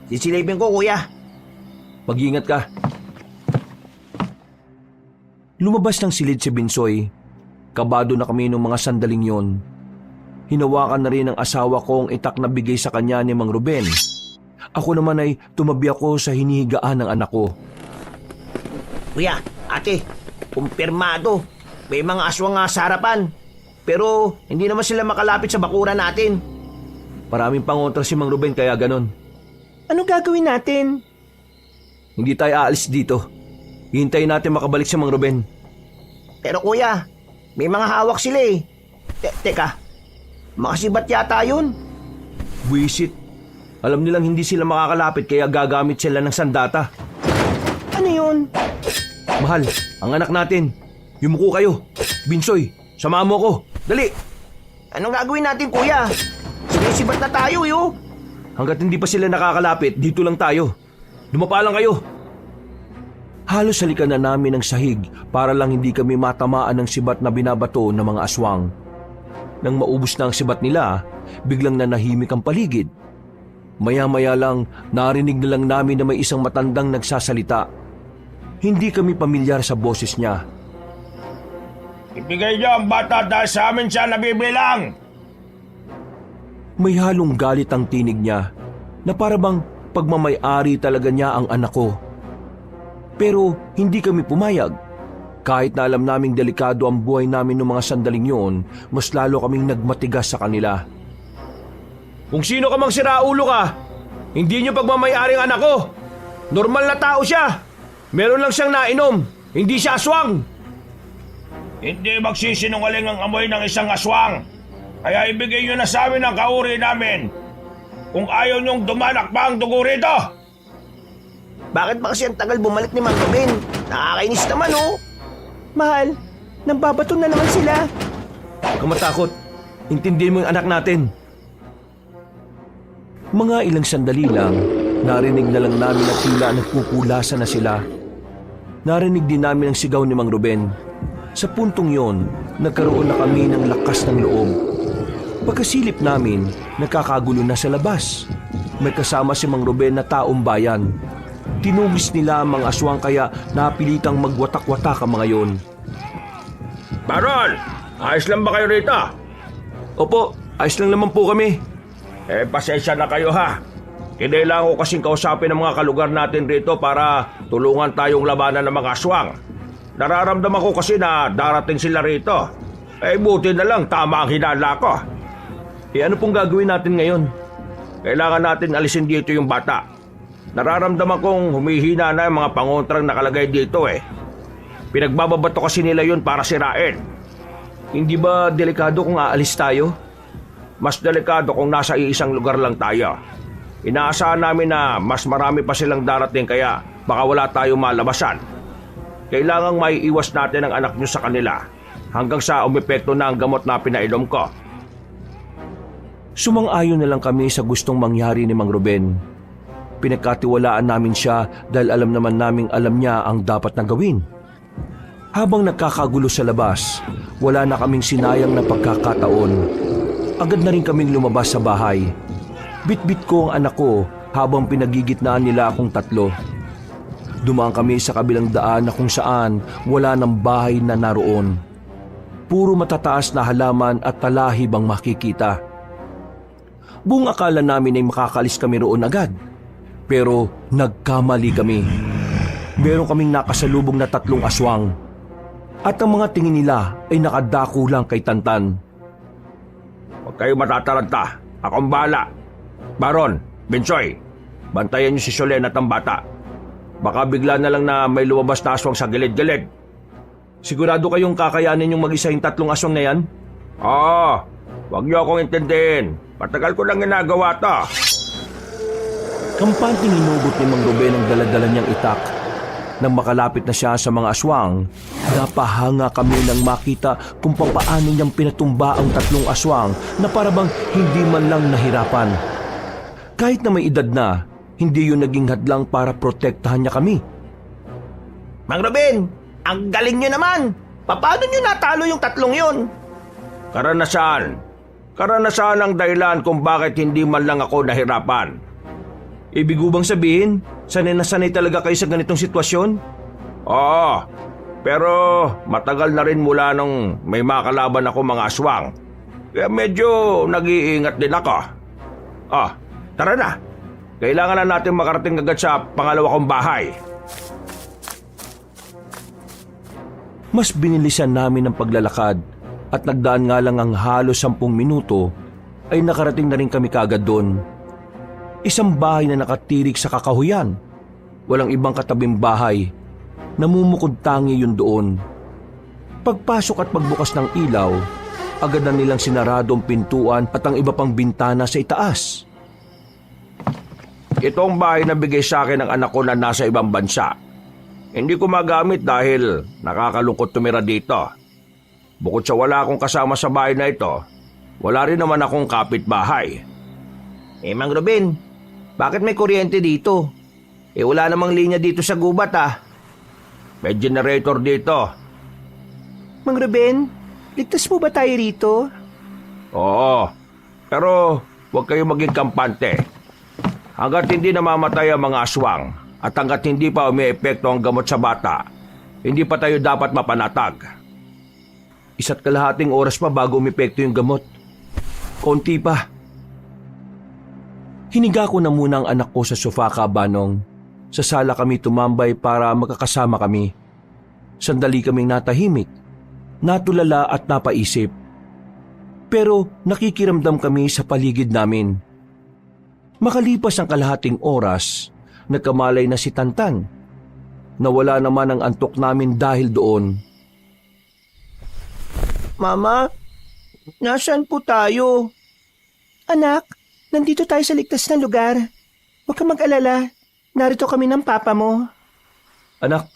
Sisilipin ko, Kuya. Mag-ingat ka. Lumabas ng silid si Binsoy. Kabado na kami nung mga sandaling yon. Hinawakan na rin ng asawa ko ang itak na bigay sa kanya ni Mang Ruben. Ako naman ay tumabi ako sa hinihigaan ng anak ko. Kuya, ate, kumpirmado. May mga aswang nga sa harapan. Pero hindi naman sila makalapit sa bakuran natin. Maraming pangontra si Mang Ruben kaya ganon. Anong gagawin natin? Hindi tayo aalis dito. Hihintayin natin makabalik si Mang Ruben. Pero kuya, may mga hawak sila Teka, makasibat yata yun. Buisit. Alam nilang hindi sila makakalapit kaya gagamit sila ng sandata. Ano yun? Mahal, ang anak natin. Yumuko kayo. Binsoy, samahan mo ko. Dali! Anong gagawin natin, kuya? Sinisibat na tayo, Hanggat hindi pa sila nakakalapit, dito lang tayo. Dumapa lang kayo. Halos halikan na namin ng sahig para lang hindi kami matamaan ng sibat na binabato ng mga aswang. Nang maubos na ang sibat nila, biglang nanahimik ang paligid. Maya-maya lang, narinig na lang namin na may isang matandang nagsasalita. Hindi kami pamilyar sa boses niya. Ibigay niyo ang bata dahil sa amin siya nabibilang! May halong galit ang tinig niya na parabang pagmamay-ari talaga niya ang anak ko. Pero hindi kami pumayag. Kahit na alam naming delikado ang buhay namin noong mga sandaling yun, mas lalo kaming nagmatigas sa kanila. Kung sino ka mang siraulo ka, hindi niyo pagmamay-ari ang anak ko! Normal na tao siya! Meron lang siyang nainom, hindi siya aswang! Hindi magsisinungaling ang amoy ng isang aswang! Kaya ibigay niyo na sa amin ang kauri namin! Kung ayaw niyong dumanak pa ang dugo rito! Bakit ba kasi ang tagal bumalik ni Mang Ruben? Nakakainis naman oh. Mahal, nambabato na naman sila. Huwag kang matakot. Intindihin mo yung anak natin. Mga ilang sandali lang, narinig na lang namin na tila nagpupulasan na sila. Narinig din namin ang sigaw ni Mang Ruben. Sa puntong yon, nagkaroon na kami ng lakas ng loob. Pagkasilip namin, nakakagulo na sa labas. May kasama si Mang Ruben na taong bayan. Tinugis nila ang mga aswang kaya napilitang magwatak-watak ang mga yon. Baron! Ayos lang ba kayo rito? Opo, ayos lang naman po kami. Pasensya na kayo ha. Kinailangan ko kasing kausapin ang mga kalugar natin rito para tulungan tayong labanan ng mga aswang. Nararamdaman ko kasi na darating sila rito. Buti na lang tama ang hinala ko. Ano pong gagawin natin ngayon? Kailangan natin alisin dito yung bata. Nararamdaman kong humihina na yung mga pangontrang nakalagay dito Pinagbababato kasi nila yun para sirain. Hindi ba delikado kung aalis tayo? Mas delikado kung nasa iisang lugar lang tayo. Inaasahan namin na mas marami pa silang darating kaya baka wala tayong malabasan. Kailangang maiiwas natin ang anak nyo sa kanila hanggang sa umepekto na ang gamot na pinainom ko. Sumang-ayon na lang kami sa gustong mangyari ni Mang Ruben. Pinagkatiwalaan namin siya dahil alam naman naming alam niya ang dapat na gawin. Habang nagkakagulo sa labas, wala na kaming sinayang na pagkakataon. Agad na rin kaming lumabas sa bahay. Bit-bit ko ang anak ko habang pinagigitnaan nila akong tatlo. Dumaan kami sa kabilang daan na kung saan wala ng bahay na naroon. Puro matataas na halaman at talahib ang makikita. Buong akala namin ay makakalis kami roon agad. Pero nagkamali kami. Meron kaming nakasalubong na 3 aswang. At ang mga tingin nila ay nakadako lang kay Tantan. Huwag kayo matataranta. Akong bahala. Baron, Bensoy, bantayan niyo si Solen at ang bata. Baka bigla na lang na may lumabas na aswang sa gilid-gilid. Sigurado kayong kakayanin yung mag-isa yung 3 aswang na yan? Oo, huwag niyo akong intindihin. Matagal ko lang ginagawa to. Kampanting inugot ni Mang Ruben ang daladala niyang itak. Nang makalapit na siya sa mga aswang, napahanga kami nang makita kung papaano niyang pinatumba ang 3 aswang na parabang hindi man lang nahirapan. Kahit na may edad na, hindi yun naging hadlang para protektahan niya kami. Mang Ruben, ang galing nyo naman. Paano nyo natalo yung 3 yun? Karanasan. Karanasan ang dahilan kung bakit hindi man lang ako nahirapan. Ibig bang sabihin, sanay na sanay talaga kayo sa ganitong sitwasyon? Oo, pero matagal na rin mula nung may makalaban ako mga aswang. Kaya medyo nag-iingat din ako. Tara na. Kailangan na natin makarating agad sa pangalawa kong bahay. Mas binilisan namin ang paglalakad at nagdaan nga lang ang halos 10 minuto ay nakarating na rin kami kaagad doon. Isang bahay na nakatirik sa kakahuyan. Walang ibang katabing bahay. Namumukod tangi yun doon. Pagpasok at pagbukas ng ilaw, agad na nilang sinarado ang pintuan at ang iba pang bintana sa itaas. Itong bahay na bigay sa akin ng anak ko na nasa ibang bansa. Hindi ko magamit dahil nakakalungkot tumira dito. Bukod sa wala akong kasama sa bahay na ito, wala rin naman akong kapitbahay. Mang Ruben, bakit may kuryente dito? Wala namang linya dito sa gubat May generator dito. Mang Ruben, ligtas mo ba tayo rito? Oo, pero huwag kayong maging kampante. Hanggat hindi namamatay ang mga aswang at hanggat hindi pa umiepekto ang gamot sa bata, hindi pa tayo dapat mapanatag. 1.5 oras pa bago umepekto yung gamot. Konti pa. Hiniga ko na muna ang anak ko sa sofa, Kabanong. Sa sala kami tumambay para magkakasama kami. Sandali kaming natahimik, natulala at napaisip. Pero nakikiramdam kami sa paligid namin. Makalipas ang kalahating oras, nagkamalay na si Tantan. Nawala naman ang antok namin dahil doon. Mama, nasaan po tayo? Anak, nandito tayo sa ligtas na lugar. Huwag kang mag-alala. Narito kami ng papa mo. Anak,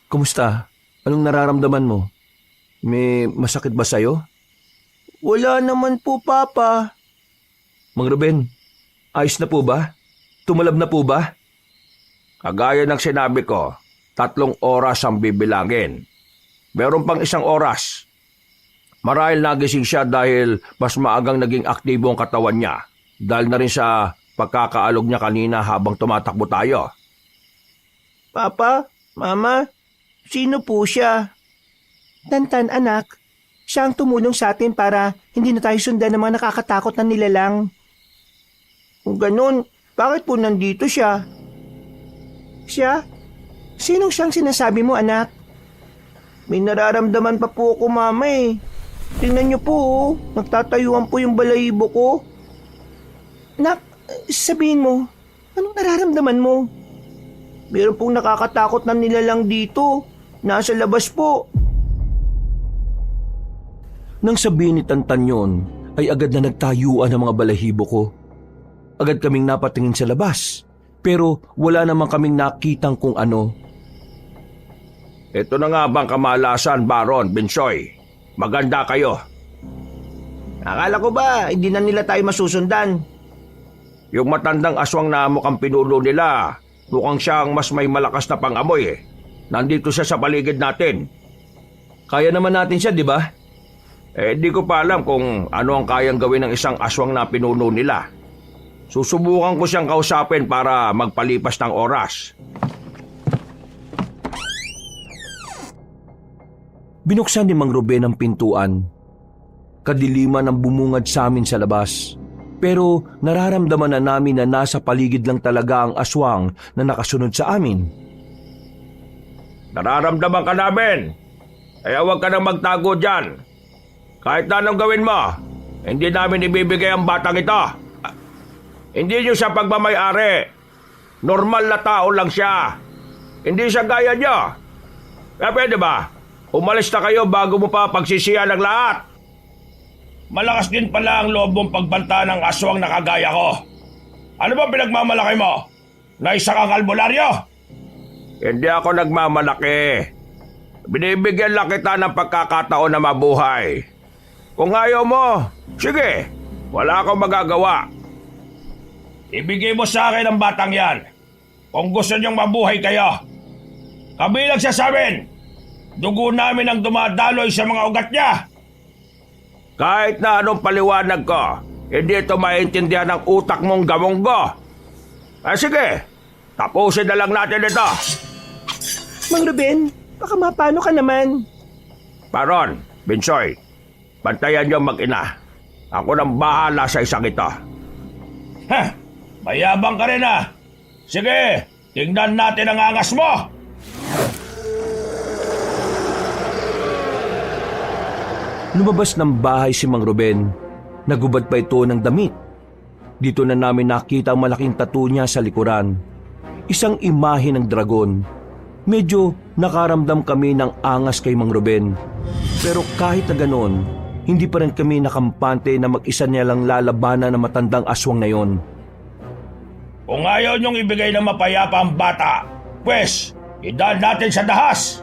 kumusta? Anong nararamdaman mo? May masakit ba sa'yo? Wala naman po, Papa. Mang Ruben, ayos na po ba? Tumalab na po ba? Kagaya ng sinabi ko, 3 oras ang bibilangin. Meron pang 1 oras. Marahil nagising siya dahil mas maagang naging aktibo ang katawan niya. Dahil na rin sa pagkakaalog niya kanina habang tumatakbo tayo. Papa, Mama, sino po siya? Tantan, anak. Siya ang tumulong sa atin para hindi na tayo sundan ng mga nakakatakot na nilalang. Kung ganun, bakit po nandito siya? Siya? Sinong siyang sinasabi mo, anak? May nararamdaman pa po ako, Mama eh. Tingnan niyo po, oh. Nagtatayuan po yung balahibo ko. Nak, sabihin mo, anong nararamdaman mo? Meron pong nakakatakot na nilalang dito. Nasa labas po. Nang sabihin ni Tantan yun, ay agad na nagtayuan ang mga balahibo ko. Agad kaming napatingin sa labas, pero wala naman kaming nakitang kung ano. Ito na nga bang kamalasan, Baron, Binsoy? Maganda kayo. Akala ko ba, hindi na nila tayo masusundan? Yung matandang aswang na mukhang pinulo nila, mukhang siyang mas may malakas na pangamoy eh. Nandito siya sa paligid natin. Kaya naman natin siya, di ba? Di ko pa alam kung ano ang kayang gawin ng isang aswang na pinuno nila. Susubukan ko siyang kausapin para magpalipas ng oras. Binuksan ni Mang Ruben ang pintuan. Kadiliman ang bumungad sa amin sa labas. Pero nararamdaman na namin na nasa paligid lang talaga ang aswang na nakasunod sa amin. Nararamdaman ka namin. Kaya huwag ka nang magtago dyan. Kahit na anong gawin mo, hindi namin ibibigay ang batang ito. Hindi niyo siya pagmamayari. Normal na tao lang siya. Hindi siya gaya niyo. Kaya pwede ba? Umalis na kayo bago mo pa pagsisiyan ng lahat. Malakas din pala ang loob mong pagbanta ng aswang na kagaya ko. Ano ba pinagmamalaki mo? Na isa kang albularyo? Hindi ako nagmamalaki. Binibigyan lang kita ng pagkakataon na mabuhay. Kung ayaw mo, sige, wala akong magagawa. Ibigay mo sa akin ang batang yan. Kung gusto niyong mabuhay kayo. Kabilang siya sa amin. Dugo namin ang dumadaloy sa mga ugat niya. Kahit na anong paliwanag ko, hindi ito maintindihan ng utak mong gamonggo. Sige, tapusin na lang natin ito. Mang Ruben, baka mapano ka naman. Baron, Binsoy, bantayan niyo mag-ina. Ako nang bahala sa isang ito. Mayabang ka rin ah. Sige, tingnan natin ang angas mo. Lumabas ng bahay si Mang Ruben. Nagubad pa ito ng damit. Dito na namin nakita ang malaking tattoo niya sa likuran. Isang imahe ng dragon. Medyo nakaramdam kami ng angas kay Mang Ruben. Pero kahit na ganon, hindi pa rin kami nakampante na mag-isa niya lang lalabanan ng matandang aswang na yon. Kung ayaw niyong ibigay ng mapayapa ang bata, pwes, idaan natin sa dahas.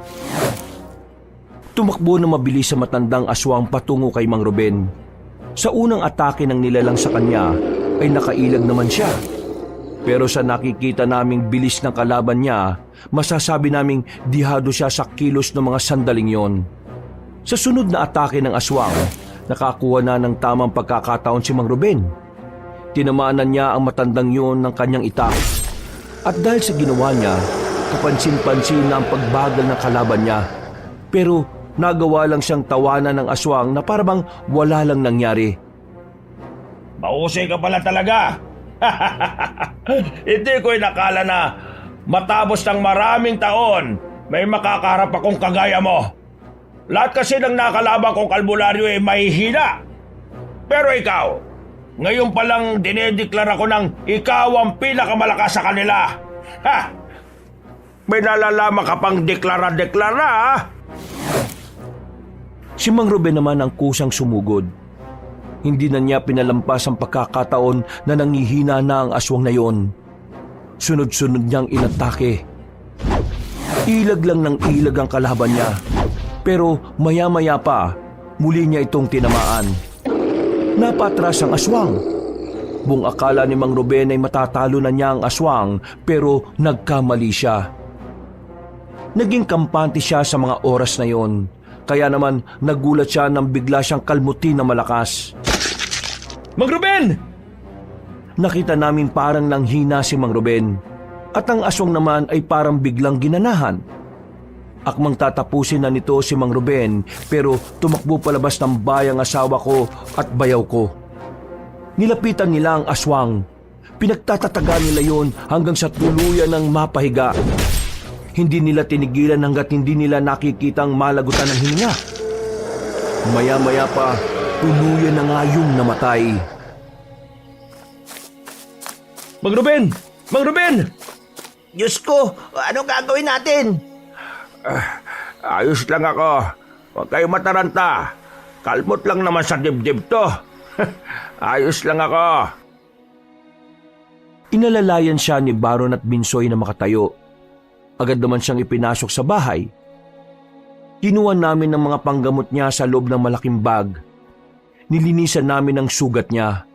Tumakbo na mabilis sa matandang aswang patungo kay Mang Ruben. Sa unang atake ng nilalang sa kanya ay nakailag naman siya. Pero sa nakikita naming bilis ng kalaban niya, masasabi naming dihado siya sa kilos ng mga sandaling yon. Sa sunod na atake ng aswang, nakakuha na ng tamang pagkakataon si Mang Ruben. Tinamaanan niya ang matandang yun ng kanyang itak. At dahil sa ginawa niya, kapansin-pansin na ang pagbagal ng kalaban niya. Pero nagawa lang siyang tawanan ng aswang na parang wala lang nangyari. Mahusay ka pala talaga. Hindi ko inakala na matapos ng maraming taon, may makakaharap akong kagaya mo. Lahat kasi ng nakalaban kong albularyo ay mahihina. Pero ikaw, ngayon palang dinedeklara ko ng ikaw ang pinakamalakas sa kanila. Ha! May nalalaman ka pang deklara-deklara, ha? Si Mang Ruben naman ang kusang sumugod. Hindi na niya pinalampas ang pagkakataon na nangihina na ang aswang na yon. Sunod-sunod niyang inatake. Ilag lang ng ilag ang kalaban niya. Pero maya-maya pa, muli niya itong tinamaan. Napatras ang aswang. Buong akala ni Mang Ruben ay matatalo na niya ang aswang, pero nagkamali siya. Naging kampante siya sa mga oras na yon. Kaya naman nagulat siya nang bigla siyang kalmutin na malakas. Mang Ruben! Nakita namin parang nanghina si Mang Ruben at ang aswang naman ay parang biglang ginanahan. Akmang tatapusin na nito si Mang Ruben pero tumakbo palabas ng bayang asawa ko at bayaw ko. Nilapitan nila ang aswang. Pinagtatatagan nila yon hanggang sa tuluyan ng mapahiga. Hindi nila tinigilan hanggat hindi nila nakikitang malagutan ng hininga. Maya-maya pa, tuluyan na nga yung namatay. Mang Ruben! Mang Ruben! Diyos ko, anong gagawin natin? Ayos lang ako. Huwag kayo mataranta. Kalmot lang naman sa dibdib to. Ayos lang ako. Inalalayan siya ni Baron at Binsoy na makatayo. Agad naman siyang ipinasok sa bahay. Kinuha namin ng mga panggamot niya sa loob ng malaking bag. Nilinisan namin ang sugat niya.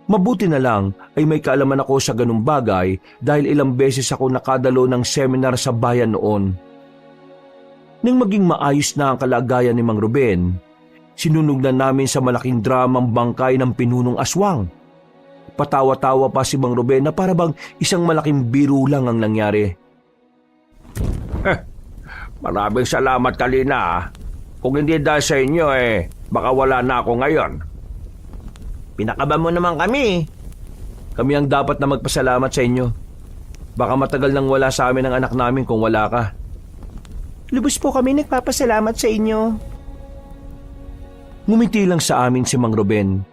Mabuti na lang ay may kaalaman ako sa ganung bagay dahil ilang beses ako nakadalo ng seminar sa bayan noon. Nang maging maayos na ang kalagayan ni Mang Ruben, sinunog na namin sa malaking drum ang bangkay ng pinunong aswang. Patawa-tawa pa si Mang Ruben na parabang isang malaking biro lang ang nangyari. Maraming salamat, Kalina. Kung hindi dahil sa inyo baka wala na ako ngayon. Pinakaban mo naman kami. Kami ang dapat na magpasalamat sa inyo. Baka matagal nang wala sa amin ang anak namin kung wala ka. Lubos po kami nagpapasalamat sa inyo. Ngumiti lang sa amin si Mang Ruben.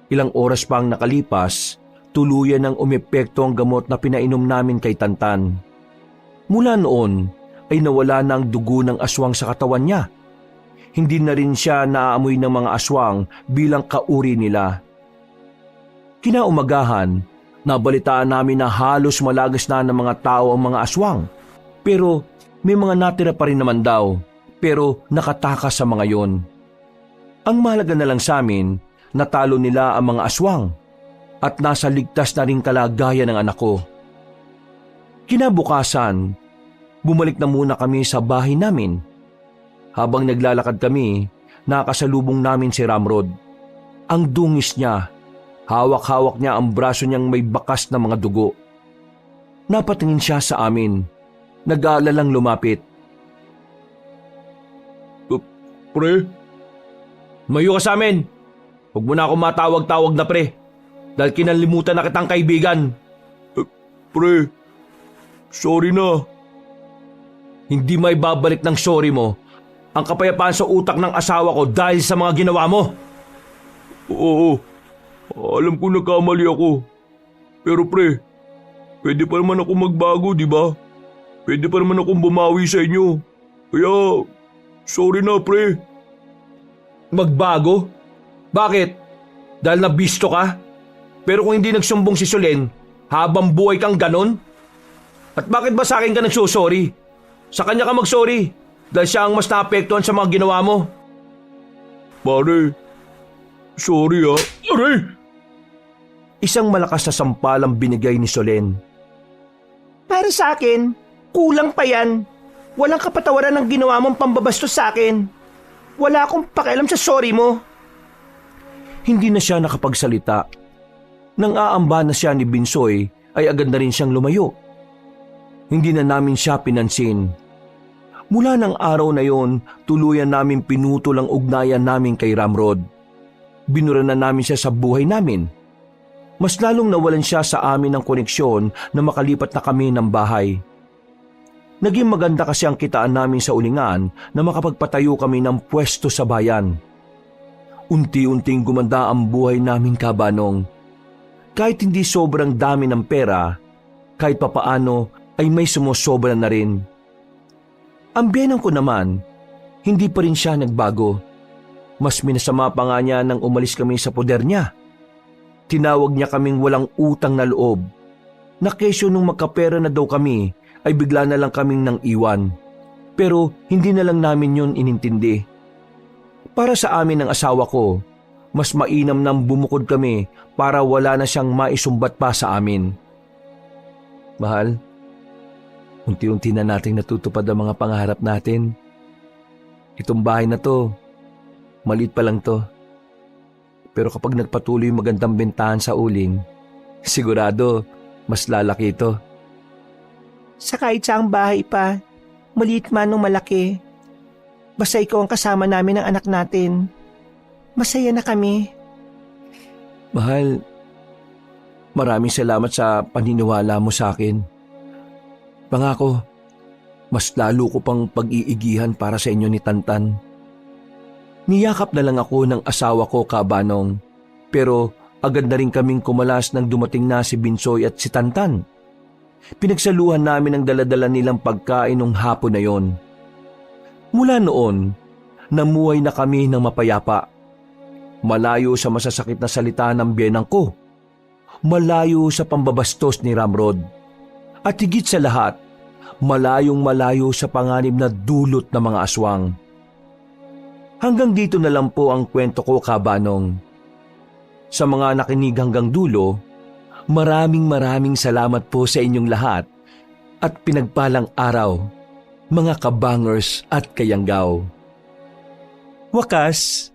Ilang oras pa ang nakalipas, tuluyan ng umepekto ang gamot na pinainom namin kay Tantan. Mula noon ay nawala na ang dugo ng aswang sa katawan niya. Hindi na rin siya naaamoy ng mga aswang bilang kauri nila. Kinaumagahan, nabalitaan namin na halos malagas na ng mga tao ang mga aswang. Pero may mga natira pa rin naman daw, pero nakatakas sa mga yon. Ang mahalaga na lang sa amin, natalo nila ang mga aswang at nasa ligtas na rin kalagayan ng anak ko. Kinabukasan, bumalik na muna kami sa bahay namin. Habang naglalakad kami, nakasalubong namin si Ramrod. Ang dungis niya, hawak-hawak niya ang braso niyang may bakas na mga dugo. Napatingin siya sa amin, nag-aalalang lumapit. Pre? Mayo ka sa amin! Huwag mo na ako matawag-tawag na pre, dahil kinalimutan na kitang kaibigan. Pre, sorry na. Hindi may babalik ng sorry mo ang kapayapaan sa utak ng asawa ko dahil sa mga ginawa mo. Oo, alam ko nagkamali ako. Pero pre, pwede pa naman ako magbago, di ba? Pwede pa naman akong bumawi sa inyo. Kaya, sorry na pre. Magbago? Bakit? Dahil nabisto ka? Pero kung hindi nagsumbong si Solen, habang buhay kang ganon? At bakit ba sa akin ka nagsusorry? Sa kanya ka magsorry dahil siya ang mas naapektuhan sa mga ginawa mo. Pare, sorry ah. Aray! Isang malakas na sampalang binigay ni Solen. Para sa akin, kulang pa yan. Walang kapatawaran ng ginawa mong pambabastos sa akin. Wala akong pakialam sa sorry mo. Hindi na siya nakapagsalita. Nang aamba na siya ni Binsoy ay agad na rin siyang lumayo. Hindi na namin siya pinansin. Mula ng araw na yon, tuluyan namin pinutol ang ugnayan namin kay Ramrod. Binura na namin siya sa buhay namin. Mas lalong nawalan siya sa amin ng koneksyon na makalipat na kami ng bahay. Naging maganda kasi ang kitaan namin sa ulingan na makapagpatayo kami ng pwesto sa bayan. Unti-unting gumanda ang buhay namin, Kabanong. Kahit hindi sobrang dami ng pera, kahit papaano ay may sumusobra na rin. Ang biyenang ko naman, hindi pa rin siya nagbago. Mas minasama pa nga niya nang umalis kami sa poder niya. Tinawag niya kaming walang utang na loob. Na kesyo nung magkapera na daw kami, ay bigla na lang kaming nang iwan. Pero hindi na lang namin yun inintindi. Para sa amin ng asawa ko, mas mainam nang bumukod kami para wala na siyang maisumbat pa sa amin. Mahal, unti-unti na nating natutupad ang mga pangarap natin. Itong bahay na to, maliit pa lang to. Pero kapag nagpatuloy yung magandang bentahan sa uling, sigurado mas lalaki ito. Sa kahit saang bahay pa, maliit man o malaki, basta ikaw ang kasama namin ng anak natin, masaya na kami. Mahal, maraming salamat sa paniniwala mo sa akin. Pangako, mas lalo ko pang pag-iigihan para sa inyo ni Tantan. Niyakap na lang ako ng asawa ko, Kabanong, pero agad na rin kaming kumalas nang dumating na si Binsoy at si Tantan. Pinagsaluhan namin ang daladala nilang pagkain nung hapon na yon. Mula noon, namuhay na kami ng mapayapa. Malayo sa masasakit na salita ng biyenang ko. Malayo sa pambabastos ni Ramrod. At higit sa lahat, malayong-malayo sa panganib na dulot ng mga aswang. Hanggang dito na lang po ang kwento ko, Kabanong. Sa mga nakinig hanggang dulo, maraming salamat po sa inyong lahat at pinagpalang araw, mga kabangers at kayanggaw. Wakas,